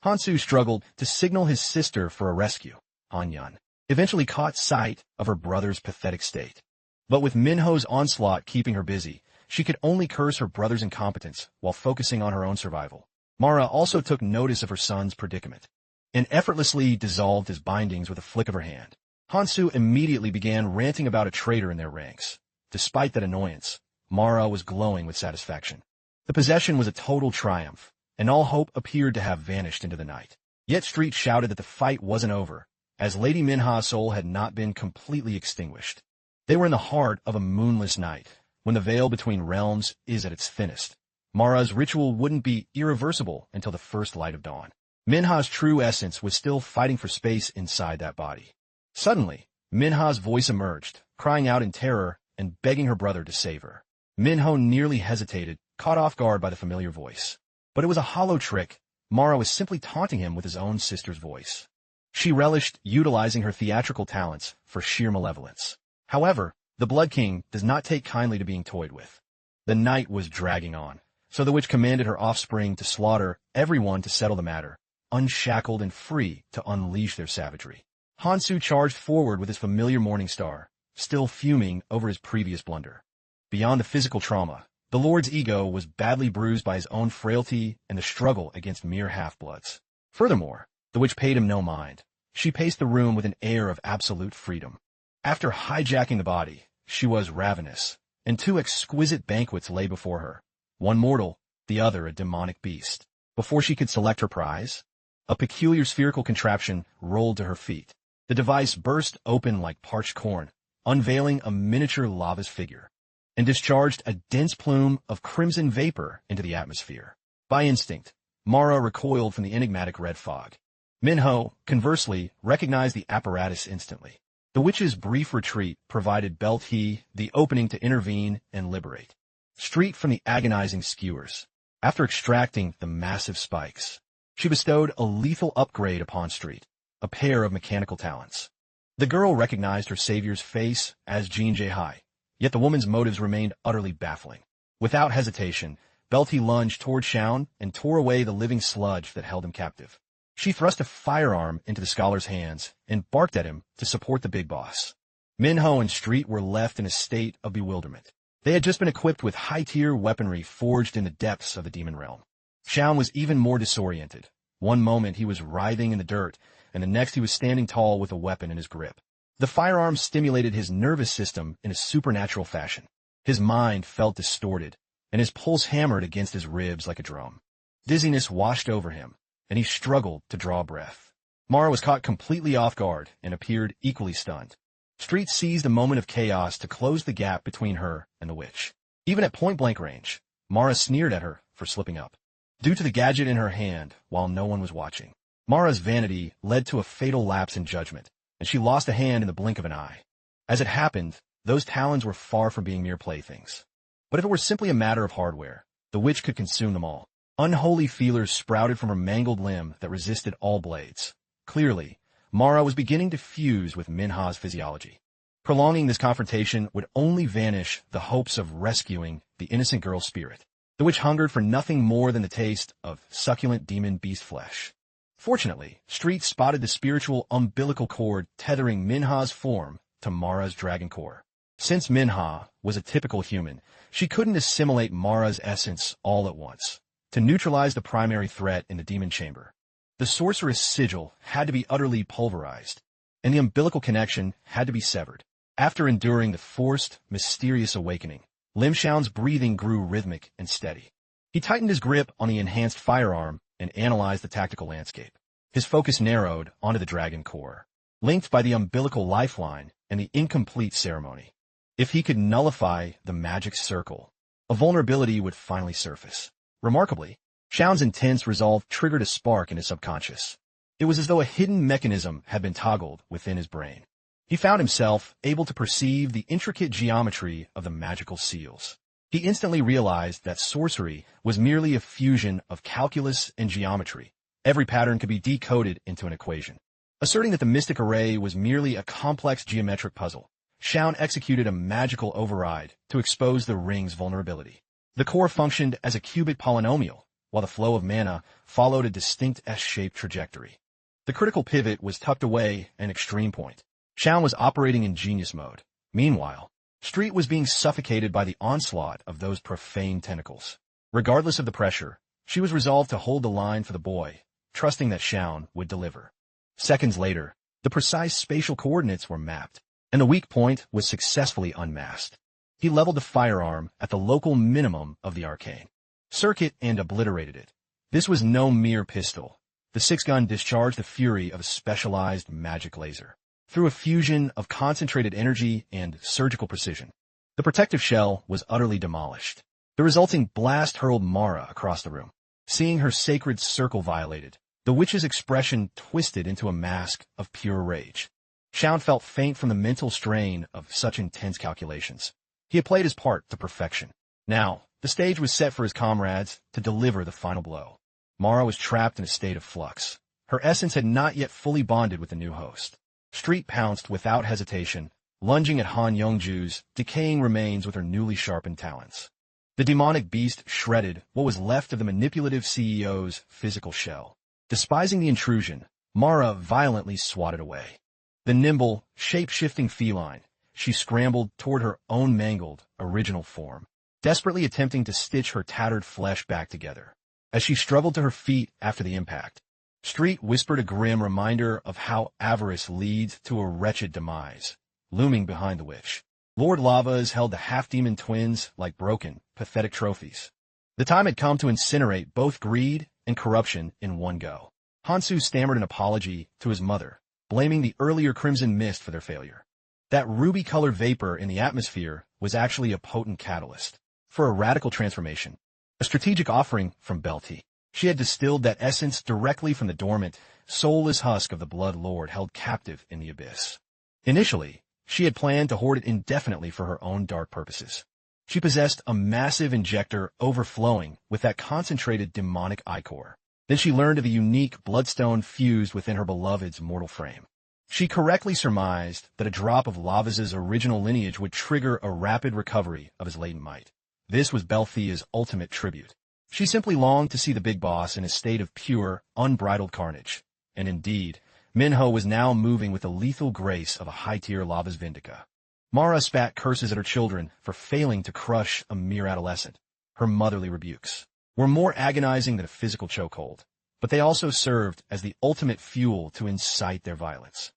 Hansu struggled to signal his sister for a rescue. Han Yun eventually caught sight of her brother's pathetic state. But with Manhwa's onslaught keeping her busy, she could only curse her brother's incompetence while focusing on her own survival. Mara also took notice of her son's predicament, and effortlessly dissolved his bindings with a flick of her hand. Hansu immediately began ranting about a traitor in their ranks. Despite that annoyance, Mara was glowing with satisfaction. The possession was a total triumph, and all hope appeared to have vanished into the night. Yet Street shouted that the fight wasn't over, as Lady Minha's soul had not been completely extinguished. They were in the heart of a moonless night, when the veil between realms is at its thinnest. Mara's ritual wouldn't be irreversible until the first light of dawn. Minha's true essence was still fighting for space inside that body. Suddenly, Minha's voice emerged, crying out in terror and begging her brother to save her. Minho nearly hesitated, caught off guard by the familiar voice. But it was a hollow trick. Mara was simply taunting him with his own sister's voice. She relished utilizing her theatrical talents for sheer malevolence. However, the Blood King does not take kindly to being toyed with. The night was dragging on, so the witch commanded her offspring to slaughter everyone to settle the matter, unshackled and free to unleash their savagery. Hansu charged forward with his familiar morning star, still fuming over his previous blunder. Beyond the physical trauma, the Lord's ego was badly bruised by his own frailty and the struggle against mere half-bloods. Furthermore, the witch paid him no mind. She paced the room with an air of absolute freedom. After hijacking the body, she was ravenous, and two exquisite banquets lay before her, one mortal, the other a demonic beast. Before she could select her prize, a peculiar spherical contraption rolled to her feet. The device burst open like parched corn, unveiling a miniature lava's figure, and discharged a dense plume of crimson vapor into the atmosphere. By instinct, Mara recoiled from the enigmatic red fog. Minho, conversely, recognized the apparatus instantly. The witch's brief retreat provided Belti the opening to intervene and liberate Street from the agonizing skewers. After extracting the massive spikes, she bestowed a lethal upgrade upon Street, a pair of mechanical talents. The girl recognized her savior's face as Jin Jae-hai, yet the woman's motives remained utterly baffling. Without hesitation, Belti lunged toward Shaun and tore away the living sludge that held him captive. She thrust a firearm into the scholar's hands and barked at him to support the big boss. Minho and Street were left in a state of bewilderment. They had just been equipped with high-tier weaponry forged in the depths of the demon realm. Shaun was even more disoriented. One moment he was writhing in the dirt, and the next he was standing tall with a weapon in his grip. The firearm stimulated his nervous system in a supernatural fashion. His mind felt distorted, and his pulse hammered against his ribs like a drum. Dizziness washed over him, and he struggled to draw breath. Mara was caught completely off guard and appeared equally stunned. Street seized a moment of chaos to close the gap between her and the witch. Even at point-blank range, Mara sneered at her for slipping up. Due to the gadget in her hand, while no one was watching, Mara's vanity led to a fatal lapse in judgment, and she lost a hand in the blink of an eye. As it happened, those talons were far from being mere playthings. But if it were simply a matter of hardware, the witch could consume them all. Unholy feelers sprouted from her mangled limb that resisted all blades. Clearly, Mara was beginning to fuse with Minha's physiology. Prolonging this confrontation would only vanish the hopes of rescuing the innocent girl's spirit. The witch hungered for nothing more than the taste of succulent demon beast flesh. Fortunately, Street spotted the spiritual umbilical cord tethering Minha's form to Mara's dragon core. Since Minha was a typical human, she couldn't assimilate Mara's essence all at once. To neutralize the primary threat in the demon chamber, the sorceress sigil had to be utterly pulverized, and the umbilical connection had to be severed. After enduring the forced, mysterious awakening, Lim Shao's breathing grew rhythmic and steady. He tightened his grip on the enhanced firearm and analyzed the tactical landscape. His focus narrowed onto the dragon core, linked by the umbilical lifeline and the incomplete ceremony. If he could nullify the magic circle, a vulnerability would finally surface. Remarkably, Shao's intense resolve triggered a spark in his subconscious. It was as though a hidden mechanism had been toggled within his brain. He found himself able to perceive the intricate geometry of the magical seals. He instantly realized that sorcery was merely a fusion of calculus and geometry. Every pattern could be decoded into an equation. Asserting that the mystic array was merely a complex geometric puzzle, Shao executed a magical override to expose the ring's vulnerability. The core functioned as a cubic polynomial, while the flow of mana followed a distinct S-shaped trajectory. The critical pivot was tucked away an extreme point. Shao was operating in genius mode. Meanwhile, Street was being suffocated by the onslaught of those profane tentacles. Regardless of the pressure, she was resolved to hold the line for the boy, trusting that Shao would deliver. Seconds later, the precise spatial coordinates were mapped, and the weak point was successfully unmasked. He leveled the firearm at the local minimum of the arcane. circuit and obliterated it. This was no mere pistol. The six-gun discharged the fury of a specialized magic laser. Through a fusion of concentrated energy and surgical precision, the protective shell was utterly demolished. The resulting blast hurled Mara across the room. Seeing her sacred circle violated, the witch's expression twisted into a mask of pure rage. Shaun felt faint from the mental strain of such intense calculations. He had played his part to perfection. Now, the stage was set for his comrades to deliver the final blow. Mara was trapped in a state of flux. Her essence had not yet fully bonded with the new host. Street pounced without hesitation, lunging at Han Youngju's decaying remains with her newly sharpened talons. The demonic beast shredded what was left of the manipulative CEO's physical shell. Despising the intrusion, Mara violently swatted away. The nimble, shape-shifting feline, she scrambled toward her own mangled, original form, desperately attempting to stitch her tattered flesh back together. As she struggled to her feet after the impact, Street whispered a grim reminder of how avarice leads to a wretched demise, looming behind the witch. Lord Lavas held the half-demon twins like broken, pathetic trophies. The time had come to incinerate both greed and corruption in one go. Hansu stammered an apology to his mother, blaming the earlier crimson mist for their failure. That ruby-colored vapor in the atmosphere was actually a potent catalyst for a radical transformation, a strategic offering from Belty. She had distilled that essence directly from the dormant, soulless husk of the Blood Lord held captive in the abyss. Initially, she had planned to hoard it indefinitely for her own dark purposes. She possessed a massive injector overflowing with that concentrated demonic ichor. Then she learned of the unique bloodstone fused within her beloved's mortal frame. She correctly surmised that a drop of Lavas's original lineage would trigger a rapid recovery of his latent might. This was Belthia's ultimate tribute. She simply longed to see the big boss in a state of pure, unbridled carnage. And indeed, Minho was now moving with the lethal grace of a high-tier Lavas Vindica. Mara spat curses at her children for failing to crush a mere adolescent. Her motherly rebukes were more agonizing than a physical chokehold, but they also served as the ultimate fuel to incite their violence.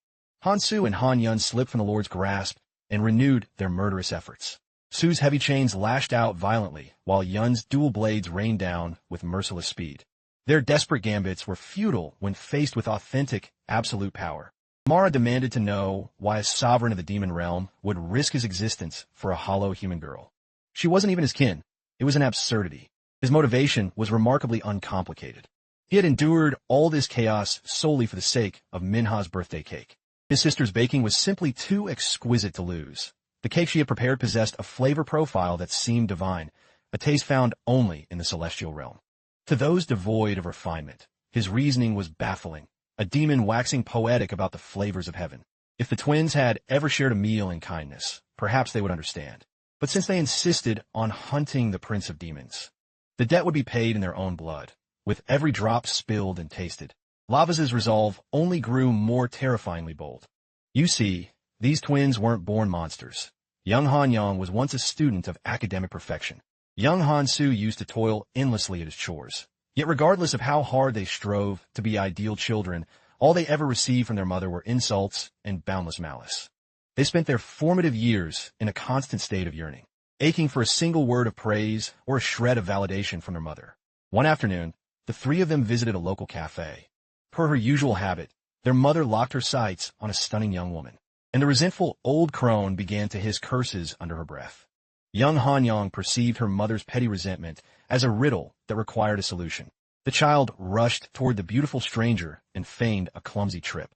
Hansu and Han Yun slipped from the Lord's grasp and renewed their murderous efforts. Su's heavy chains lashed out violently, while Yun's dual blades rained down with merciless speed. Their desperate gambits were futile when faced with authentic, absolute power. Mara demanded to know why a sovereign of the demon realm would risk his existence for a hollow human girl. She wasn't even his kin. It was an absurdity. His motivation was remarkably uncomplicated. He had endured all this chaos solely for the sake of Minha's birthday cake. His sister's baking was simply too exquisite to lose. The cake she had prepared possessed a flavor profile that seemed divine, a taste found only in the celestial realm. To those devoid of refinement, his reasoning was baffling, a demon waxing poetic about the flavors of heaven. If the twins had ever shared a meal in kindness, perhaps they would understand. But since they insisted on hunting the prince of demons, the debt would be paid in their own blood, with every drop spilled and tasted. Lavas's resolve only grew more terrifyingly bold. You see, these twins weren't born monsters. Young Han Yang was once a student of academic perfection. Young Han Su used to toil endlessly at his chores. Yet regardless of how hard they strove to be ideal children, all they ever received from their mother were insults and boundless malice. They spent their formative years in a constant state of yearning, aching for a single word of praise or a shred of validation from their mother. One afternoon, the three of them visited a local cafe. Per her usual habit, their mother locked her sights on a stunning young woman, and the resentful old crone began to hiss curses under her breath. Young Han Yang perceived her mother's petty resentment as a riddle that required a solution. The child rushed toward the beautiful stranger and feigned a clumsy trip,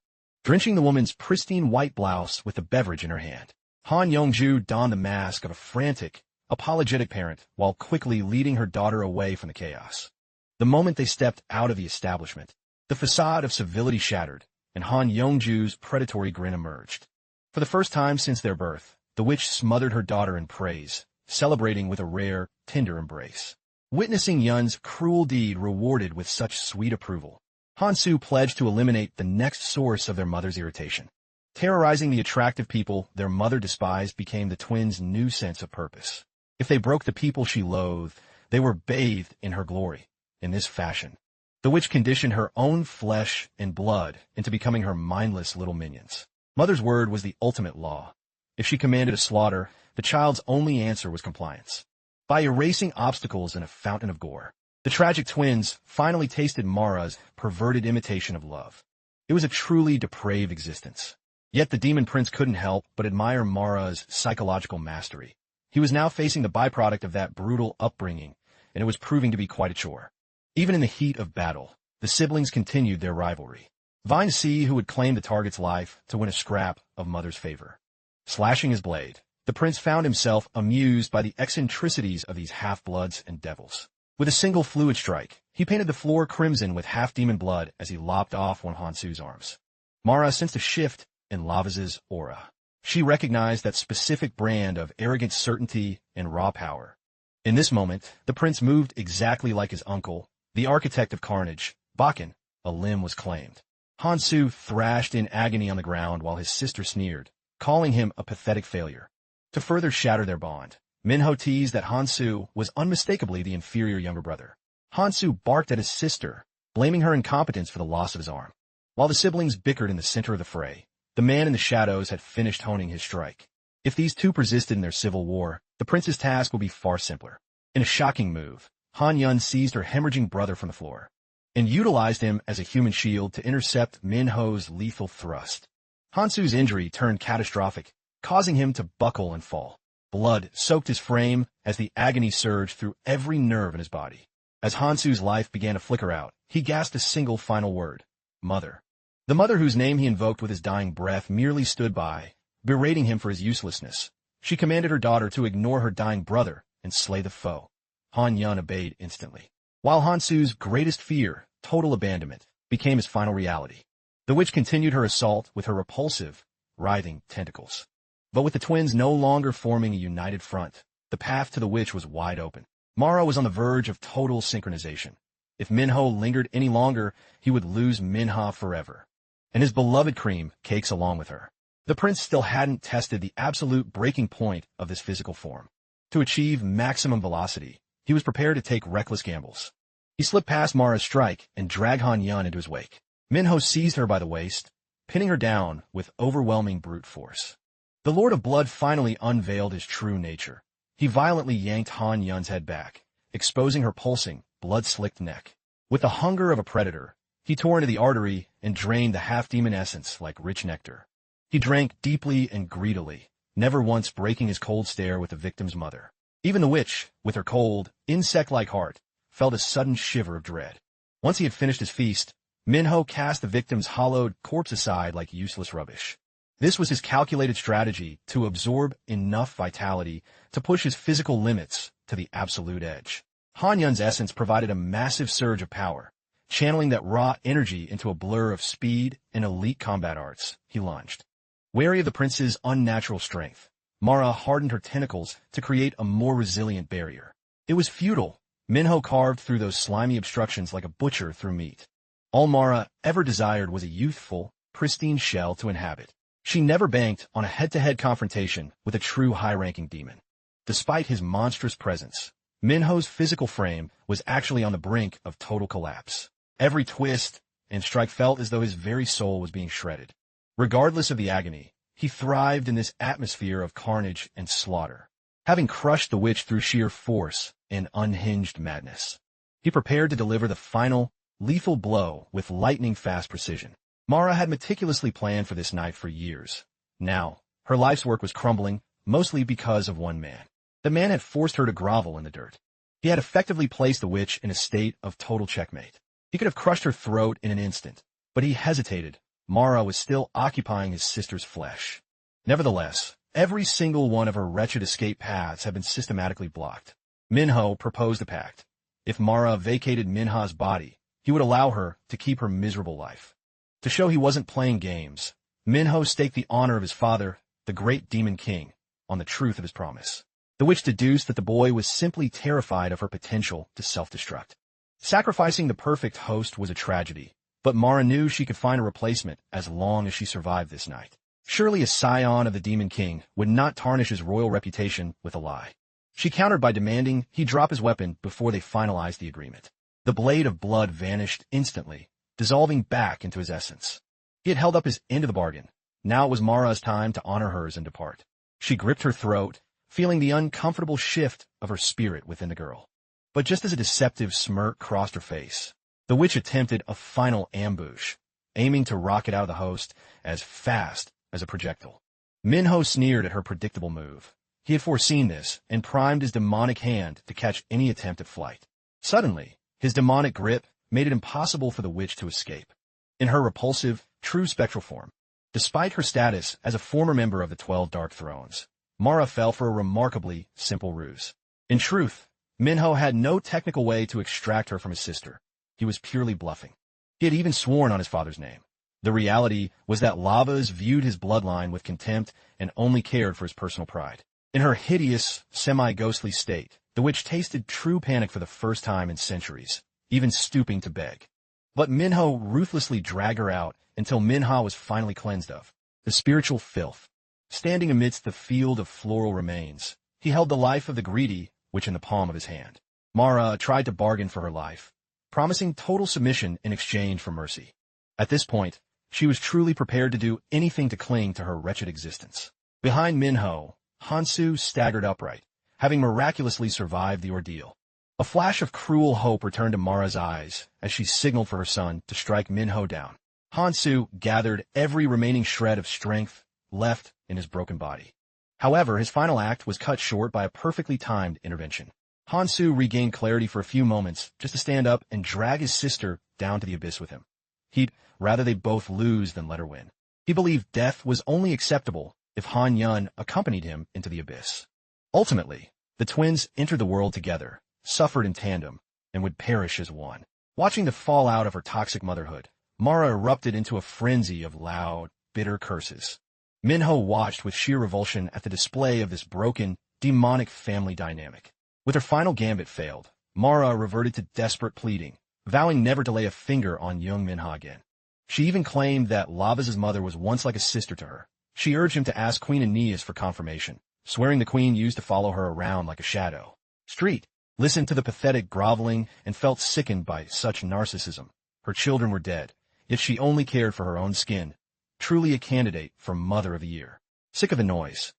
drenching the woman's pristine white blouse with the beverage in her hand. Han Yongju donned the mask of a frantic, apologetic parent while quickly leading her daughter away from the chaos. The moment they stepped out of the establishment, the facade of civility shattered, and Han Yongju's predatory grin emerged. For the first time since their birth, the witch smothered her daughter in praise, celebrating with a rare, tender embrace. Witnessing Yun's cruel deed rewarded with such sweet approval, Hansu pledged to eliminate the next source of their mother's irritation. Terrorizing the attractive people their mother despised became the twins' new sense of purpose. If they broke the people she loathed, they were bathed in her glory. In this fashion, the witch conditioned her own flesh and blood into becoming her mindless little minions. Mother's word was the ultimate law. If she commanded a slaughter, the child's only answer was compliance. by erasing obstacles in a fountain of gore. The tragic twins finally tasted Mara's perverted imitation of love. It was a truly depraved existence. Yet the demon prince couldn't help but admire Mara's psychological mastery. He was now facing the byproduct of that brutal upbringing, and it was proving to be quite a chore. Even in the heat of battle, the siblings continued their rivalry, vying to see who would claim the target's life to win a scrap of mother's favor. Slashing his blade, the prince found himself amused by the eccentricities of these half-bloods and devils. With a single fluid strike, he painted the floor crimson with half-demon blood as he lopped off one Hansu's arms. Mara sensed a shift in Lavaz's aura. She recognized that specific brand of arrogant certainty and raw power. In this moment, the prince moved exactly like his uncle, the architect of carnage, Bakken. A limb was claimed. Hansu thrashed in agony on the ground while his sister sneered, calling him a pathetic failure. To further shatter their bond, Minho teased that Hansu was unmistakably the inferior younger brother. Hansu barked at his sister, blaming her incompetence for the loss of his arm. While the siblings bickered in the center of the fray, the man in the shadows had finished honing his strike. If these two persisted in their civil war, the prince's task would be far simpler. In a shocking move, Han Yun seized her hemorrhaging brother from the floor and utilized him as a human shield to intercept Minho's lethal thrust. Hansu's injury turned catastrophic, causing him to buckle and fall. Blood soaked his frame as the agony surged through every nerve in his body. As Hansu's life began to flicker out, he gasped a single final word: Mother. The mother whose name he invoked with his dying breath merely stood by, berating him for his uselessness. She commanded her daughter to ignore her dying brother and slay the foe. Han Yun obeyed instantly. While Hansu's greatest fear, total abandonment, became his final reality. The witch continued her assault with her repulsive, writhing tentacles. But with the twins no longer forming a united front, the path to the witch was wide open. Mara was on the verge of total synchronization. If Minho lingered any longer, he would lose Minha forever, and his beloved cream cakes along with her. The prince still hadn't tested the absolute breaking point of this physical form. To achieve maximum velocity, he was prepared to take reckless gambles. He slipped past Mara's strike and dragged Han Yun into his wake. Minho seized her by the waist, pinning her down with overwhelming brute force. The Lord of Blood finally unveiled his true nature. He violently yanked Han Yun's head back, exposing her pulsing, blood-slicked neck. With the hunger of a predator, he tore into the artery and drained the half-demon essence like rich nectar. He drank deeply and greedily, never once breaking his cold stare with the victim's mother. Even the witch, with her cold, insect-like heart, felt a sudden shiver of dread. Once he had finished his feast, Minho cast the victim's hollowed corpse aside like useless rubbish. This was his calculated strategy to absorb enough vitality to push his physical limits to the absolute edge. Han Yun's essence provided a massive surge of power. Channeling that raw energy into a blur of speed and elite combat arts, he lunged. Wary of the prince's unnatural strength, Mara hardened her tentacles to create a more resilient barrier. It was futile. Minho carved through those slimy obstructions like a butcher through meat. All Mara ever desired was a youthful, pristine shell to inhabit. She never banked on a head-to-head confrontation with a true high-ranking demon. Despite his monstrous presence, Minho's physical frame was actually on the brink of total collapse. Every twist and strike felt as though his very soul was being shredded. Regardless of the agony, he thrived in this atmosphere of carnage and slaughter. Having crushed the witch through sheer force and unhinged madness, he prepared to deliver the final, lethal blow with lightning-fast precision. Mara had meticulously planned for this night for years. Now, her life's work was crumbling, mostly because of one man. The man had forced her to grovel in the dirt. He had effectively placed the witch in a state of total checkmate. He could have crushed her throat in an instant, but he hesitated. Mara was still occupying his sister's flesh. Nevertheless, every single one of her wretched escape paths had been systematically blocked. Minho proposed a pact. If Mara vacated Minha's body, he would allow her to keep her miserable life. To show he wasn't playing games, Minho staked the honor of his father, the great demon king, on the truth of his promise. The witch deduced that the boy was simply terrified of her potential to self-destruct. Sacrificing the perfect host was a tragedy, but Mara knew she could find a replacement as long as she survived this night. Surely a scion of the Demon King would not tarnish his royal reputation with a lie. She countered by demanding he drop his weapon before they finalized the agreement. The blade of blood vanished instantly, dissolving back into his essence. He had held up his end of the bargain. Now it was Mara's time to honor hers and depart. She gripped her throat, feeling the uncomfortable shift of her spirit within the girl. But just as a deceptive smirk crossed her face, the witch attempted a final ambush, aiming to rocket out of the host as fast as a projectile. Minho sneered at her predictable move. He had foreseen this and primed his demonic hand to catch any attempt at flight. Suddenly, his demonic grip made it impossible for the witch to escape. In her repulsive, true spectral form, despite her status as a former member of the 12 Dark Thrones, Mara fell for a remarkably simple ruse. In truth, Minho had no technical way to extract her from his sister. He was purely bluffing. He had even sworn on his father's name. The reality was that Lavas viewed his bloodline with contempt and only cared for his personal pride. In her hideous, semi-ghostly state, the witch tasted true panic for the first time in centuries, even stooping to beg. But Minho ruthlessly dragged her out until Minha was finally cleansed of the spiritual filth. Standing amidst the field of floral remains, he held the life of the greedy witch in the palm of his hand. Mara tried to bargain for her life, promising total submission in exchange for mercy. At this point, she was truly prepared to do anything to cling to her wretched existence. Behind Minho, Hansu staggered upright, having miraculously survived the ordeal. A flash of cruel hope returned to Mara's eyes as she signaled for her son to strike Minho down. Hansu gathered every remaining shred of strength left in his broken body. However, his final act was cut short by a perfectly timed intervention. Hansu regained clarity for a few moments just to stand up and drag his sister down to the abyss with him. He'd rather they both lose than let her win. He believed death was only acceptable if Han Yun accompanied him into the abyss. Ultimately, the twins entered the world together, suffered in tandem, and would perish as one. Watching the fallout of her toxic motherhood, Mara erupted into a frenzy of loud, bitter curses. Minho watched with sheer revulsion at the display of this broken, demonic family dynamic. With her final gambit failed, Mara reverted to desperate pleading, vowing never to lay a finger on young Minha again. She even claimed that Lavas' mother was once like a sister to her. She urged him to ask Queen Aeneas for confirmation, swearing the queen used to follow her around like a shadow. Street listened to the pathetic groveling and felt sickened by such narcissism. Her children were dead, yet she only cared for her own skin, truly a candidate for Mother of the Year. Sick of the noise,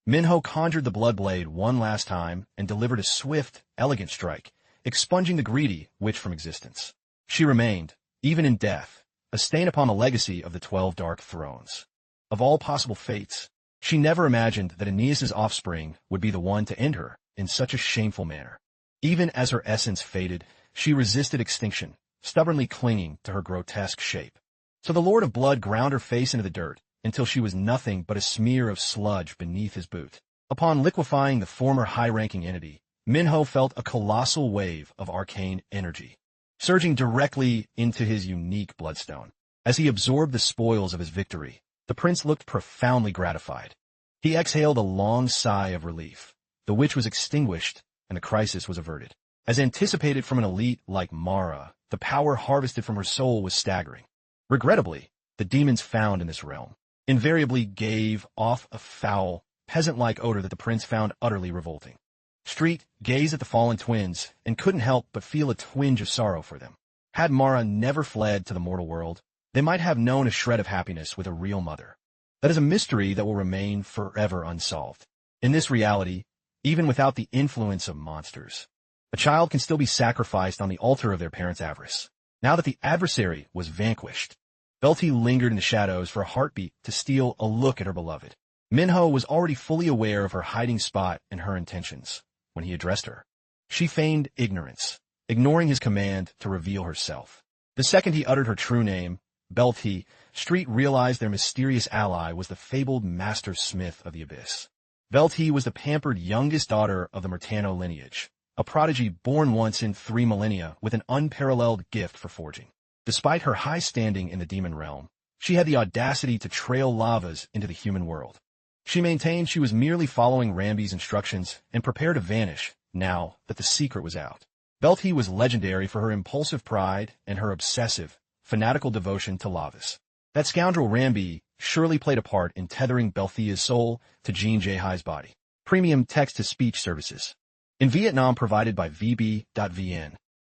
Minho conjured the blood blade one last time and delivered a swift, elegant strike, expunging the greedy witch from existence. She remained, even in death, a stain upon the legacy of the 12 Dark Thrones. Of all possible fates, she never imagined that Aeneas' offspring would be the one to end her in such a shameful manner. Even as her essence faded, she resisted extinction, stubbornly clinging to her grotesque shape. So the Lord of Blood ground her face into the dirt until she was nothing but a smear of sludge beneath his boot. Upon liquefying the former high-ranking entity, Minho felt a colossal wave of arcane energy, surging directly into his unique bloodstone. As he absorbed the spoils of his victory, the prince looked profoundly gratified. He exhaled a long sigh of relief. The witch was extinguished, and the crisis was averted. As anticipated from an elite like Mara, the power harvested from her soul was staggering. Regrettably, the demons found in this realm invariably gave off a foul, peasant-like odor that the prince found utterly revolting. Street gazed at the fallen twins and couldn't help but feel a twinge of sorrow for them. Had Mara never fled to the mortal world, they might have known a shred of happiness with a real mother. That is a mystery that will remain forever unsolved. In this reality, even without the influence of monsters, a child can still be sacrificed on the altar of their parents' avarice. Now that the adversary was vanquished, Belty lingered in the shadows for a heartbeat to steal a look at her beloved. Minho was already fully aware of her hiding spot and her intentions when he addressed her. She feigned ignorance, ignoring his command to reveal herself. The second he uttered her true name, Belty, Street realized their mysterious ally was the fabled master smith of the abyss. Belty was the pampered youngest daughter of the Murtano lineage, a prodigy born once in 3 millennia with an unparalleled gift for forging. Despite her high standing in the demon realm, she had the audacity to trail Lavas into the human world. She maintained she was merely following Ramby's instructions and prepared to vanish now that the secret was out. Belty was legendary for her impulsive pride and her obsessive, fanatical devotion to Lavas. That scoundrel Ramby surely played a part in tethering Belthia's soul to Jean Jahai's body. Premium text-to-speech services. In Vietnam provided by VB.VN.